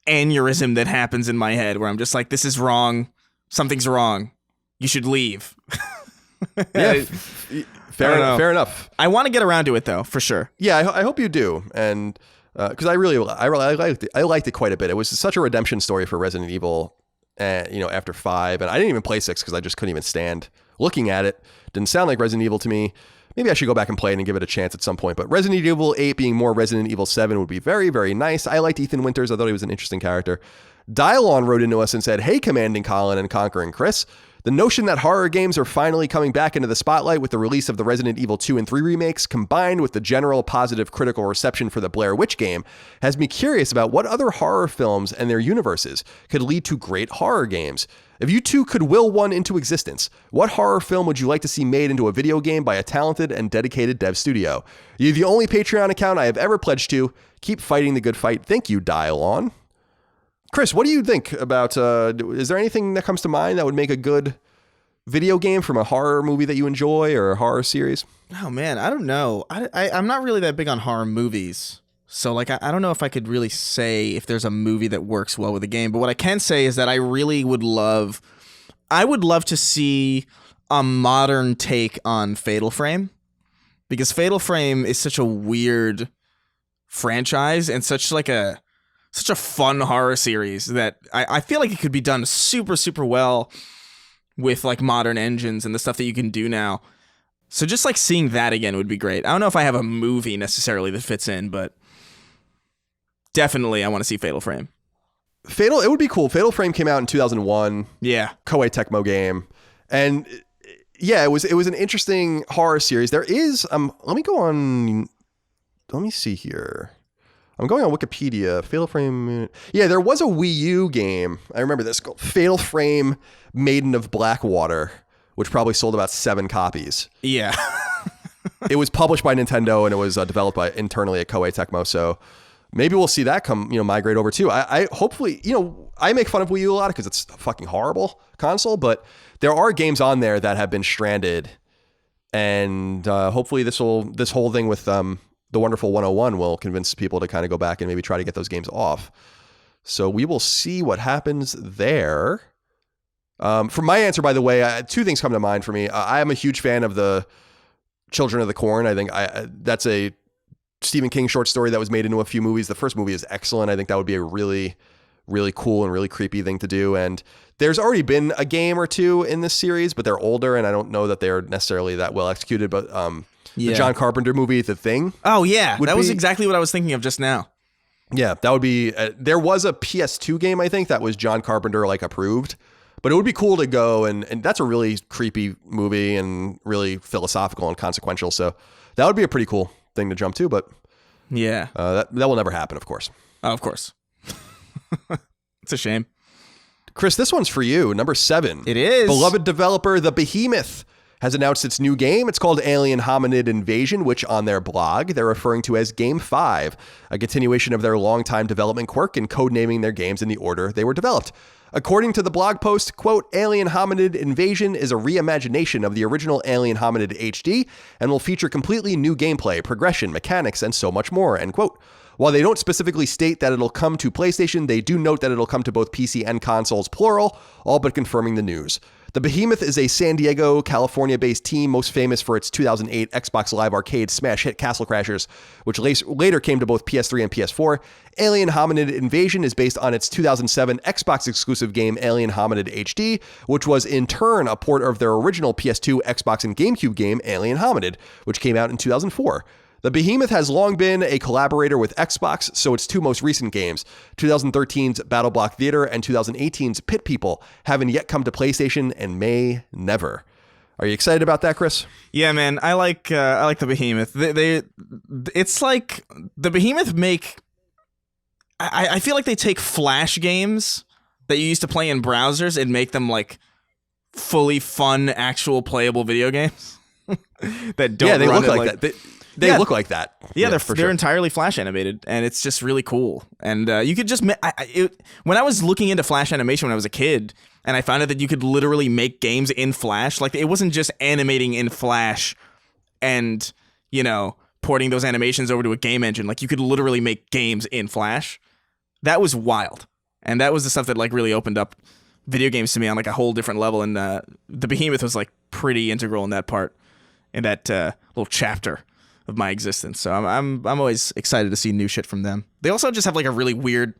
[SPEAKER 2] aneurysm that happens in my head where I'm just like, this is wrong, something's wrong, you should leave.
[SPEAKER 1] Yeah, fair enough.
[SPEAKER 2] I want to get around to it though, for sure.
[SPEAKER 1] Yeah, I hope you do, and because I liked it quite a bit. It was such a redemption story for Resident Evil. After 5, and I didn't even play 6 because I just couldn't even stand looking at it. Didn't sound like Resident Evil to me. Maybe I should go back and play it and give it a chance at some point. But Resident Evil 8 being more Resident Evil 7 would be very, very nice. I liked Ethan Winters. I thought he was an interesting character. Dialon wrote into us and said, "Hey, Commanding Colin and Conquering Chris. The notion that horror games are finally coming back into the spotlight with the release of the Resident Evil 2 and 3 remakes, combined with the general positive critical reception for the Blair Witch game, has me curious about what other horror films and their universes could lead to great horror games. If you two could will one into existence, what horror film would you like to see made into a video game by a talented and dedicated dev studio? You're the only Patreon account I have ever pledged to. Keep fighting the good fight. Thank you, Dialon." Chris, what do you think about, is there anything that comes to mind that would make a good video game from a horror movie that you enjoy or a horror series?
[SPEAKER 2] Oh man, I don't know. I'm not really that big on horror movies. So like, I don't know if I could really say if there's a movie that works well with a game, but what I can say is that I would love to see a modern take on Fatal Frame, because Fatal Frame is such a weird franchise and such a fun horror series that I feel like it could be done super, super well with like modern engines and the stuff that you can do now. So just like seeing that again would be great. I don't know if I have a movie necessarily that fits in, but definitely I want to see Fatal Frame. It
[SPEAKER 1] would be cool. Fatal Frame came out in 2001.
[SPEAKER 2] Yeah.
[SPEAKER 1] Koei Tecmo game. And yeah, it was an interesting horror series. There is let me see here. I'm going on Wikipedia. Fatal Frame. Yeah, there was a Wii U game. I remember this called Fatal Frame Maiden of Blackwater, which probably sold about 7 copies.
[SPEAKER 2] Yeah.
[SPEAKER 1] It was published by Nintendo and it was developed by internally at Koei Tecmo. So maybe we'll see that migrate over too. I hopefully, I make fun of Wii U a lot because it's a fucking horrible console, but there are games on there that have been stranded, and hopefully this whole thing with The Wonderful 101 will convince people to kind of go back and maybe try to get those games off. So we will see what happens there. For my answer, by the way, 2 things come to mind for me. I am a huge fan of the Children of the Corn. I think that's a Stephen King short story that was made into a few movies. The first movie is excellent. I think that would be a really, really cool and really creepy thing to do. And there's already been a game or 2 in this series, but they're older, and I don't know that they're necessarily that well executed. But the John Carpenter movie, The Thing.
[SPEAKER 2] Oh, yeah. That was exactly what I was thinking of just now.
[SPEAKER 1] Yeah, that would be... there was a PS2 game, I think, that was John Carpenter, approved. But it would be cool to go, and that's a really creepy movie and really philosophical and consequential. So that would be a pretty cool thing to jump to, but...
[SPEAKER 2] Yeah.
[SPEAKER 1] That will never happen, of course.
[SPEAKER 2] Oh, of course. It's a shame.
[SPEAKER 1] Chris, this one's for you. Number 7.
[SPEAKER 2] It is.
[SPEAKER 1] Beloved developer The Behemoth has announced its new game. It's called Alien Hominid Invasion, which on their blog, they're referring to as Game 5, a continuation of their longtime development quirk and codenaming their games in the order they were developed. According to the blog post, quote, Alien Hominid Invasion is a reimagination of the original Alien Hominid HD and will feature completely new gameplay, progression, mechanics, and so much more, end quote. While they don't specifically state that it'll come to PlayStation, they do note that it'll come to both PC and consoles, plural, all but confirming the news. The Behemoth is a San Diego, California-based team most famous for its 2008 Xbox Live Arcade smash hit Castle Crashers, which later came to both PS3 and PS4. Alien Hominid Invasion is based on its 2007 Xbox-exclusive game Alien Hominid HD, which was in turn a port of their original PS2, Xbox, and GameCube game Alien Hominid, which came out in 2004. The Behemoth has long been a collaborator with Xbox, so its 2 most recent games, 2013's BattleBlock Theater and 2018's Pit People, haven't yet come to PlayStation and may never. Are you excited about that, Chris?
[SPEAKER 2] Yeah, man. I like the Behemoth. It's like the Behemoth make. I feel like they take Flash games that you used to play in browsers and make them like fully fun, actual playable video games that don't.
[SPEAKER 1] Yeah, they
[SPEAKER 2] run
[SPEAKER 1] look like that. They look like that.
[SPEAKER 2] Yeah, they're entirely Flash animated, and it's just really cool. And you could just when I was looking into Flash animation when I was a kid, and I found out that you could literally make games in Flash. Like it wasn't just animating in Flash, and porting those animations over to a game engine. Like you could literally make games in Flash. That was wild, and that was the stuff that like really opened up video games to me on like a whole different level. And the Behemoth was like pretty integral in that part, in that little chapter of my existence. So I'm always excited to see new shit from them. They also just have like a really weird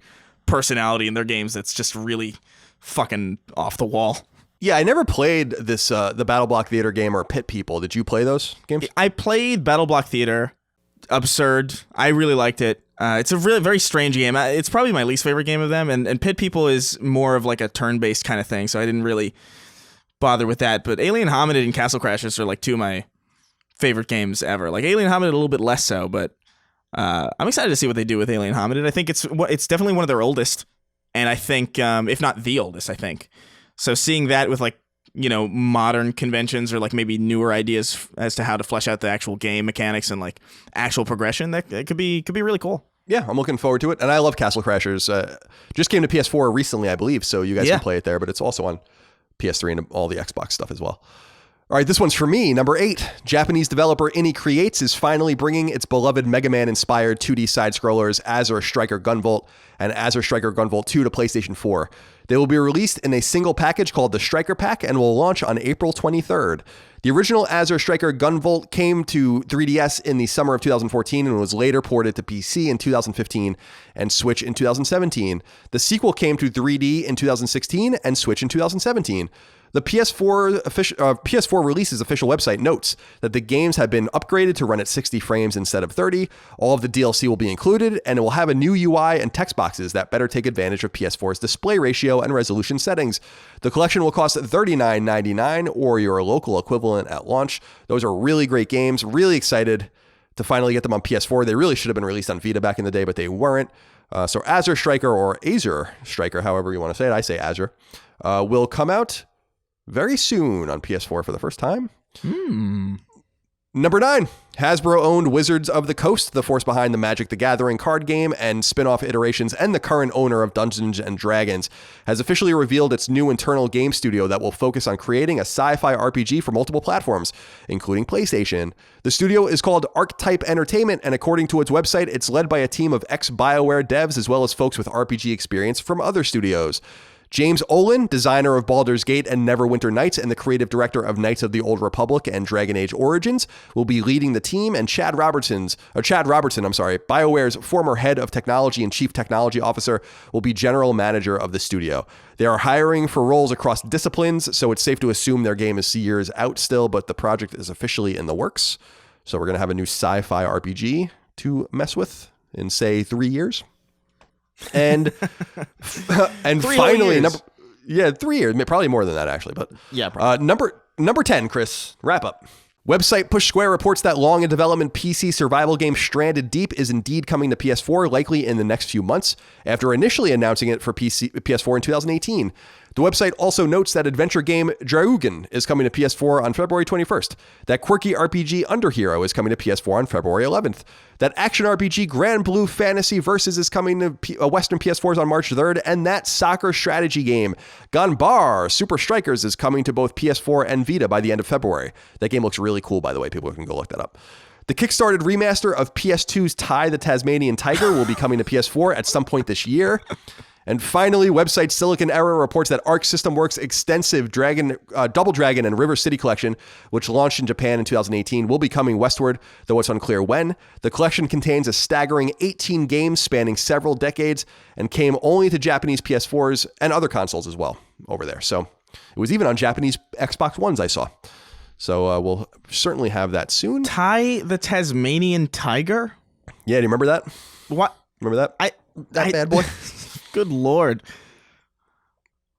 [SPEAKER 2] personality in their games that's just really fucking off the wall.
[SPEAKER 1] Yeah, I never played this the BattleBlock Theater game or Pit People. Did you play those games?
[SPEAKER 2] I played BattleBlock Theater. Absurd. I really liked it. It's a really very strange game. It's probably my least favorite game of them, and Pit People is more of like a turn-based kind of thing, so I didn't really bother with that. But Alien Hominid and Castle Crashers are like 2 of my favorite games ever. Like Alien Hominid a little bit less so, but I'm excited to see what they do with Alien Hominid. I think it's definitely one of their oldest, and I think if not the oldest, I think. So seeing that with like modern conventions or like maybe newer ideas as to how to flesh out the actual game mechanics and like actual progression, that could be really cool.
[SPEAKER 1] Yeah, I'm looking forward to it, and I love Castle Crashers. Just came to PS4 recently, I believe, so you guys can play it there. But it's also on PS3 and all the Xbox stuff as well. All right, this one's for me. Number 8, Japanese developer Innie Creates is finally bringing its beloved Mega Man-inspired 2D side-scrollers Azure Striker Gunvolt and Azure Striker Gunvolt 2 to PlayStation 4. They will be released in a single package called the Striker Pack and will launch on April 23rd. The original Azure Striker Gunvolt came to 3DS in the summer of 2014 and was later ported to PC in 2015 and Switch in 2017. The sequel came to 3D in 2016 and Switch in 2017. The PS4 release's official website notes that the games have been upgraded to run at 60 frames instead of 30. All of the DLC will be included, and it will have a new UI and text boxes that better take advantage of PS4's display ratio and resolution settings. The collection will cost $39.99 or your local equivalent at launch. Those are really great games. Really excited to finally get them on PS4. They really should have been released on Vita back in the day, but they weren't. So Azure Striker, or Azure Striker, however you want to say it, I say Azure, will come out very soon on PS4 for the first time. Number 9, Hasbro-owned Wizards of the Coast, the force behind the Magic the Gathering card game and spin-off iterations, and the current owner of Dungeons & Dragons, has officially revealed its new internal game studio that will focus on creating a sci-fi RPG for multiple platforms, including PlayStation. The studio is called Archetype Entertainment, and according to its website, it's led by a team of ex-BioWare devs as well as folks with RPG experience from other studios. James Olin, designer of Baldur's Gate and Neverwinter Nights and the creative director of Knights of the Old Republic and Dragon Age Origins, will be leading the team, and Chad Robertson, BioWare's former head of technology and chief technology officer, will be general manager of the studio. They are hiring for roles across disciplines, so it's safe to assume their game is years out still, but the project is officially in the works. So we're going to have a new sci-fi RPG to mess with in, say, 3 years. And finally, 3 years, probably more than that actually, but yeah. Number 10, Chris, wrap up. Website Push Square reports that long in development PC survival game Stranded Deep is indeed coming to PS4, likely in the next few months, after initially announcing it for PS4 in 2018. The website also notes that adventure game Draugen is coming to PS4 on February 21st. That quirky RPG Underhero is coming to PS4 on February 11th. That action RPG Grand Blue Fantasy Versus is coming to Western PS4s on March 3rd. And that soccer strategy game Ganbar Super Strikers is coming to both PS4 and Vita by the end of February. That game looks really cool, by the way. People can go look that up. The Kickstarted remaster of PS2's Ty the Tasmanian Tiger will be coming to PS4 at some point this year. And finally, website Silicon Error reports that Arc System Works' extensive Double Dragon and River City collection, which launched in Japan in 2018, will be coming westward, though it's unclear when. The collection contains a staggering 18 games spanning several decades and came only to Japanese PS4s and other consoles as well over there. So it was even on Japanese Xbox Ones I saw. So we'll certainly have that soon.
[SPEAKER 2] Ty the Tasmanian Tiger?
[SPEAKER 1] Yeah, do you remember that?
[SPEAKER 2] What?
[SPEAKER 1] Remember that? That bad boy?
[SPEAKER 2] Good Lord.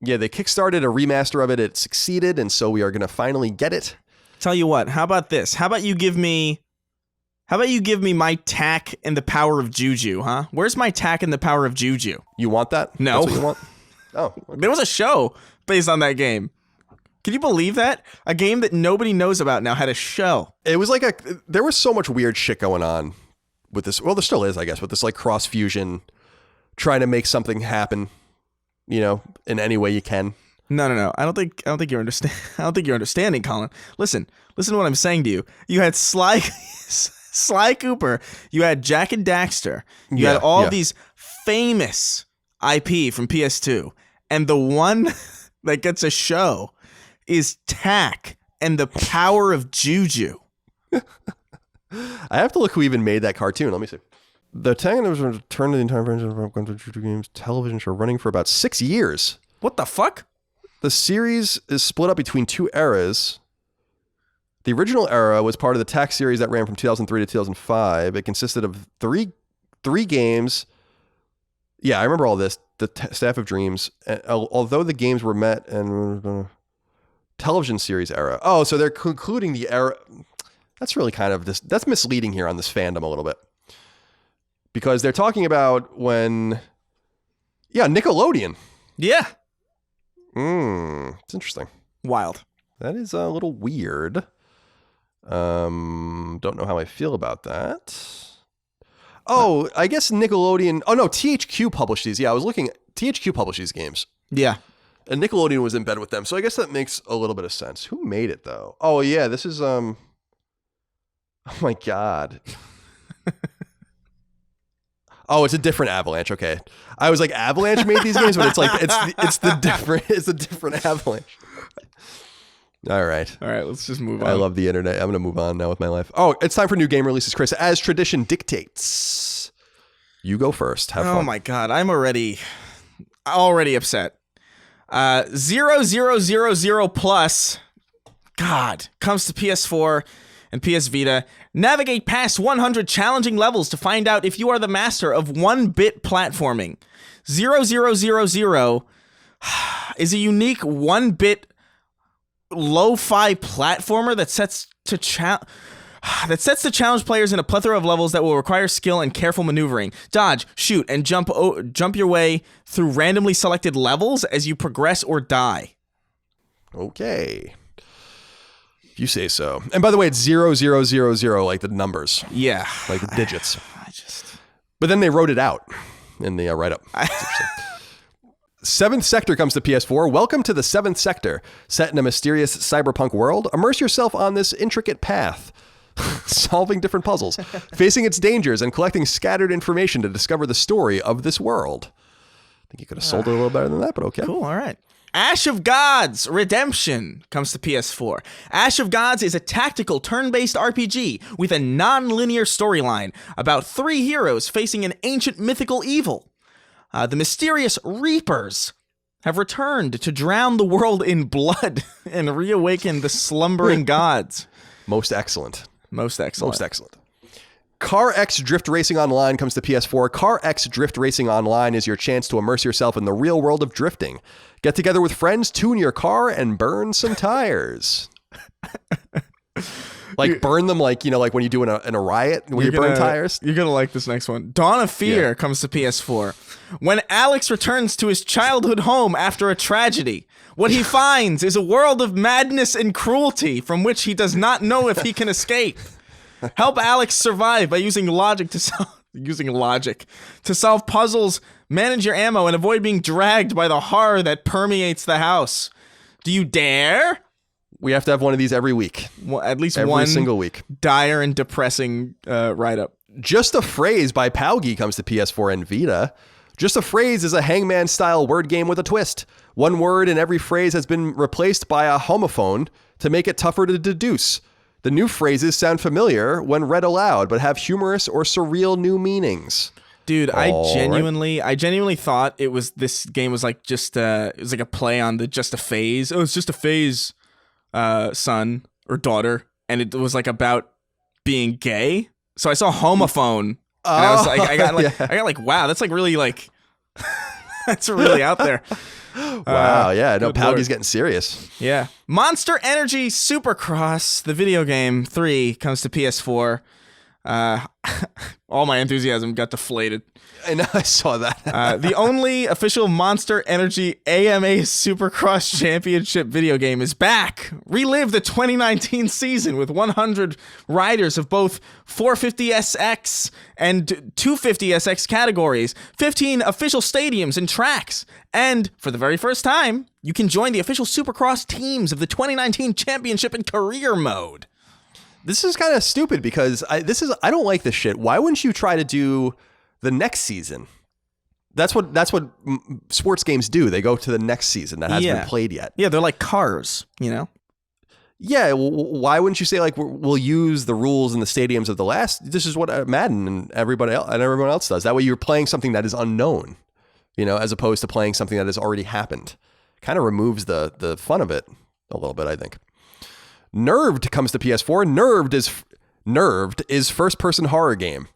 [SPEAKER 1] Yeah, they kickstarted a remaster of it. It succeeded, and so we are going to finally get it.
[SPEAKER 2] Tell you what, how about this? How about you give me my tack and the power of Juju, huh? Where's my tack and the power of Juju?
[SPEAKER 1] You want that?
[SPEAKER 2] No.
[SPEAKER 1] That's what you want? Oh. Okay.
[SPEAKER 2] There was a show based on that game. Can you believe that? A game that nobody knows about now had a show.
[SPEAKER 1] It was like there was so much weird shit going on with this. Well, there still is, I guess, with this like cross fusion, trying to make something happen, in any way you can.
[SPEAKER 2] No. I don't think you're understand. I don't think you're understanding, Colin. Listen to what I'm saying to you. You had Sly Cooper. You had Jak and Daxter. You had all these famous IP from PS2, and the one that gets a show is Tack and the power of Juju.
[SPEAKER 1] I have to look who even made that cartoon. Let me see. The Tack was returned to the entire franchise of Juju Games television show, running for about 6 years.
[SPEAKER 2] What the fuck?
[SPEAKER 1] The series is split up between two eras. The original era was part of the Tack series that ran from 2003 to 2005. It consisted of three games. Yeah, I remember all this. The Staff of Dreams. Although the games were met and television series era. Oh, so they're concluding the era. That's really kind of this. That's misleading here on this fandom a little bit. Because they're talking about when. Yeah, Nickelodeon.
[SPEAKER 2] Yeah.
[SPEAKER 1] It's interesting.
[SPEAKER 2] Wild.
[SPEAKER 1] That is a little weird. Don't know how I feel about that. Oh, I guess Nickelodeon. Oh no, THQ published these. Yeah, I was looking. THQ published these games.
[SPEAKER 2] Yeah.
[SPEAKER 1] And Nickelodeon was in bed with them, so I guess that makes a little bit of sense. Who made it though? Oh yeah, this is Oh my god. Oh, it's a different Avalanche. Okay, I was like, Avalanche made these games, but it's like it's a different Avalanche. All right.
[SPEAKER 2] Let's just move on.
[SPEAKER 1] I love the internet. I'm gonna move on now with my life. Oh, it's time for new game releases, Chris. As tradition dictates, you go first. Have fun.
[SPEAKER 2] Oh my god, I'm already upset. 0000 Plus, God, comes to PS4 and PS Vita. Navigate past 100 challenging levels to find out if you are the master of 1-bit platforming. 0000 is a unique 1-bit lo-fi platformer that sets the challenge players in a plethora of levels that will require skill and careful maneuvering. Dodge, shoot, and jump your way through randomly selected levels as you progress or die.
[SPEAKER 1] Okay. If you say so. And by the way, it's 0000, like the numbers.
[SPEAKER 2] Yeah.
[SPEAKER 1] Like the digits. But then they wrote it out in the write-up. Seventh Sector comes to PS4. Welcome to the Seventh Sector. Set in a mysterious cyberpunk world, immerse yourself on this intricate path, solving different puzzles, facing its dangers, and collecting scattered information to discover the story of this world. I think you could have sold it a little better than that, but okay.
[SPEAKER 2] Cool, all right. Ash of Gods Redemption comes to PS4. Ash of Gods is a tactical turn-based RPG with a non-linear storyline about 3 heroes facing an ancient mythical evil. The mysterious Reapers have returned to drown the world in blood and reawaken the slumbering gods.
[SPEAKER 1] Most excellent.
[SPEAKER 2] Most excellent.
[SPEAKER 1] Most excellent. Car X Drift Racing Online comes to PS4. Car X Drift Racing Online is your chance to immerse yourself in the real world of drifting. Get together with friends, tune your car, and burn some tires. Like burn them like, like when you do in a riot, when you burn tires.
[SPEAKER 2] You're going to like this next one. Dawn of Fear comes to PS4. When Alex returns to his childhood home after a tragedy, what he finds is a world of madness and cruelty from which he does not know if he can escape. Help Alex survive by using logic to solve puzzles, manage your ammo, and avoid being dragged by the horror that permeates the house. Do you dare?
[SPEAKER 1] We have to have one of these every week.
[SPEAKER 2] Well, at least
[SPEAKER 1] every single week.
[SPEAKER 2] Dire and depressing write-up.
[SPEAKER 1] Just a Phrase by Paugi comes to PS4 and Vita. Just a Phrase is a Hangman-style word game with a twist. One word in every phrase has been replaced by a homophone to make it tougher to deduce. The new phrases sound familiar when read aloud, but have humorous or surreal new meanings.
[SPEAKER 2] Dude, I genuinely thought this game was like just it was like a play on the just a phase. Oh, it's just a phase, son or daughter, and it was like about being gay. So I saw homophone, and I was like, I got like, wow, that's like really like, that's really out there.
[SPEAKER 1] Wow, yeah, no, Paugi's getting serious.
[SPEAKER 2] Yeah. Monster Energy Supercross, the video game 3, comes to PS4. All my enthusiasm got deflated.
[SPEAKER 1] I know, I saw that.
[SPEAKER 2] The only official Monster Energy AMA Supercross Championship video game is back. Relive the 2019 season with 100 riders of both 450SX and 250SX categories, 15 official stadiums and tracks, and for the very first time, you can join the official Supercross teams of the 2019 championship in career mode.
[SPEAKER 1] This is kind of stupid because I don't like this shit. Why wouldn't you try to do the next season? That's what sports games do. They go to the next season that hasn't been played yet.
[SPEAKER 2] Yeah, they're like cars, Yeah,
[SPEAKER 1] why wouldn't you say like we'll use the rules in the stadiums of the last? This is what Madden and everyone else does. That way you're playing something that is unknown, as opposed to playing something that has already happened. Kind of removes the fun of it a little bit, I think. Nerved comes to PS4. Nerved is first-person horror game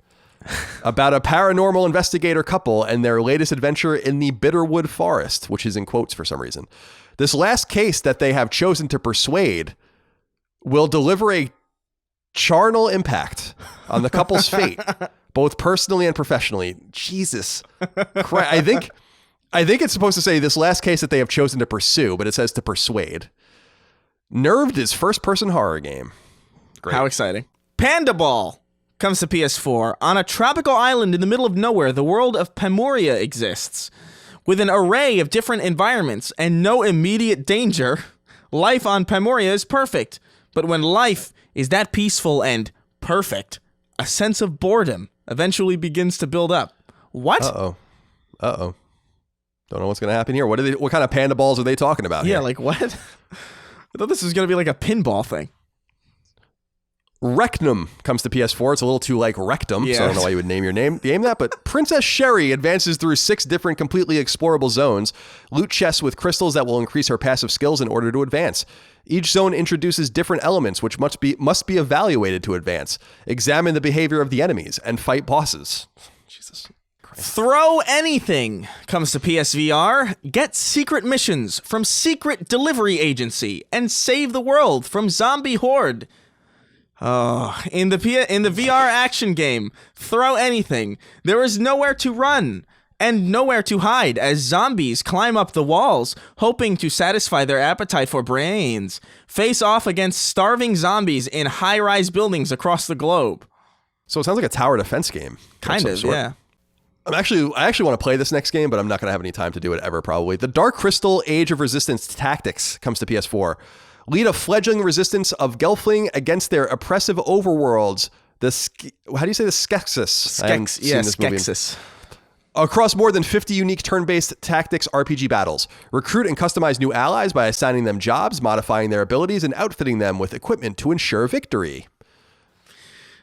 [SPEAKER 1] about a paranormal investigator couple and their latest adventure in the Bitterwood Forest, which is in quotes for some reason. This last case that they have chosen to persuade will deliver a charnel impact on the couple's fate, both personally and professionally. Jesus Christ. I think it's supposed to say this last case that they have chosen to pursue, but it says to persuade. Nerved is first-person horror game. Great.
[SPEAKER 2] How exciting. Panda Ball comes to PS4. On a tropical island in the middle of nowhere, the world of Pamoria exists. With an array of different environments and no immediate danger, life on Pamoria is perfect. But when life is that peaceful and perfect, a sense of boredom eventually begins to build up. What?
[SPEAKER 1] Uh-oh. Don't know what's going to happen here. What kind of panda balls are they talking about here?
[SPEAKER 2] Yeah, like what? I thought this was going to be like a pinball thing.
[SPEAKER 1] Rectum comes to PS4. It's a little too like rectum, so I don't know why you would name your game that. But Princess Sherry advances through 6 different completely explorable zones. Loot chests with crystals that will increase her passive skills in order to advance. Each zone introduces different elements which must be evaluated to advance. Examine the behavior of the enemies and fight bosses. Jesus Christ.
[SPEAKER 2] Throw Anything comes to PSVR. Get secret missions from Secret Delivery Agency and save the world from zombie horde. In the VR action game, Throw Anything, there is nowhere to run and nowhere to hide as zombies climb up the walls, hoping to satisfy their appetite for brains. Face off against starving zombies in high-rise buildings across the globe.
[SPEAKER 1] So it sounds like a tower defense game.
[SPEAKER 2] Kind of, yeah.
[SPEAKER 1] I actually want to play this next game, but I'm not going to have any time to do it ever, probably. The Dark Crystal Age of Resistance Tactics comes to PS4. Lead a fledgling resistance of Gelfling against their oppressive overworlds. How do you say the Skeksis?
[SPEAKER 2] Skeksis.
[SPEAKER 1] Across more than 50 unique turn-based tactics RPG battles. Recruit and customize new allies by assigning them jobs, modifying their abilities, and outfitting them with equipment to ensure victory.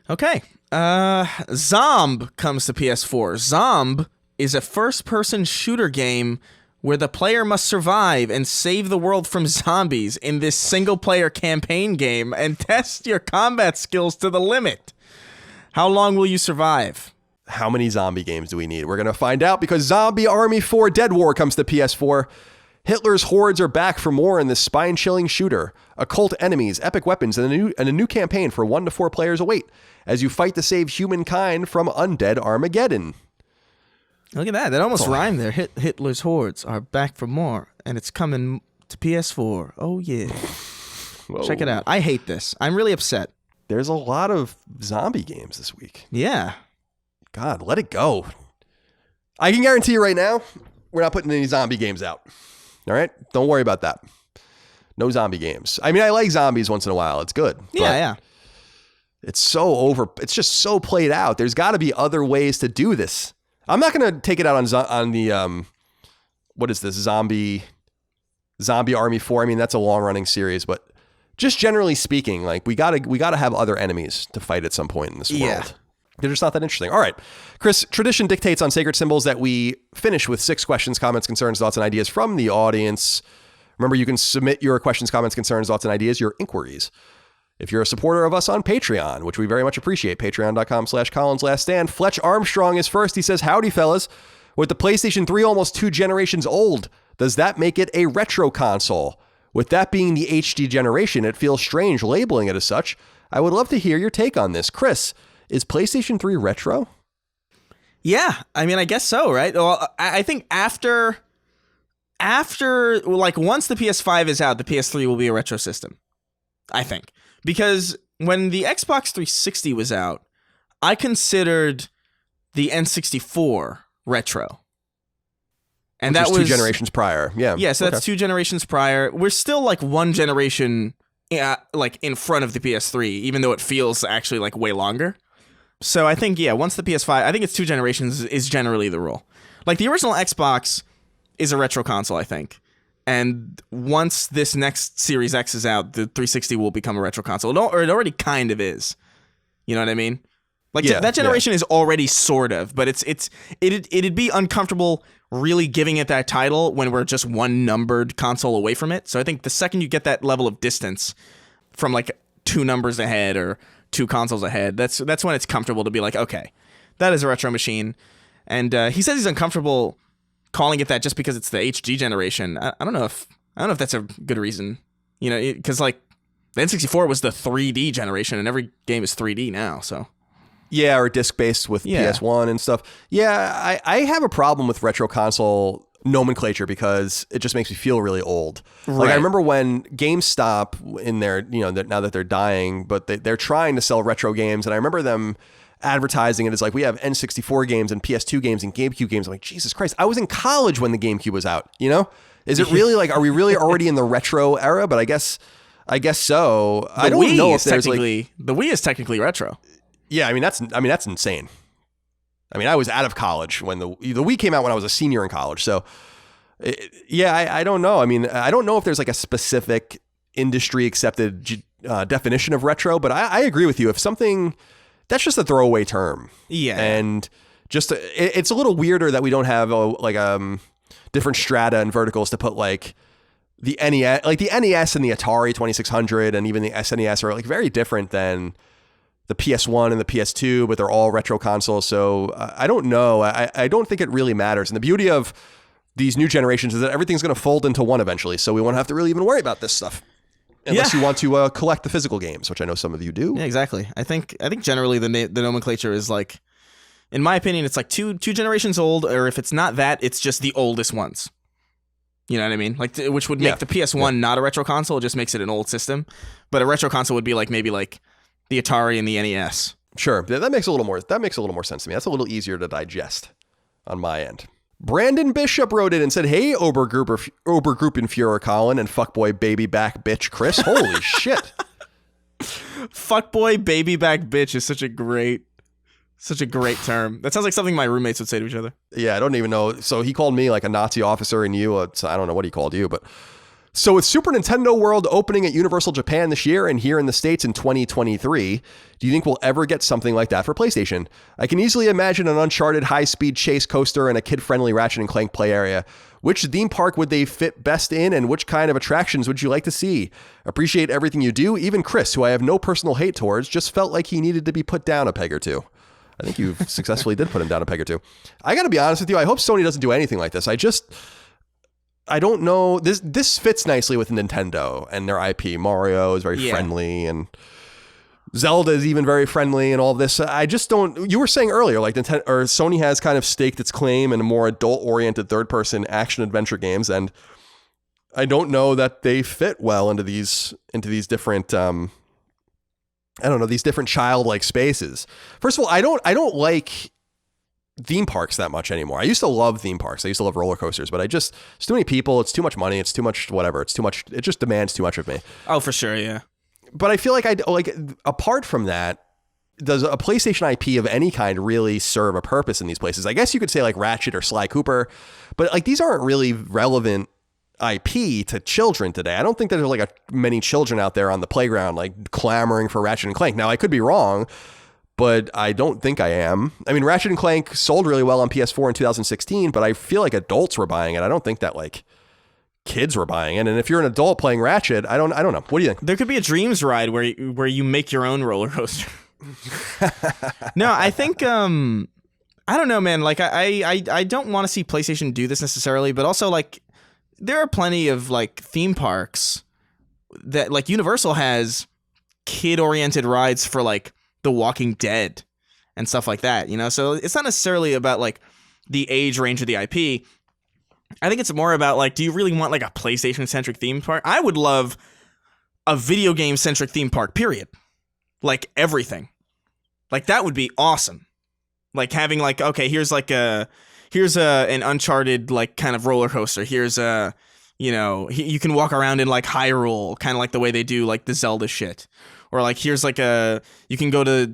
[SPEAKER 2] Okay. Zomb comes to PS4. Zomb is a first-person shooter game where the player must survive and save the world from zombies in this single-player campaign game and test your combat skills to the limit. How long will you survive?
[SPEAKER 1] How many zombie games do we need? We're going to find out because Zombie Army 4 Dead War comes to PS4. Hitler's hordes are back for more in this spine-chilling shooter. Occult enemies, epic weapons, and a new campaign for 1 to 4 players await as you fight to save humankind from undead Armageddon.
[SPEAKER 2] Look at that. That almost rhymed there. Hitler's hordes are back for more, and it's coming to PS4. Oh, yeah.
[SPEAKER 1] Whoa.
[SPEAKER 2] Check it out. I hate this. I'm really upset.
[SPEAKER 1] There's a lot of zombie games this week.
[SPEAKER 2] Yeah.
[SPEAKER 1] God, let it go. I can guarantee you right now, we're not putting any zombie games out. All right? Don't worry about that. No zombie games. I mean, I like zombies once in a while. It's good.
[SPEAKER 2] Yeah.
[SPEAKER 1] It's it's just so played out. There's got to be other ways to do this. I'm not going to take it out on the, what is this, Zombie Army 4. I mean, that's a long-running series, but just generally speaking, like we gotta have other enemies to fight at some point in this world. They're just not that interesting. All right, Chris, tradition dictates on Sacred Symbols that we finish with 6 questions, comments, concerns, thoughts, and ideas from the audience. Remember, you can submit your questions, comments, concerns, thoughts, and ideas, your inquiries. If you're a supporter of us on Patreon, which we very much appreciate, patreon.com/CollinsLastStand. Fletch Armstrong is first. He says, howdy, fellas. With the PlayStation 3 almost 2 generations old, does that make it a retro console? With that being the HD generation, it feels strange labeling it as such. I would love to hear your take on this. Chris, is PlayStation 3 retro?
[SPEAKER 2] Yeah, I mean, I guess so, right? Well, I think after like once the PS5 is out, the PS3 will be a retro system, I think. Because when the Xbox 360 was out, I considered the N64 retro. And that was
[SPEAKER 1] 2 generations prior. Yeah.
[SPEAKER 2] Yeah, so that's 2 generations prior. We're still like 1 generation like in front of the PS3, even though it feels actually like way longer. So I think, once the PS5, I think it's 2 generations is generally the rule. Like the original Xbox is a retro console, I think. And once this next Series X is out, the 360 will become a retro console. Or it already kind of is. You know what I mean? Like that generation is already sort of, but it'd be uncomfortable really giving it that title when we're just 1 numbered console away from it. So I think the second you get that level of distance from like 2 numbers ahead or 2 consoles ahead, that's when it's comfortable to be like, okay, that is a retro machine. And he says he's uncomfortable calling it that just because it's the HD generation. I don't know if that's a good reason, you know, because like the N64 was the 3D generation, and every game is 3D now. So
[SPEAKER 1] yeah, or disc-based with PS1 and stuff. Yeah, I have a problem with retro console nomenclature because it just makes me feel really old. Right. Like I remember when GameStop in their, now that they're dying, but they're trying to sell retro games, and I remember them advertising it as like, we have N64 games and PS2 games and GameCube games. I'm like, Jesus Christ, I was in college when the GameCube was out, Is it really like, are we really already in the retro era? But I guess so. I don't know if there's
[SPEAKER 2] the Wii is technically retro.
[SPEAKER 1] Yeah, I mean that's insane. I mean, I was out of college when the Wii came out when I was a senior in college. So I don't know. I mean, I don't know if there's like a specific industry accepted definition of retro, but I agree with you. If something, that's just a throwaway term.
[SPEAKER 2] Yeah.
[SPEAKER 1] And just, it's a little weirder that we don't have different strata and verticals to put like the NES, like the NES and the Atari 2600 and even the SNES are like very different than the PS1 and the PS2, but they're all retro consoles. So I don't know. I don't think it really matters. And the beauty of these new generations is that everything's going to fold into one eventually. So we won't have to really even worry about this stuff. Unless you want to collect the physical games, which I know some of you do.
[SPEAKER 2] Yeah, exactly. I think generally the nomenclature is like, in my opinion, it's like two generations old, or if it's not that, it's just the oldest ones. You know what I mean? Like, which would make the PS1 not a retro console. It just makes it an old system. But a retro console would be like maybe like the Atari and the NES.
[SPEAKER 1] Sure, that makes a little more sense to me. That's a little easier to digest on my end. Brandon Bishop wrote in and said, "Hey, Obergruppenführer Colin and fuckboy baby back bitch Chris." Holy shit!
[SPEAKER 2] Fuckboy baby back bitch is such a great term. That sounds like something my roommates would say to each other.
[SPEAKER 1] Yeah, I don't even know. So he called me like a Nazi officer, and you, I don't know what he called you, but. So with Super Nintendo World opening at Universal Japan this year and here in the States in 2023, do you think we'll ever get something like that for PlayStation? I can easily imagine an Uncharted high-speed chase coaster and a kid-friendly Ratchet & Clank play area. Which theme park would they fit best in, and which kind of attractions would you like to see? Appreciate everything you do. Even Chris, who I have no personal hate towards, just felt like he needed to be put down a peg or two. I think you successfully did put him down a peg or two. I got to be honest with you. I hope Sony doesn't do anything like this. I don't know. This fits nicely with Nintendo and their IP. Mario is very friendly, and Zelda is even very friendly, and all of this. I just don't. You were saying earlier, like Nintendo or Sony has kind of staked its claim in a more adult-oriented third-person action adventure games, and I don't know that they fit well into these different. I don't know, these different childlike spaces. First of all, I don't like theme parks that much anymore. I used to love theme parks. I used to love roller coasters, but it's too many people. It's too much money. It's too much whatever. It's too much. It just demands too much of me.
[SPEAKER 2] Oh, for sure. Yeah.
[SPEAKER 1] But I feel like apart from that, does a PlayStation IP of any kind really serve a purpose in these places? I guess you could say like Ratchet or Sly Cooper, but like these aren't really relevant IP to children today. I don't think there's like many children out there on the playground like clamoring for Ratchet and Clank. Now I could be wrong, but I don't think I am. I mean, Ratchet & Clank sold really well on PS4 in 2016, but I feel like adults were buying it. I don't think that like kids were buying it. And if you're an adult playing Ratchet, I don't know. What do you think?
[SPEAKER 2] There could be a Dreams ride where you make your own roller coaster. No, I think I don't know, man. Like I don't want to see PlayStation do this necessarily, but also like there are plenty of like theme parks that like Universal has kid-oriented rides for like The Walking Dead and stuff like that, you know? So it's not necessarily about like the age range of the IP. I think it's more about like, do you really want like a PlayStation-centric theme park? I would love a video game-centric theme park, period. Like everything. Like that would be awesome. Like having like, okay, here's an Uncharted like kind of roller coaster. Here's a, you know, you can walk around in like Hyrule, kind of like the way they do like the Zelda shit. Or like here's like you can go to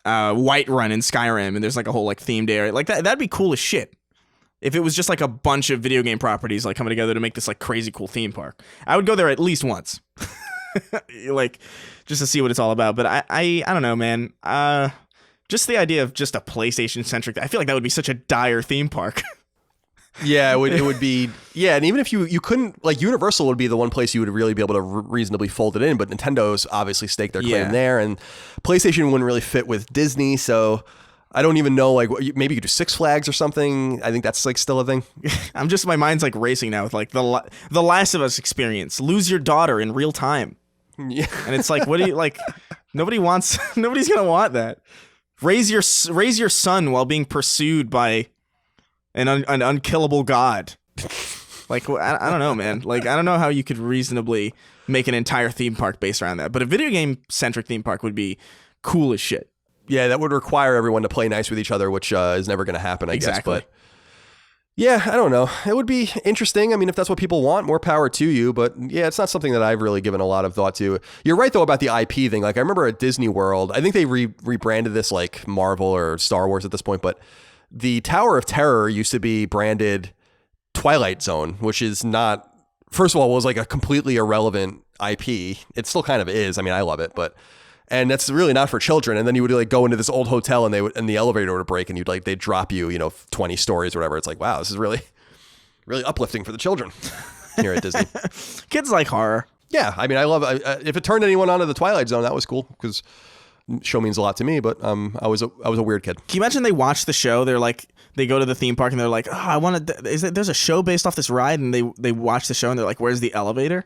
[SPEAKER 2] Whiterun in Skyrim and there's like a whole like themed area. Like that'd be cool as shit. If it was just like a bunch of video game properties like coming together to make this like crazy cool theme park. I would go there at least once. Like just to see what it's all about. But I don't know, man. Just the idea of just a PlayStation centric, I feel like that would be such a dire theme park.
[SPEAKER 1] Yeah, it would be. Yeah, and even if you couldn't, like Universal would be the one place you would really be able to reasonably fold it in, but Nintendo's obviously staked their claim there, and PlayStation wouldn't really fit with Disney, so I don't even know, like maybe you could do Six Flags or something. I think that's like still a thing.
[SPEAKER 2] My mind's like racing now with like the Last of Us experience. Lose your daughter in real time.
[SPEAKER 1] Yeah.
[SPEAKER 2] And it's like, what do you like? Nobody's gonna want that. Raise your son while being pursued by an unkillable god. Like, I don't know, man. Like, I don't know how you could reasonably make an entire theme park based around that. But a video game centric theme park would be cool as shit.
[SPEAKER 1] Yeah, that would require everyone to play nice with each other, which is never going to happen, I guess. But yeah, I don't know. It would be interesting. I mean, if that's what people want, more power to you. But yeah, it's not something that I've really given a lot of thought to. You're right, though, about the IP thing. Like, I remember at Disney World, I think they rebranded this like Marvel or Star Wars at this point, but the Tower of Terror used to be branded Twilight Zone, which is not, first of all, was like a completely irrelevant IP. It still kind of is. I mean, I love it, and that's really not for children. And then you would like go into this old hotel and the elevator would break and they'd drop you, 20 stories or whatever. It's like, wow, this is really, really uplifting for the children here at Disney.
[SPEAKER 2] Kids like horror.
[SPEAKER 1] Yeah. I mean, I love, if it turned anyone onto the Twilight Zone, that was cool because show means a lot to me, but I was a weird kid.
[SPEAKER 2] Can you imagine they watch the show? They're like, they go to the theme park and they're like, oh, I want to, there's a show based off this ride, and they watch the show and they're like, where's the elevator?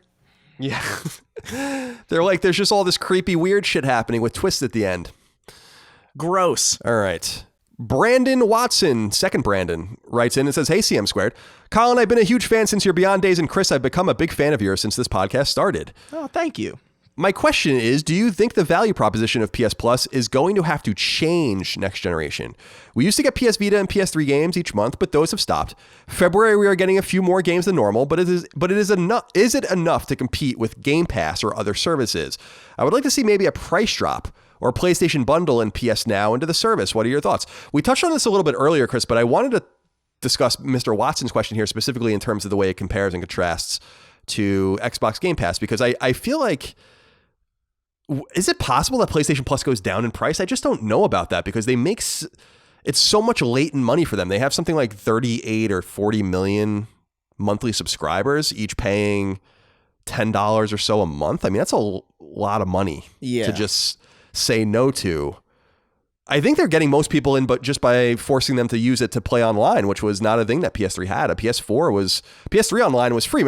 [SPEAKER 1] Yeah. They're like, there's just all this creepy weird shit happening with twists at the end.
[SPEAKER 2] Gross.
[SPEAKER 1] All right. Brandon Watson, second Brandon, writes in and says, hey, CM Squared. Colin, I've been a huge fan since your Beyond Days, and Chris, I've become a big fan of yours since this podcast started.
[SPEAKER 2] Oh, thank you.
[SPEAKER 1] My question is, do you think the value proposition of PS Plus is going to have to change next generation? We used to get PS Vita and PS3 games each month, but those have stopped. February, we are getting a few more games than normal, but is it enough to compete with Game Pass or other services? I would like to see maybe a price drop or a PlayStation bundle and PS Now into the service. What are your thoughts? We touched on this a little bit earlier, Chris, but I wanted to discuss Mr. Watson's question here specifically in terms of the way it compares and contrasts to Xbox Game Pass, because I feel like, is it possible that PlayStation Plus goes down in price? I just don't know about that because it's so much latent money for them. They have something like 38 or 40 million monthly subscribers, each paying $10 or so a month. I mean, that's a lot of money to just say no to. I think they're getting most people in, but just by forcing them to use it to play online, which was not a thing that PS3 had. PS3 online was free.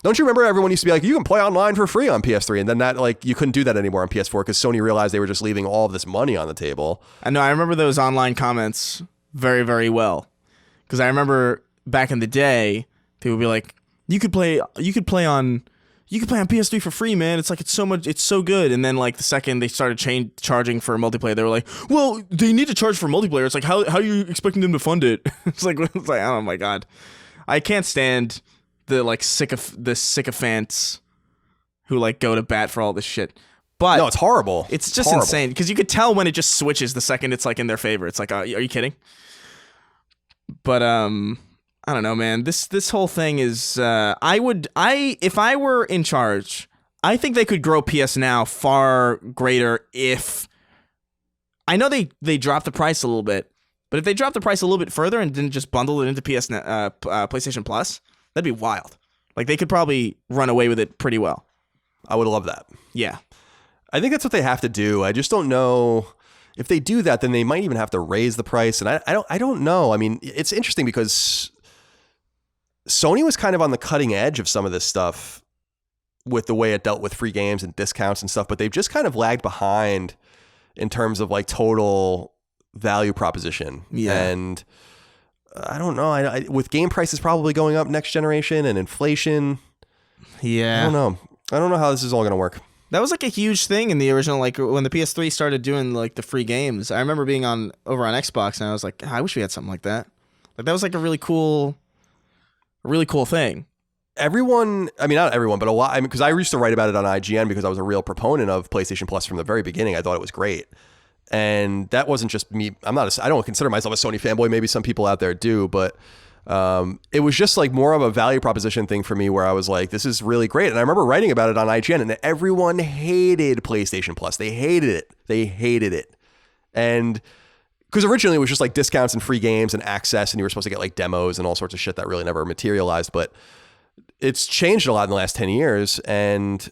[SPEAKER 1] Don't you remember everyone used to be like, you can play online for free on PS3, and then that you couldn't do that anymore on PS4 because Sony realized they were just leaving all of this money on the table.
[SPEAKER 2] I know. I remember those online comments very, very well because I remember back in the day, people would be like, you could play on PS3 for free, man. It's so good. And then the second they started charging for multiplayer, they were like, well, they need to charge for multiplayer. It's like, how are you expecting them to fund it? it's like, oh my God. I can't stand the sycophants who go to bat for all this shit. But
[SPEAKER 1] no, it's horrible.
[SPEAKER 2] It's just insane because you could tell when it just switches the second it's in their favor. It's like, are you kidding? But, I don't know, man. This whole thing is if I were in charge, I think they could grow PS Now far greater if I know they dropped the price a little bit, but if they dropped the price a little bit further and didn't just bundle it into PlayStation Plus, that'd be wild. They could probably run away with it pretty well.
[SPEAKER 1] I would love that.
[SPEAKER 2] Yeah.
[SPEAKER 1] I think that's what they have to do. I just don't know if they do that, then they might even have to raise the price. And I don't know. I mean, it's interesting because Sony was kind of on the cutting edge of some of this stuff with the way it dealt with free games and discounts and stuff, but they've just kind of lagged behind in terms of total value proposition.
[SPEAKER 2] Yeah.
[SPEAKER 1] And I don't know. With game prices probably going up next generation and inflation.
[SPEAKER 2] Yeah.
[SPEAKER 1] I don't know how this is all going to work.
[SPEAKER 2] That was a huge thing in the original, when the PS3 started doing the free games. I remember being over on Xbox and I was like, I wish we had something like that. That was a really cool thing.
[SPEAKER 1] Everyone, I mean, not everyone, but a lot, because I used to write about it on IGN because I was a real proponent of PlayStation Plus from the very beginning. I thought it was great. And that wasn't just me. I don't consider myself a Sony fanboy. Maybe some people out there do, but it was just more of a value proposition thing for me where I was like, this is really great. And I remember writing about it on IGN and everyone hated PlayStation Plus. They hated it. And because originally it was just discounts and free games and access, and you were supposed to get demos and all sorts of shit that really never materialized. But it's changed a lot in the last 10 years. And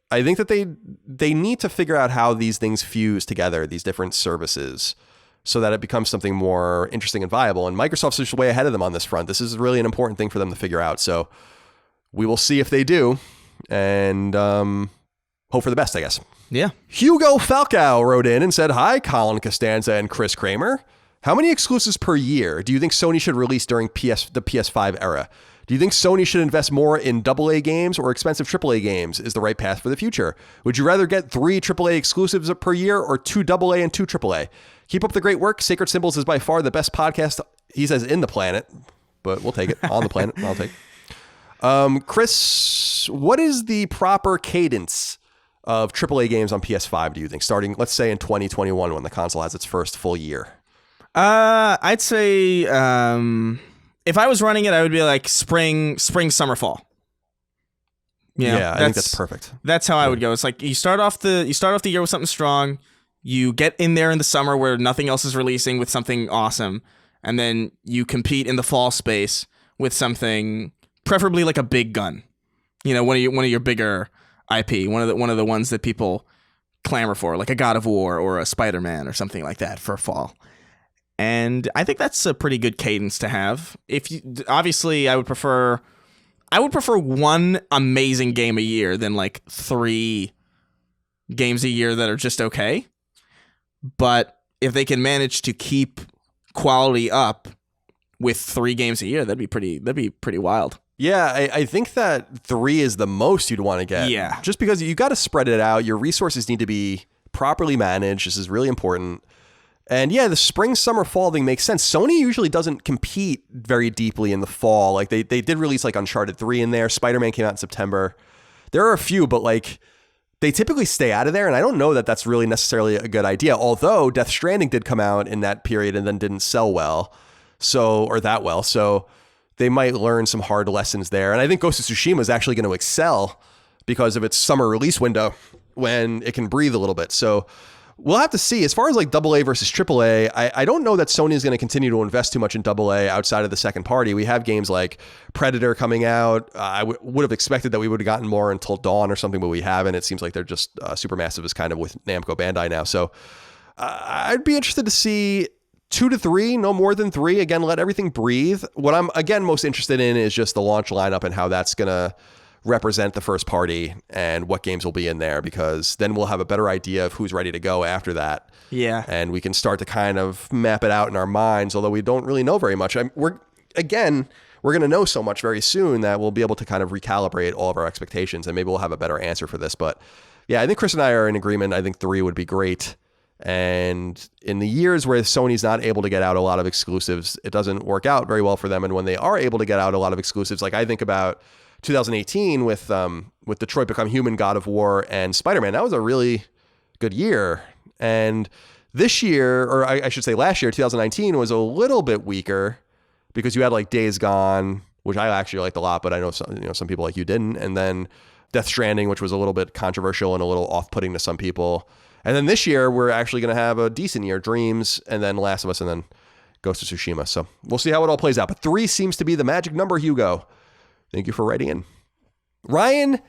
[SPEAKER 1] I think that they need to figure out how these things fuse together, these different services, so that it becomes something more interesting and viable. And Microsoft's just way ahead of them on this front. This is really an important thing for them to figure out. So we will see if they do, and hope for the best, I guess.
[SPEAKER 2] Yeah.
[SPEAKER 1] Hugo Falcao wrote in and said, hi, Colin Costanza and Chris Kramer. How many exclusives per year do you think Sony should release during the PS5 era? Do you think Sony should invest more in AA games or expensive AAA games is the right path for the future? Would you rather get 3 AAA exclusives per year or 2 AA and 2 AAA? Keep up the great work. Sacred Symbols is by far the best podcast, he says, in the planet, but we'll take it. On the planet, I'll take it. Chris, what is the proper cadence of AAA games on PS5, do you think, starting, let's say, in 2021 when the console has its first full year?
[SPEAKER 2] I'd say if I was running it, I would be spring, summer, fall.
[SPEAKER 1] Yeah, I think that's perfect.
[SPEAKER 2] That's how I would go. It's like you start off the year with something strong, you get in there in the summer where nothing else is releasing with something awesome, and then you compete in the fall space with something preferably like a big gun. One of your bigger IP, one of the ones that people clamor for, like a God of War or a Spider-Man or something like that for fall. And I think that's a pretty good cadence to have. Obviously I would prefer one amazing game a year than like 3 games a year that are just okay. But if they can manage to keep quality up with 3 games a year, that'd be pretty wild.
[SPEAKER 1] Yeah, I think that 3 is the most you'd want to get.
[SPEAKER 2] Yeah.
[SPEAKER 1] Just because you got to spread it out. Your resources need to be properly managed. This is really important. And yeah, the spring, summer, fall thing makes sense. Sony usually doesn't compete very deeply in the fall. Like they did release like Uncharted 3 in there. Spider-Man came out in September. There are a few, but like they typically stay out of there. And I don't know that that's really necessarily a good idea. Although Death Stranding did come out in that period and then didn't sell well. So they might learn some hard lessons there. And I think Ghost of Tsushima is actually going to excel because of its summer release window when it can breathe a little bit. So we'll have to see. As far as like AA versus AAA, I don't know that Sony is going to continue to invest too much in AA outside of the second party. We have games like Predator coming out. I would have expected that we would have gotten more Until Dawn or something, but we haven't. It seems like they're just Supermassive is kind of with Namco Bandai now. So I'd be interested to see 2 to 3, no more than 3. Again, let everything breathe. What I'm, again, most interested in is just the launch lineup and how that's going to represent the first party and what games will be in there, because then we'll have a better idea of who's ready to go after that.
[SPEAKER 2] Yeah.
[SPEAKER 1] And we can start to kind of map it out in our minds, although we don't really know very much. We're going to know so much very soon that we'll be able to kind of recalibrate all of our expectations, and maybe we'll have a better answer for this. But yeah, I think Chris and I are in agreement. I think 3 would be great. And in the years where Sony's not able to get out a lot of exclusives, it doesn't work out very well for them. And when they are able to get out a lot of exclusives, like I think about 2018 with Detroit Become Human, God of War, and Spider-Man, that was a really good year. And this year, or I should say last year, 2019 was a little bit weaker because you had like Days Gone, which I actually liked a lot, but I know some people like you didn't. And then Death Stranding, which was a little bit controversial and a little off-putting to some people. And then this year, we're actually going to have a decent year. Dreams, and then Last of Us, and then Ghost of Tsushima. So we'll see how it all plays out. But 3 seems to be the magic number, Hugo. Thank you for writing in. Ryan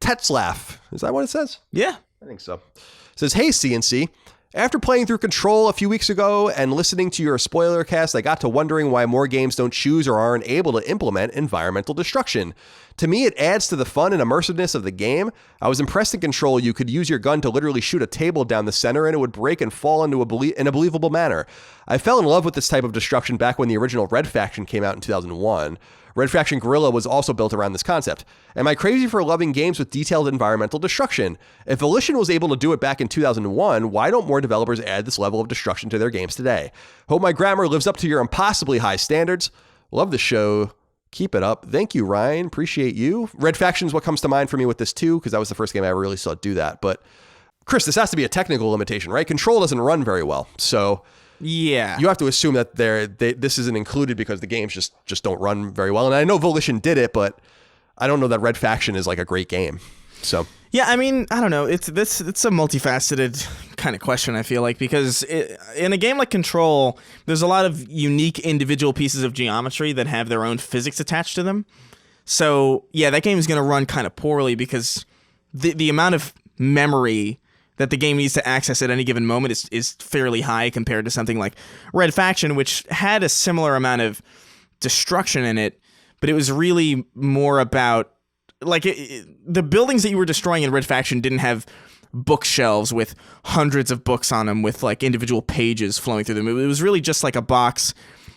[SPEAKER 1] Tetzlaff. Is that what it says?
[SPEAKER 2] Yeah.
[SPEAKER 1] I think so. It says, hey, CNC. After playing through Control a few weeks ago and listening to your spoiler cast, I got to wondering why more games don't choose or aren't able to implement environmental destruction. To me, it adds to the fun and immersiveness of the game. I was impressed in Control you could use your gun to literally shoot a table down the center and it would break and fall in a believable manner. I fell in love with this type of destruction back when the original Red Faction came out in 2001. Red Faction Guerrilla was also built around this concept. Am I crazy for loving games with detailed environmental destruction? If Volition was able to do it back in 2001, why don't more developers add this level of destruction to their games today? Hope my grammar lives up to your impossibly high standards. Love the show. Keep it up. Thank you, Ryan. Appreciate you. Red Faction is what comes to mind for me with this too, because that was the first game I ever really saw do that. But Chris, this has to be a technical limitation, right? Control doesn't run very well. So
[SPEAKER 2] yeah,
[SPEAKER 1] you have to assume that this isn't included because the games just don't run very well. And I know Volition did it, but I don't know that Red Faction is like a great game. So
[SPEAKER 2] yeah, I mean, I don't know. It's a multifaceted kind of question, I feel like, because in a game like Control, there's a lot of unique individual pieces of geometry that have their own physics attached to them. So yeah, that game is going to run kind of poorly because the amount of memory that the game needs to access at any given moment is fairly high compared to something like Red Faction, which had a similar amount of destruction in it, but it was really more about like the buildings that you were destroying in Red Faction didn't have bookshelves with hundreds of books on them with like individual pages flowing through them. It was really just like a box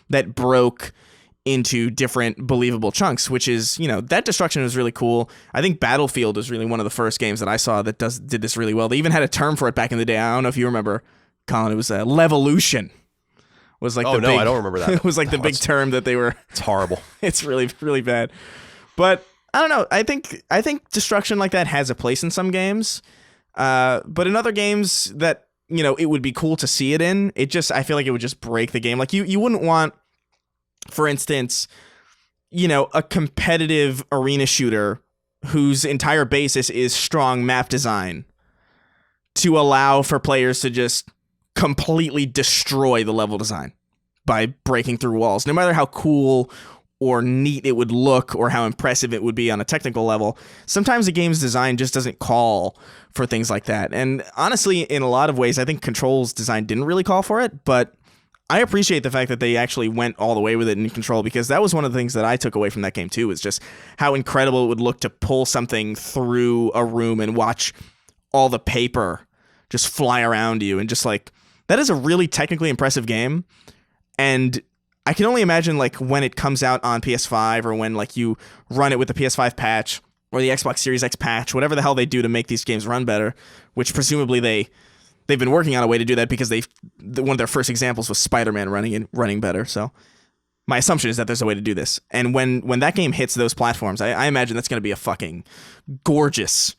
[SPEAKER 2] that broke into different believable chunks, which is, that destruction was really cool. I think Battlefield was really one of the first games that I saw that did this really well. They even had a term for it back in the day. I don't know if you remember, Colin. It was Levolution. Was like
[SPEAKER 1] I don't remember that.
[SPEAKER 2] It was like the big term that they were.
[SPEAKER 1] It's horrible.
[SPEAKER 2] It's really, really bad. But I don't know. I think destruction like that has a place in some games, but in other games that it would be cool to see it in. I feel like it would just break the game. Like you wouldn't want, for instance, a competitive arena shooter whose entire basis is strong map design to allow for players to just completely destroy the level design by breaking through walls, no matter how cool or neat it would look or how impressive it would be on a technical level. Sometimes a game's design just doesn't call for things like that. And honestly, in a lot of ways, I think Control's design didn't really call for it, but I appreciate the fact that they actually went all the way with it in Control, because that was one of the things that I took away from that game too, is just how incredible it would look to pull something through a room and watch all the paper just fly around you. And just like, that is a really technically impressive game. And I can only imagine like when it comes out on PS5 or when like you run it with the PS5 patch or the Xbox Series X patch, whatever the hell they do to make these games run better, which presumably they've been working on a way to do that, because one of their first examples was Spider-Man running better. So my assumption is that there's a way to do this. And when that game hits those platforms, I imagine that's going to be a fucking gorgeous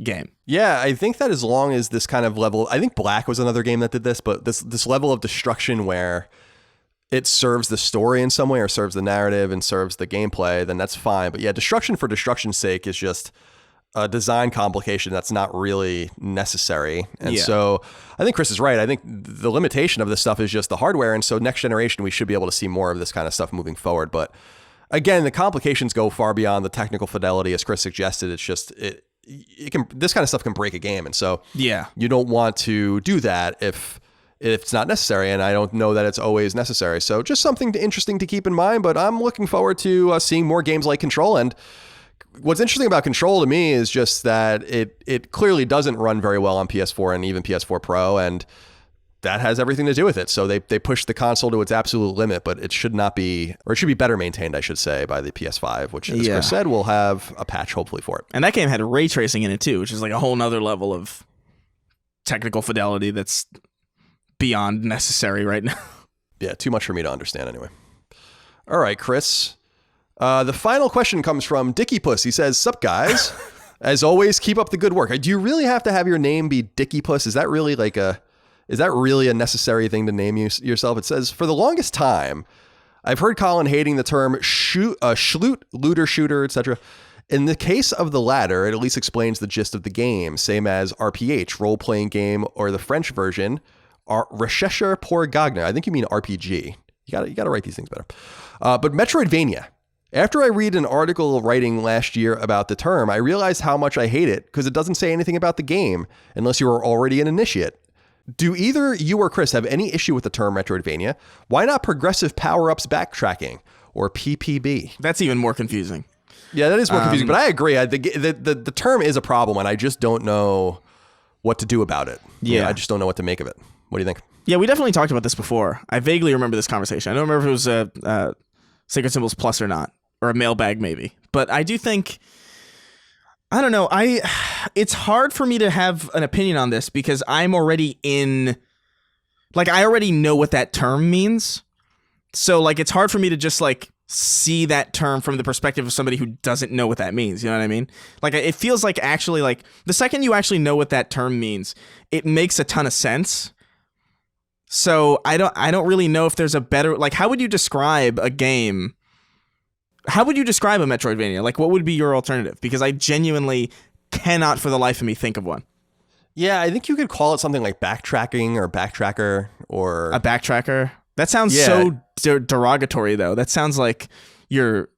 [SPEAKER 2] game.
[SPEAKER 1] Yeah, I think that as long as this kind of level, I think Black was another game that did this, but this level of destruction where it serves the story in some way or serves the narrative and serves the gameplay, then that's fine. But yeah, destruction for destruction's sake is just a design complication that's not really necessary. And so I think Chris is right. I think the limitation of this stuff is just the hardware. And so next generation, we should be able to see more of this kind of stuff moving forward. But again, the complications go far beyond the technical fidelity, as Chris suggested. It's just, this kind of stuff can break a game. And so you don't want to do that if it's not necessary. And I don't know that it's always necessary. So just something interesting to keep in mind, but I'm looking forward to seeing more games like Control. And what's interesting about Control to me is just that it clearly doesn't run very well on PS4 and even PS4 Pro, and that has everything to do with it. So they pushed the console to its absolute limit, but it should not be, or it should be better maintained, I should say, by the PS5, which, as Chris said, will have a patch hopefully for it.
[SPEAKER 2] And that game had ray tracing in it too, which is like a whole nother level of technical fidelity that's beyond necessary right now.
[SPEAKER 1] Yeah, too much for me to understand anyway. All right, Chris. The final question comes from Dicky Puss. He says, "Sup, guys? As always, keep up the good work." Do you really have to have your name be Dicky Puss? Is that really a necessary thing to name yourself? It says, "For the longest time, I've heard Colin hating the term schloot, looter, shooter, etc. In the case of the latter, it at least explains the gist of the game, same as RPH, role-playing game, or the French version, Recherche pour Gagner." I think you mean RPG. You gotta write these things better. But Metroidvania. After I read an article writing last year about the term, I realized how much I hate it because it doesn't say anything about the game unless you are already an initiate. Do either you or Chris have any issue with the term Metroidvania? Why not progressive power-ups backtracking or PPB?
[SPEAKER 2] That's even more confusing.
[SPEAKER 1] Yeah, that is more confusing, but I agree. The term is a problem, and I just don't know what to do about it.
[SPEAKER 2] Yeah.
[SPEAKER 1] I just don't know what to make of it. What do you think?
[SPEAKER 2] Yeah, we definitely talked about this before. I vaguely remember this conversation. I don't remember if it was a Sacred Symbols Plus or not, or a mailbag maybe. But I do think, I don't know, it's hard for me to have an opinion on this because I'm already I already know what that term means. So like, it's hard for me to just like see that term from the perspective of somebody who doesn't know what that means. You know what I mean? Like, it feels like actually, like, the second you actually know what that term means, it makes a ton of sense. So I don't really know if there's a better, like, how would you describe a game? How would you describe a Metroidvania? Like, what would be your alternative? Because I genuinely cannot for the life of me think of one.
[SPEAKER 1] Yeah, I think you could call it something like backtracking or backtracker or...
[SPEAKER 2] A backtracker? That sounds so derogatory, though. That sounds like you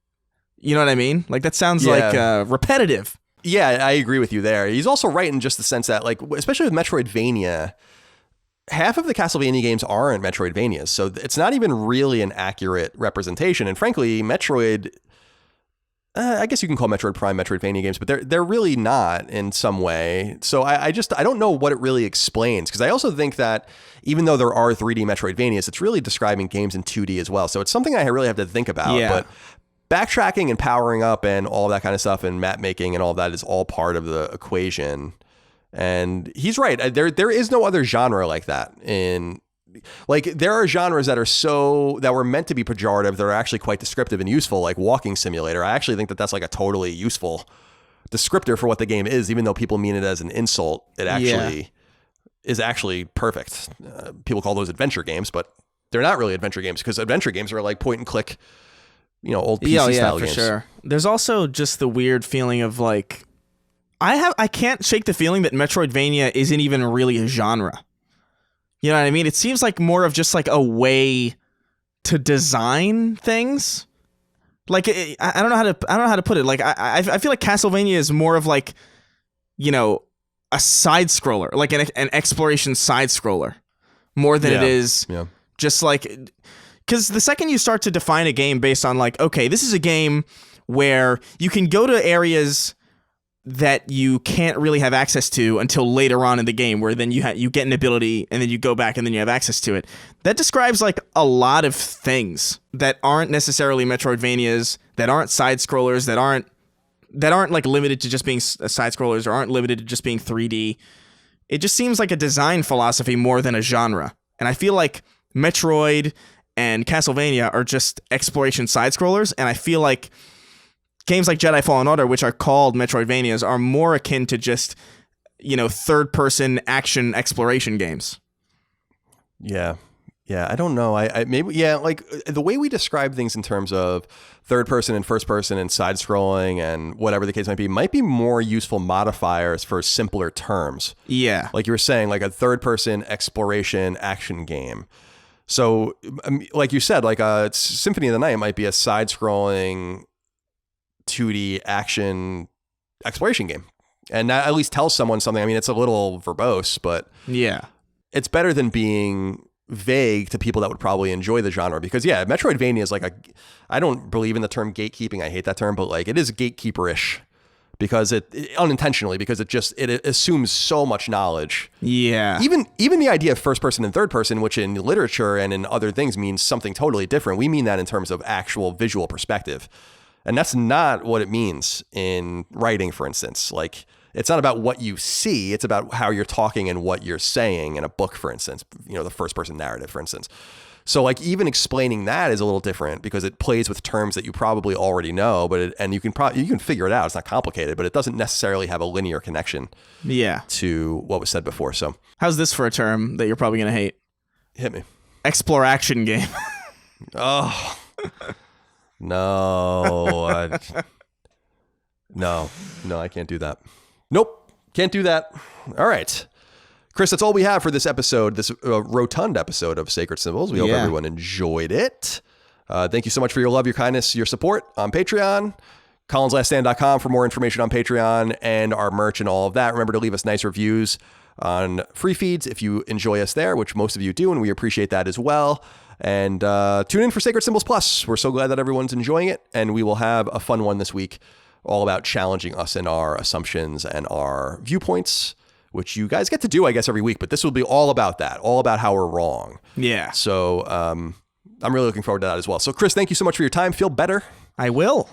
[SPEAKER 2] know what I mean? Like, that sounds like repetitive.
[SPEAKER 1] Yeah, I agree with you there. He's also right in just the sense that, like, especially with Metroidvania, half of the Castlevania games aren't Metroidvanias, so it's not even really an accurate representation. And frankly, Metroid, I guess you can call Metroid Prime Metroidvania games, but they're really not in some way. So I don't know what it really explains, because I also think that even though there are 3D Metroidvanias, it's really describing games in 2D as well. So it's something I really have to think about.
[SPEAKER 2] Yeah.
[SPEAKER 1] But backtracking and powering up and all that kind of stuff and map making and all that is all part of the equation. And he's right. There is no other genre like that. There are genres that were meant to be pejorative that are actually quite descriptive and useful, like walking simulator. I actually think that that's like a totally useful descriptor for what the game is, even though people mean it as an insult. It actually is actually perfect. People call those adventure games, but they're not really adventure games, because adventure games are like point and click old PC style games.
[SPEAKER 2] For sure. There's also just the weird feeling of like, I can't shake the feeling that Metroidvania isn't even really a genre. You know what I mean? It seems like more of just like a way to design things. Like I don't know how to put it. Like I feel like Castlevania is more of like, a side scroller, like an exploration side scroller, more than it is just like, because the second you start to define a game based on like, okay, this is a game where you can go to areas that you can't really have access to until later on in the game, where then you get an ability and then you go back and then you have access to it. That describes like a lot of things that aren't necessarily Metroidvanias, that aren't side scrollers, that aren't like limited to just being side scrollers, or aren't limited to just being 3D. It just seems like a design philosophy more than a genre. And I feel like Metroid and Castlevania are just exploration side scrollers, and I feel like games like Jedi Fallen Order, which are called Metroidvanias, are more akin to just, third-person action exploration games.
[SPEAKER 1] Yeah. I don't know. I maybe like the way we describe things in terms of third person and first person and side scrolling and whatever the case might be more useful modifiers for simpler terms.
[SPEAKER 2] Yeah.
[SPEAKER 1] Like you were saying, like a third person exploration action game. So like you said, like Symphony of the Night might be a side scrolling 2D action exploration game, and that at least tells someone something. I mean, it's a little verbose, but it's better than being vague to people that would probably enjoy the genre, because Metroidvania is like I don't believe in the term gatekeeping. I hate that term, but like it is gatekeeper-ish because it unintentionally, because it assumes so much knowledge.
[SPEAKER 2] Yeah.
[SPEAKER 1] Even the idea of first person and third person, which in literature and in other things means something totally different. We mean that in terms of actual visual perspective. And that's not what it means in writing, for instance. Like, it's not about what you see. It's about how you're talking and what you're saying in a book, for instance, the first person narrative, for instance. So like even explaining that is a little different because it plays with terms that you probably already know, and you can figure it out. It's not complicated, but it doesn't necessarily have a linear connection to what was said before. So
[SPEAKER 2] how's this for a term that you're probably going to hate?
[SPEAKER 1] Hit me.
[SPEAKER 2] Exploration game.
[SPEAKER 1] Oh, no. No, I can't do that. Nope, can't do that. All right. Chris, that's all we have for this episode, this rotund episode of Sacred Symbols. We hope everyone enjoyed it. Thank you so much for your love, your kindness, your support on Patreon. ColinsLastStand.com for more information on Patreon and our merch and all of that. Remember to leave us nice reviews on free feeds if you enjoy us there, which most of you do, and we appreciate that as well. And tune in for Sacred Symbols Plus. We're so glad that everyone's enjoying it, and we will have a fun one this week all about challenging us in our assumptions and our viewpoints, which you guys get to do, I guess, every week. But this will be all about that, all about how we're wrong.
[SPEAKER 2] Yeah.
[SPEAKER 1] So I'm really looking forward to that as well. So, Chris, thank you so much for your time. Feel better.
[SPEAKER 2] I will.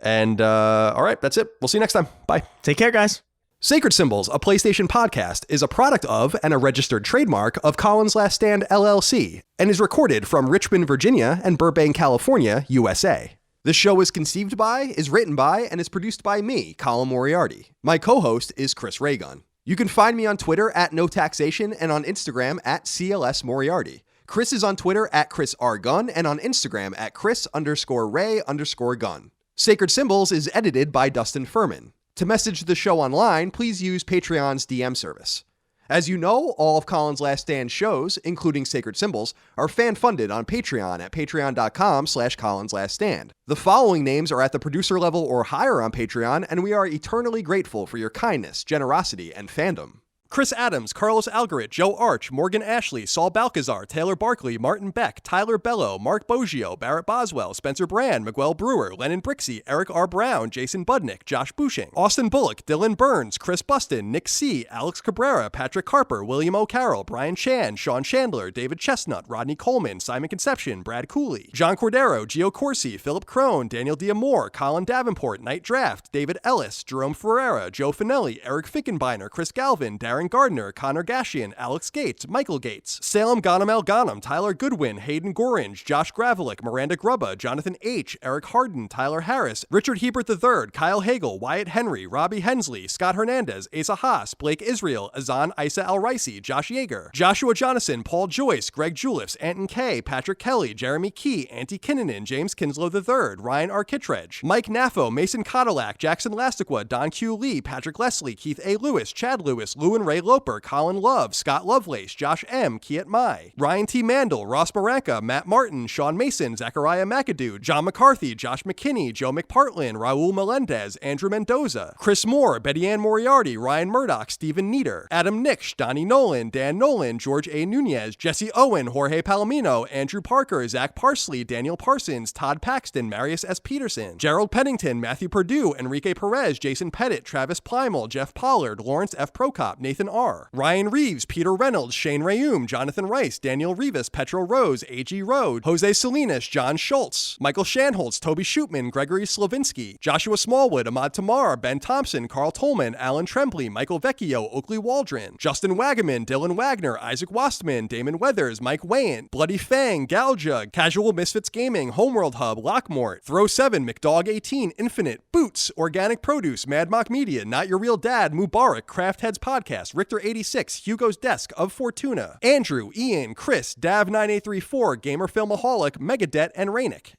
[SPEAKER 1] And all right, that's it. We'll see you next time. Bye.
[SPEAKER 2] Take care, guys.
[SPEAKER 1] Sacred Symbols, a PlayStation podcast, is a product of and a registered trademark of Colin's Last Stand, LLC, and is recorded from Richmond, Virginia, and Burbank, California, USA. This show is conceived by, is written by, and is produced by me, Colin Moriarty. My co-host is Chris Raygun. You can find me on Twitter at NoTaxation and on Instagram at CLS Moriarty. Chris is on Twitter at Chris R. Gunn and on Instagram at Chris_Ray_Gun. Sacred Symbols is edited by Dustin Furman. To message the show online, please use Patreon's DM service. As you know, all of Colin's Last Stand shows, including Sacred Symbols, are fan-funded on Patreon at patreon.com/ColinsLastStand. The following names are at the producer level or higher on Patreon, and we are eternally grateful for your kindness, generosity, and fandom. Chris Adams, Carlos Algarit, Joe Arch, Morgan Ashley, Saul Balcazar, Taylor Barkley, Martin Beck, Tyler Bello, Mark Boggio, Barrett Boswell, Spencer Brand, Miguel Brewer, Lennon Brixey, Eric R. Brown, Jason Budnick, Josh Bushing, Austin Bullock, Dylan Burns, Chris Buston, Nick C., Alex Cabrera, Patrick Harper, William O'Carroll, Brian Chan, Sean Chandler, David Chestnut, Rodney Coleman, Simon Conception, Brad Cooley, John Cordero, Gio Corsi, Philip Crone, Daniel Diamore, Colin Davenport, Night Draft, David Ellis, Jerome Ferreira, Joe Finelli, Eric Fickenbeiner, Chris Galvin, Darren Aaron Gardner, Connor Gashian, Alex Gates, Michael Gates, Salem Ghanem El Ghanem, Tyler Goodwin, Hayden Gorange, Josh Gravelick, Miranda Grubba, Jonathan H., Eric Harden, Tyler Harris, Richard Hebert III, Kyle Hagel, Wyatt Henry, Robbie Hensley, Scott Hernandez, Asa Haas, Blake Israel, Azan Isa Al-Raisi, Josh Yeager, Joshua Jonathan, Paul Joyce, Greg Julius, Anton K., Patrick Kelly, Jeremy Key, Auntie Kinnanen, James Kinslow III, Ryan Arkittredge, Mike Naffo, Mason Cadillac, Jackson Lastiqua, Don Q. Lee, Patrick Leslie, Keith A. Lewis, Chad Lewis, Lou and Ray Loper, Colin Love, Scott Lovelace, Josh M., Kiet Mai, Ryan T. Mandel, Ross Maranka, Matt Martin, Sean Mason, Zachariah McAdoo, John McCarthy, Josh McKinney, Joe McPartlin, Raul Melendez, Andrew Mendoza, Chris Moore, Betty Ann Moriarty, Ryan Murdoch, Stephen Nieder, Adam Nix, Donnie Nolan, Dan Nolan, George A. Nunez, Jesse Owen, Jorge Palomino, Andrew Parker, Zach Parsley, Daniel Parsons, Todd Paxton, Marius S. Peterson, Gerald Pennington, Matthew Perdue, Enrique Perez, Jason Pettit, Travis Plymel, Jeff Pollard, Lawrence F. Prokop, Nathan R., Ryan Reeves, Peter Reynolds, Shane Rayum, Jonathan Rice, Daniel Rivas, Petro Rose, A.G. Rode, Jose Salinas, John Schultz, Michael Shanholtz, Toby Shootman, Gregory Slavinsky, Joshua Smallwood, Ahmad Tamar, Ben Thompson, Carl Tolman, Alan Trembley, Michael Vecchio, Oakley Waldron, Justin Wagaman, Dylan Wagner, Isaac Wastman, Damon Weathers, Mike Wayant, Bloody Fang, Galjug, Casual Misfits Gaming, Homeworld Hub, Lockmort, Throw 7, McDog 18, Infinite, Boots, Organic Produce, Mad Mock Media, Not Your Real Dad, Mubarak, Craft Heads Podcast, Richter 86, Hugo's Desk, Of Fortuna, Andrew, Ian, Chris, Dav9834, Gamer Filmaholic, Megadet, and Rainick.